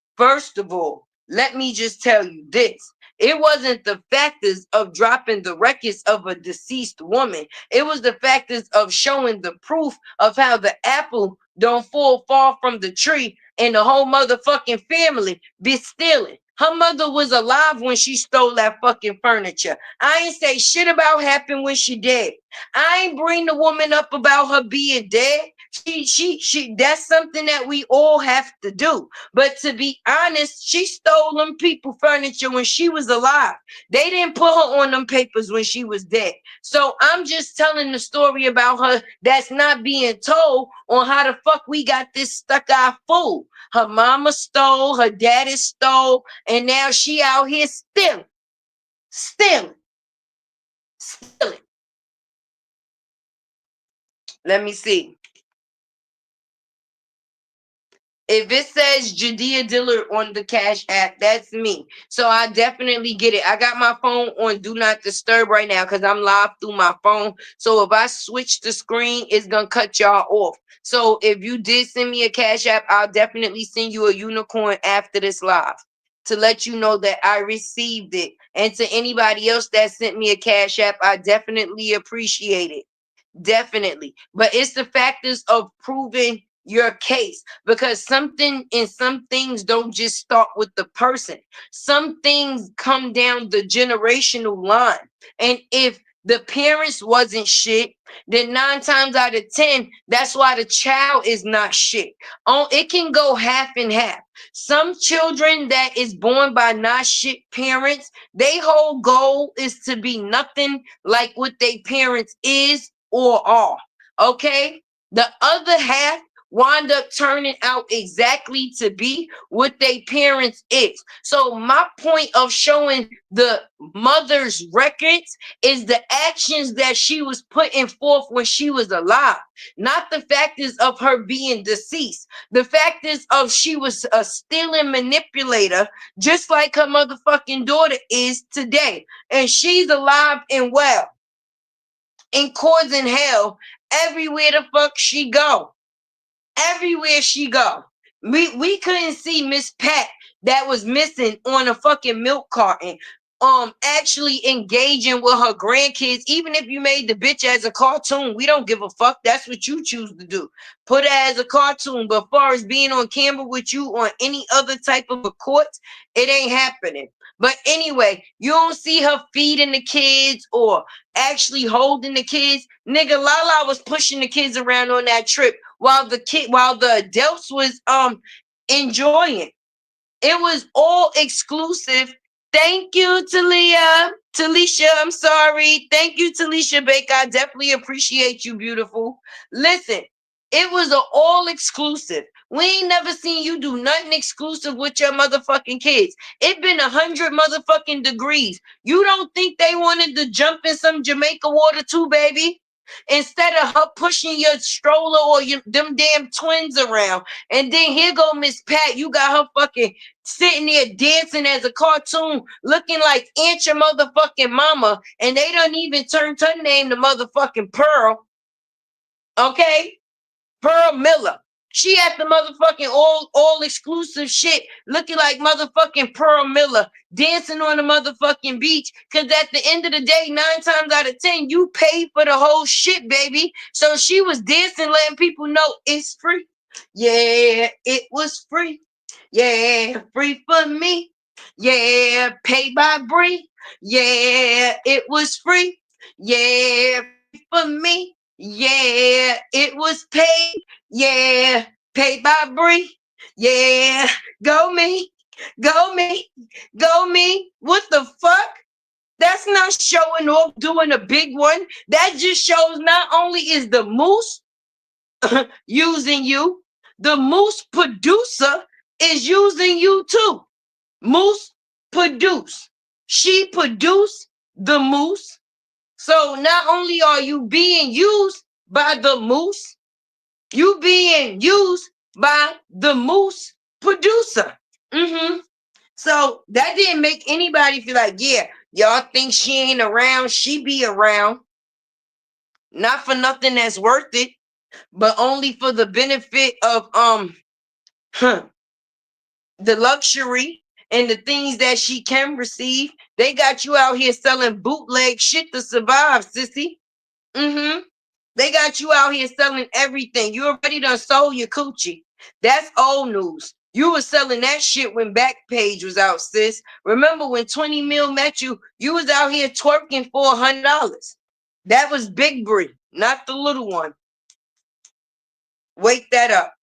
let me just tell you this. It wasn't the factors of dropping the records of a deceased woman. It was the factors of showing the proof of how the apple don't fall far from the tree and the whole motherfucking family be stealing. Her mother was alive when she stole that fucking furniture. I ain't say shit about happened when she dead. I ain't bring the woman up about her being dead. She that's something that we all have to do. But to be honest, she stole them people furniture when she was alive. They didn't put her on them papers when she was dead. So I'm just telling the story about her that's not being told on how the fuck we got this stuck-eye fool. Her mama stole, her daddy stole, and now she out here stealing, stealing, stealing. Let me see. If it says Judea Dillard on the Cash App, that's me. So I definitely get it. I got my phone on Do Not Disturb right now because I'm live through my phone. So if I switch the screen, it's going to cut y'all off. So if you did send me a Cash App, I'll definitely send you a unicorn after this live to let you know that I received it. And to anybody else that sent me a Cash App, I definitely appreciate it. Definitely. But it's the factors of proving your case because some things don't just start with the person. Some things come down the generational line. And if the parents wasn't shit, then 9 times out of 10, that's why the child is not shit. Oh, it can go half and half. Some children that is born by not shit parents, their whole goal is to be nothing like what their parents is or are. Okay? The other half wind up turning out exactly to be what their parents is. So my point of showing the mother's records is the actions that she was putting forth when she was alive, not the fact is of her being deceased. The fact is of she was a stealing manipulator, just like her motherfucking daughter is today, and she's alive and well and causing hell everywhere the fuck she go. Everywhere she go. We couldn't see Miss Pat that was missing on a fucking milk carton. Actually engaging with her grandkids, even if you made the bitch as a cartoon, we don't give a fuck. That's what you choose to do. Put her as a cartoon. But as far as being on camera with you on any other type of a court, it ain't happening. But anyway, you don't see her feeding the kids or actually holding the kids. Nigga, Lala was pushing the kids around on that trip while the adults was enjoying. It was all exclusive. Thank you, Talisha, I'm sorry. Thank you, Talisha Baker. I definitely appreciate you, beautiful. Listen, it was an all exclusive. We ain't never seen you do nothing exclusive with your motherfucking kids. It been 100 motherfucking degrees. You don't think they wanted to jump in some Jamaica water too, baby? Instead of her pushing your stroller or them damn twins around. And then here go Miss Pat. You got her fucking sitting there dancing as a cartoon, looking like Aunt your motherfucking mama. And they don't even turn her name to motherfucking Pearl. Okay? Pearl Miller. She at the motherfucking all exclusive shit, looking like motherfucking Pearl Miller, dancing on the motherfucking beach. Cause at the end of the day, 9 times out of 10, you pay for the whole shit, baby. So she was dancing, letting people know it's free. Yeah, it was free. Yeah, free for me. Yeah, paid by Bree. Yeah, it was free. Yeah, free for me. Yeah, it was paid. Yeah, paid by Bree. Yeah, go me. Go me. Go me. What the fuck? That's not showing off doing a big one. That just shows not only is the moose using you, the moose producer is using you too. Moose produce. She produced the moose. So not only are you being used by the moose, you being used by the moose producer. So that didn't make anybody feel like, yeah, y'all think she ain't around. She be around. Not for nothing that's worth it, but only for the benefit of the luxury and the things that she can receive. They got you out here selling bootleg shit to survive, sissy. They got you out here selling everything. You already done sold your coochie. That's old news. You was selling that shit when Backpage was out, sis. Remember when 20 mil met you, you was out here twerking for $100. That was Big Bree, not the little one. Wake that up.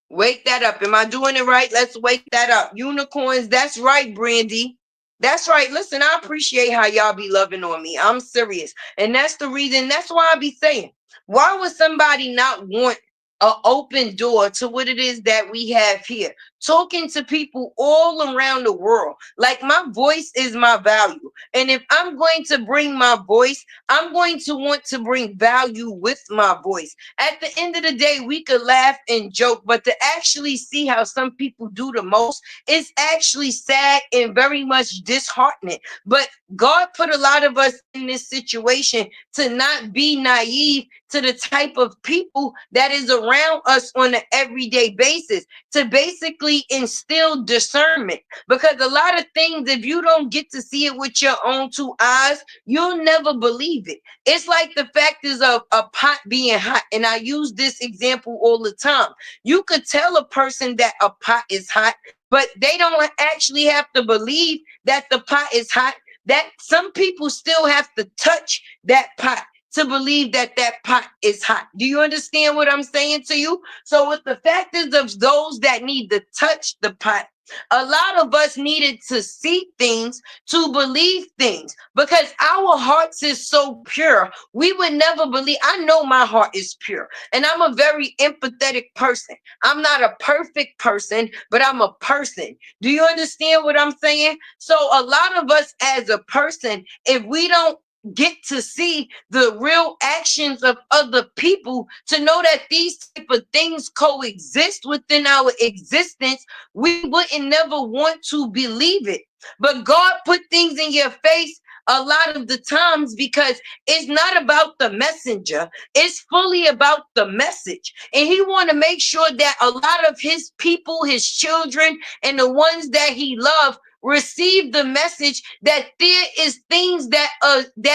Wake that up. Am I doing it right? Let's wake that up. Unicorns, that's right, Brandy. That's right. Listen, I appreciate how y'all be loving on me. I'm serious. And that's the reason, that's why I be saying, why would somebody not want an open door to what it is that we have here? Talking to people all around the world. Like, my voice is my value. And if I'm going to bring my voice, I'm going to want to bring value with my voice. At the end of the day, we could laugh and joke, but to actually see how some people do the most, it's actually sad and very much disheartening. But God put a lot of us in this situation to not be naive to the type of people that is around us on an everyday basis, to basically instill discernment. Because a lot of things, if you don't get to see it with your own 2 eyes, you'll never believe it. It's like the fact is of a pot being hot. And I use this example all the time. You could tell a person that a pot is hot, but they don't actually have to believe that the pot is hot. That some people still have to touch that pot to believe that that pot is hot. Do you understand what I'm saying to you? So with the fact is of those that need to touch the pot, A lot of us needed to see things to believe things because our hearts is so pure. We would never believe. I know my heart is pure and I'm a very empathetic person. I'm not a perfect person, but I'm a person. Do you understand what I'm saying? So a lot of us as a person, if we don't get to see the real actions of other people to know that these type of things coexist within our existence, we wouldn't never want to believe it. But God put things in your face a lot of the times because it's not about the messenger, it's fully about the message. And he want to make sure that a lot of his people, his children, and the ones that he loved receive the message that there is things that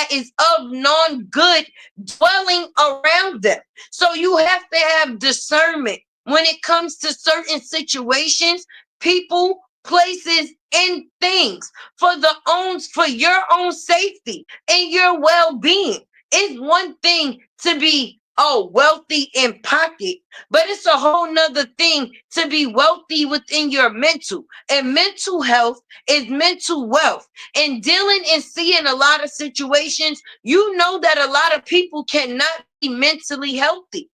is of non-good dwelling around them. So you have to have discernment when it comes to certain situations, people, places, and things for your own safety and your well-being. It's one thing to be wealthy in pocket, but it's a whole nother thing to be wealthy within your mental. And mental health is mental wealth. And dealing and seeing a lot of situations, you know that a lot of people cannot be mentally healthy.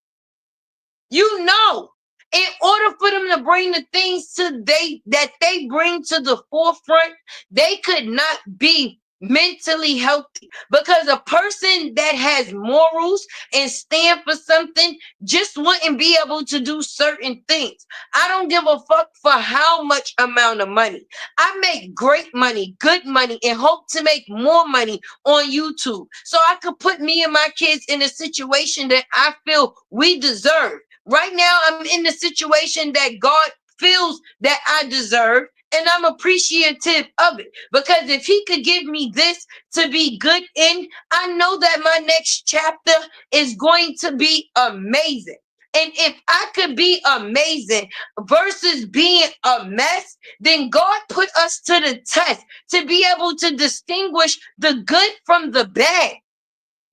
You know, in order for them to bring the things that they bring to the forefront, they could not be mentally healthy because a person that has morals and stand for something just wouldn't be able to do certain things. I don't give a fuck for how much amount of money. I make great money, good money, and hope to make more money on YouTube so I could put me and my kids in a situation that I feel we deserve. Right now, I'm in the situation that God feels that I deserve, and I'm appreciative of it. Because if He could give me this to be good in, I know that my next chapter is going to be amazing. And if I could be amazing versus being a mess, then God put us to the test to be able to distinguish the good from the bad.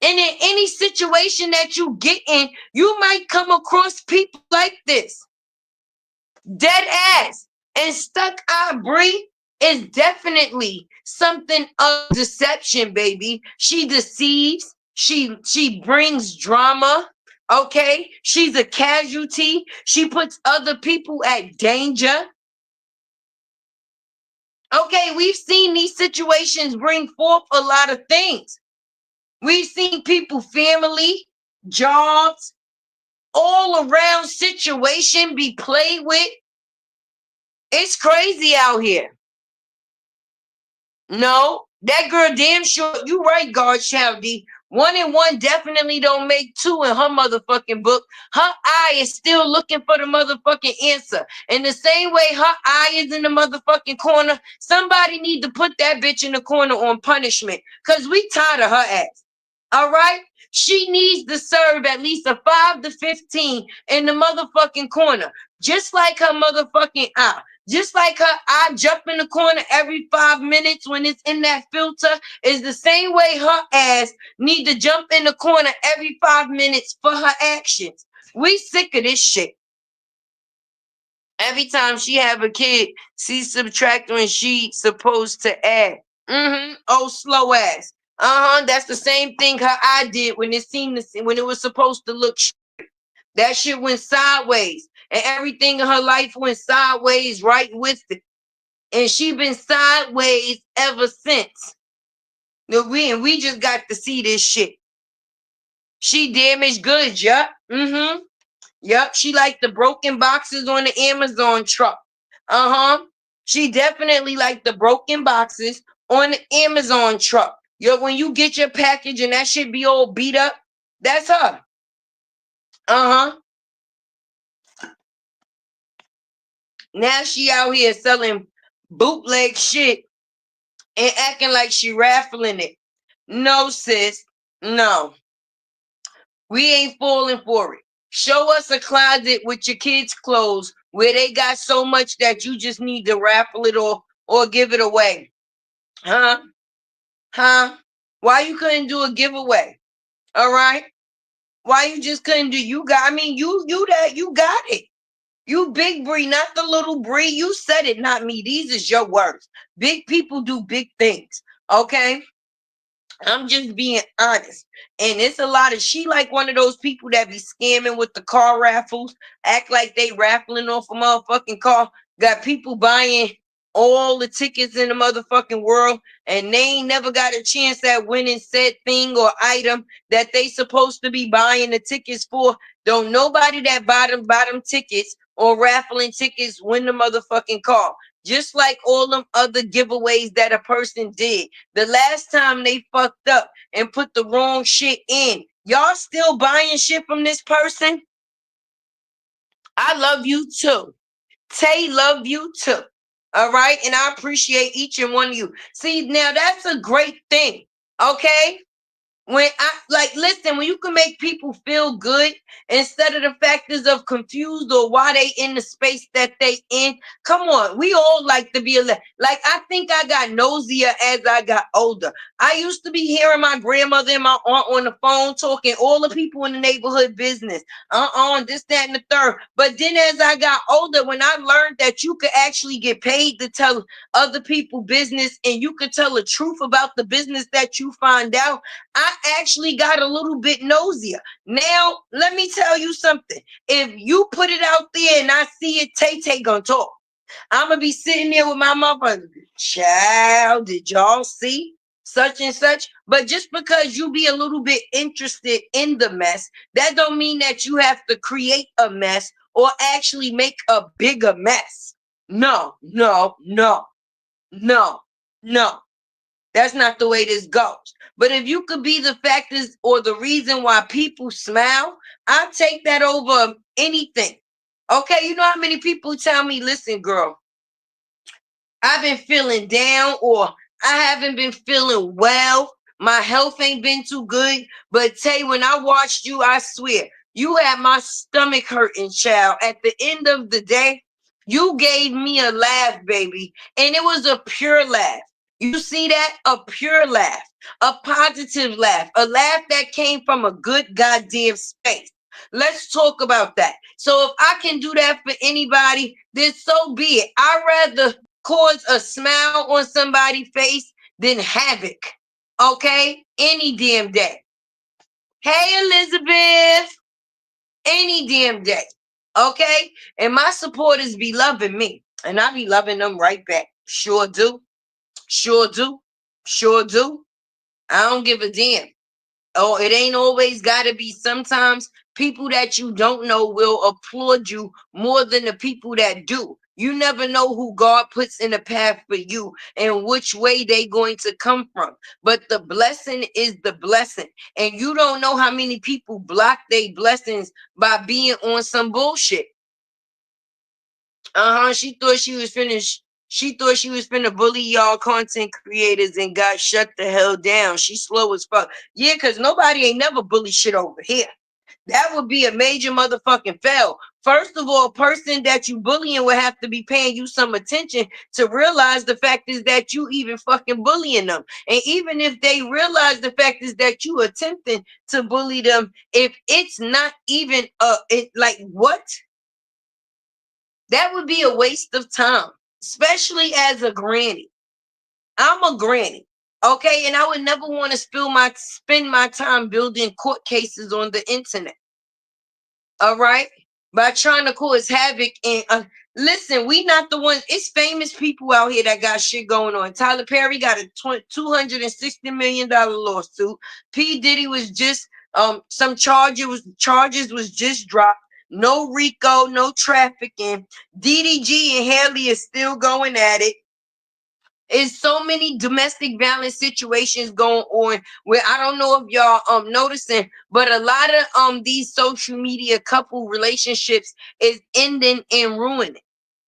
And in any situation that you get in, you might come across people like this. Dead ass. And stuck eye Brie is definitely something of deception, baby. She deceives. She brings drama. Okay. She's a casualty. She puts other people at danger. Okay, we've seen these situations bring forth a lot of things. We've seen people, family, jobs, all around situation be played with. It's crazy out here. No, that girl damn sure, you right, God Shaldy. 1 and 1 definitely don't make 2 in her motherfucking book. Her eye is still looking for the motherfucking answer. In the same way her eye is in the motherfucking corner, somebody need to put that bitch in the corner on punishment. Cause we tired of her ass. All right? She needs to serve at least a 5 to 15 in the motherfucking corner. Just like her motherfucking eye. Just like her eye jump in the corner every 5 minutes when it's in that filter is the same way her ass need to jump in the corner every 5 minutes for her actions. We sick of this shit. Every time she have a kid, she subtract when she supposed to add. Oh, slow ass. That's the same thing her eye did when when it was supposed to look. That shit went sideways, and everything in her life went sideways right with it. And she been sideways ever since. We just got to see this shit. She damaged goods, yup. Yup. She like the broken boxes on the Amazon truck. She definitely like the broken boxes on the Amazon truck. Yo, when you get your package and that shit be all beat up, that's her. Now she out here selling bootleg shit and acting like she raffling it. No, sis. No. We ain't falling for it. Show us a closet with your kids' clothes where they got so much that you just need to raffle it or give it away. Huh? Huh? Why you couldn't do a giveaway? All right? Why you just couldn't do you got it. You big Bree, not the little Bree. You said it, not me. These is your words. Big people do big things. Okay? I'm just being honest. And it's a lot of she like one of those people that be scamming with the car raffles, act like they raffling off a motherfucking car. Got people buying all the tickets in the motherfucking world, and they ain't never got a chance at winning said thing or item that they supposed to be buying the tickets for. Don't nobody that bottom tickets or raffling tickets win the motherfucking car. Just like all them other giveaways that a person did. The last time they fucked up and put the wrong shit in, y'all still buying shit from this person? I love you too. Tay love you too. All right. And I appreciate each and one of you. See, now that's a great thing. Okay. When I like listen, when you can make people feel good instead of the factors of confused or why they in the space that they in. Come on, we all like to be like I think I got nosier as I got older. I used to be hearing my grandmother and my aunt on the phone talking all the people in the neighborhood business. This, that, and the third. But then as I got older, when I learned that you could actually get paid to tell other people business and you could tell the truth about the business that you find out, I actually got a little bit nosier. Now, let me tell you something. If you put it out there and I see it, Tay gonna talk. I'm gonna be sitting there with my mother. Child, did y'all see such and such? But just because you be a little bit interested in the mess, that don't mean that you have to create a mess or actually make a bigger mess. No, no, no, no, no. That's not the way this goes. But if you could be the factors or the reason why people smile, I'll take that over anything. Okay, you know how many people tell me, listen, girl, I've been feeling down or I haven't been feeling well. My health ain't been too good. But Tay, when I watched you, I swear, you had my stomach hurting, child. At the end of the day, you gave me a laugh, baby. And it was a pure laugh. You see that? A pure laugh, a positive laugh, a laugh that came from a good goddamn space. Let's talk about that. So if I can do that for anybody, then so be it. I'd rather cause a smile on somebody's face than havoc. Okay? Any damn day. Hey, Elizabeth. Any damn day. Okay? And my supporters be loving me. And I be loving them right back. Sure do. Sure do. Sure do. I don't give a damn. Oh, it ain't always got to be. Sometimes people that you don't know will applaud you more than the people that do. You never know who God puts in the path for you and which way they going to come from. But the blessing is the blessing. And you don't know how many people block their blessings by being on some bullshit. She thought she was finished. She thought she was finna bully y'all content creators and got shut the hell down. She slow as fuck. Yeah, because nobody ain't never bully shit over here. That would be a major motherfucking fail. First of all, a person that you bullying would have to be paying you some attention to realize the fact is that you even fucking bullying them. And even if they realize the fact is that you attempting to bully them, if it's not even like what? That would be a waste of time, especially as a granny. I'm a granny, okay? And I would never want to spend my time building court cases on the internet, all right? By trying to cause havoc. And listen, we not the ones. It's famous people out here that got shit going on. Tyler Perry got a $260 million lawsuit. P. Diddy was just some charges was just dropped. No RICO, no trafficking. DDG and Haley is still going at it. It's so many domestic violence situations going on where I don't know if y'all noticing, but a lot of these social media couple relationships is ending in ruin.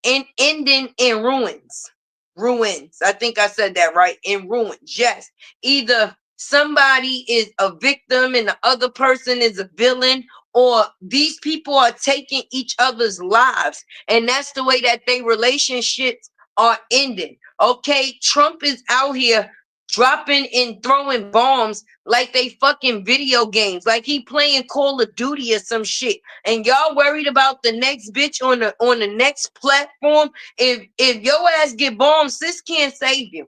And ending in ruins. Ruins. I think I said that right. In ruins. Yes. Either somebody is a victim and the other person is a villain, or these people are taking each other's lives. And that's the way that they relationships are ending. Okay, Trump is out here dropping and throwing bombs like they fucking video games, like he playing Call of Duty or some shit. And y'all worried about the next bitch on the next platform. If your ass get bombed, sis can't save you.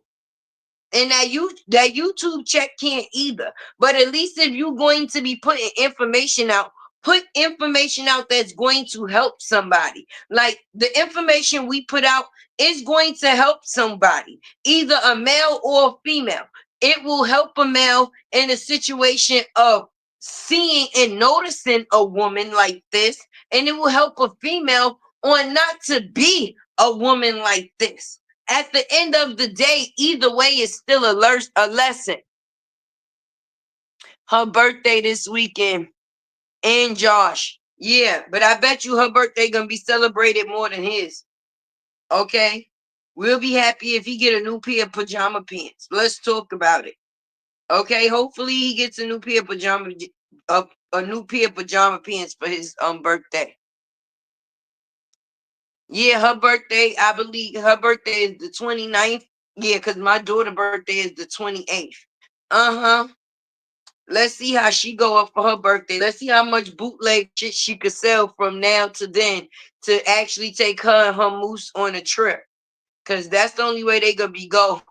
And that YouTube check can't either. But at least if you're going to be putting information out, put information out that's going to help somebody. Like the information we put out is going to help somebody, either a male or a female. It will help a male in a situation of seeing and noticing a woman like this, and it will help a female on not to be a woman like this. At the end of the day, either way is still a lesson. Her birthday this weekend, and Josh. Yeah, but I bet you her birthday gonna be celebrated more than his. Okay, we'll be happy if he get a new pair of pajama pants. Let's talk about it. Okay, hopefully he gets a new pair of pajama pants for his birthday. Yeah, her birthday, I believe her birthday is the 29th. Yeah, because my daughter's birthday is the 28th. Uh-huh. Let's see how she go up for her birthday. Let's see how much bootleg shit she could sell from now to then to actually take her and her moose on a trip. Because that's the only way they gonna be going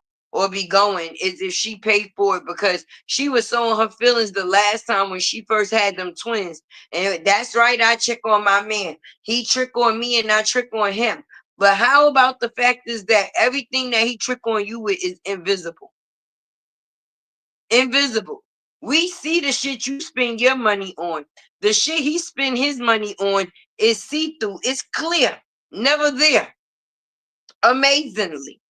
is if she paid for it, because she was showing her feelings the last time when she first had them twins. And that's right, I check on my man. He trick on me and I trick on him. But how about the fact is that everything that he trick on you with is invisible? Invisible. We see the shit you spend your money on. The shit he spend his money on is see-through. It's clear. Never there. Amazingly.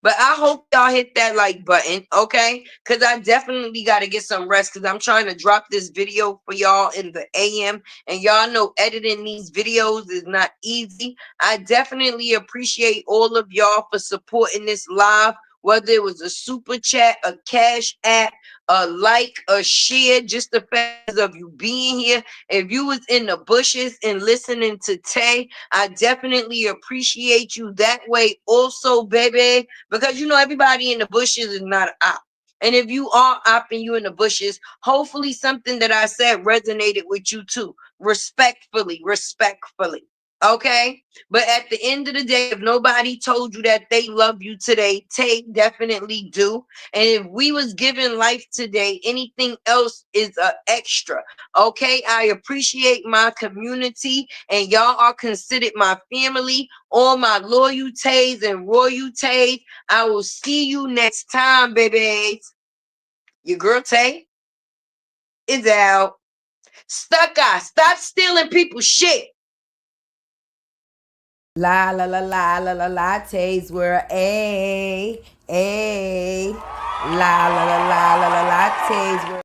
But I hope y'all hit that like button, okay? Because I definitely got to get some rest because I'm trying to drop this video for y'all in the AM. And y'all know editing these videos is not easy. I definitely appreciate all of y'all for supporting this live, whether it was a super chat, a cash app, a like, a share, just the fact of you being here. If you was in the bushes and listening to Tay, I definitely appreciate you that way also, baby, because you know everybody in the bushes is not an op. And if you are op and you in the bushes, hopefully something that I said resonated with you too. Respectfully, respectfully. Okay, but at the end of the day, if nobody told you that they love you today, Tay definitely do. And if we was given life today, anything else is a extra. Okay, I appreciate my community, and y'all are considered my family. All my loyalties and royalties. I will see you next time, babies. Your girl Tay is out. Stuck eye, stop stealing people's shit. La la la la la la lattes were a la la la la la la lattes were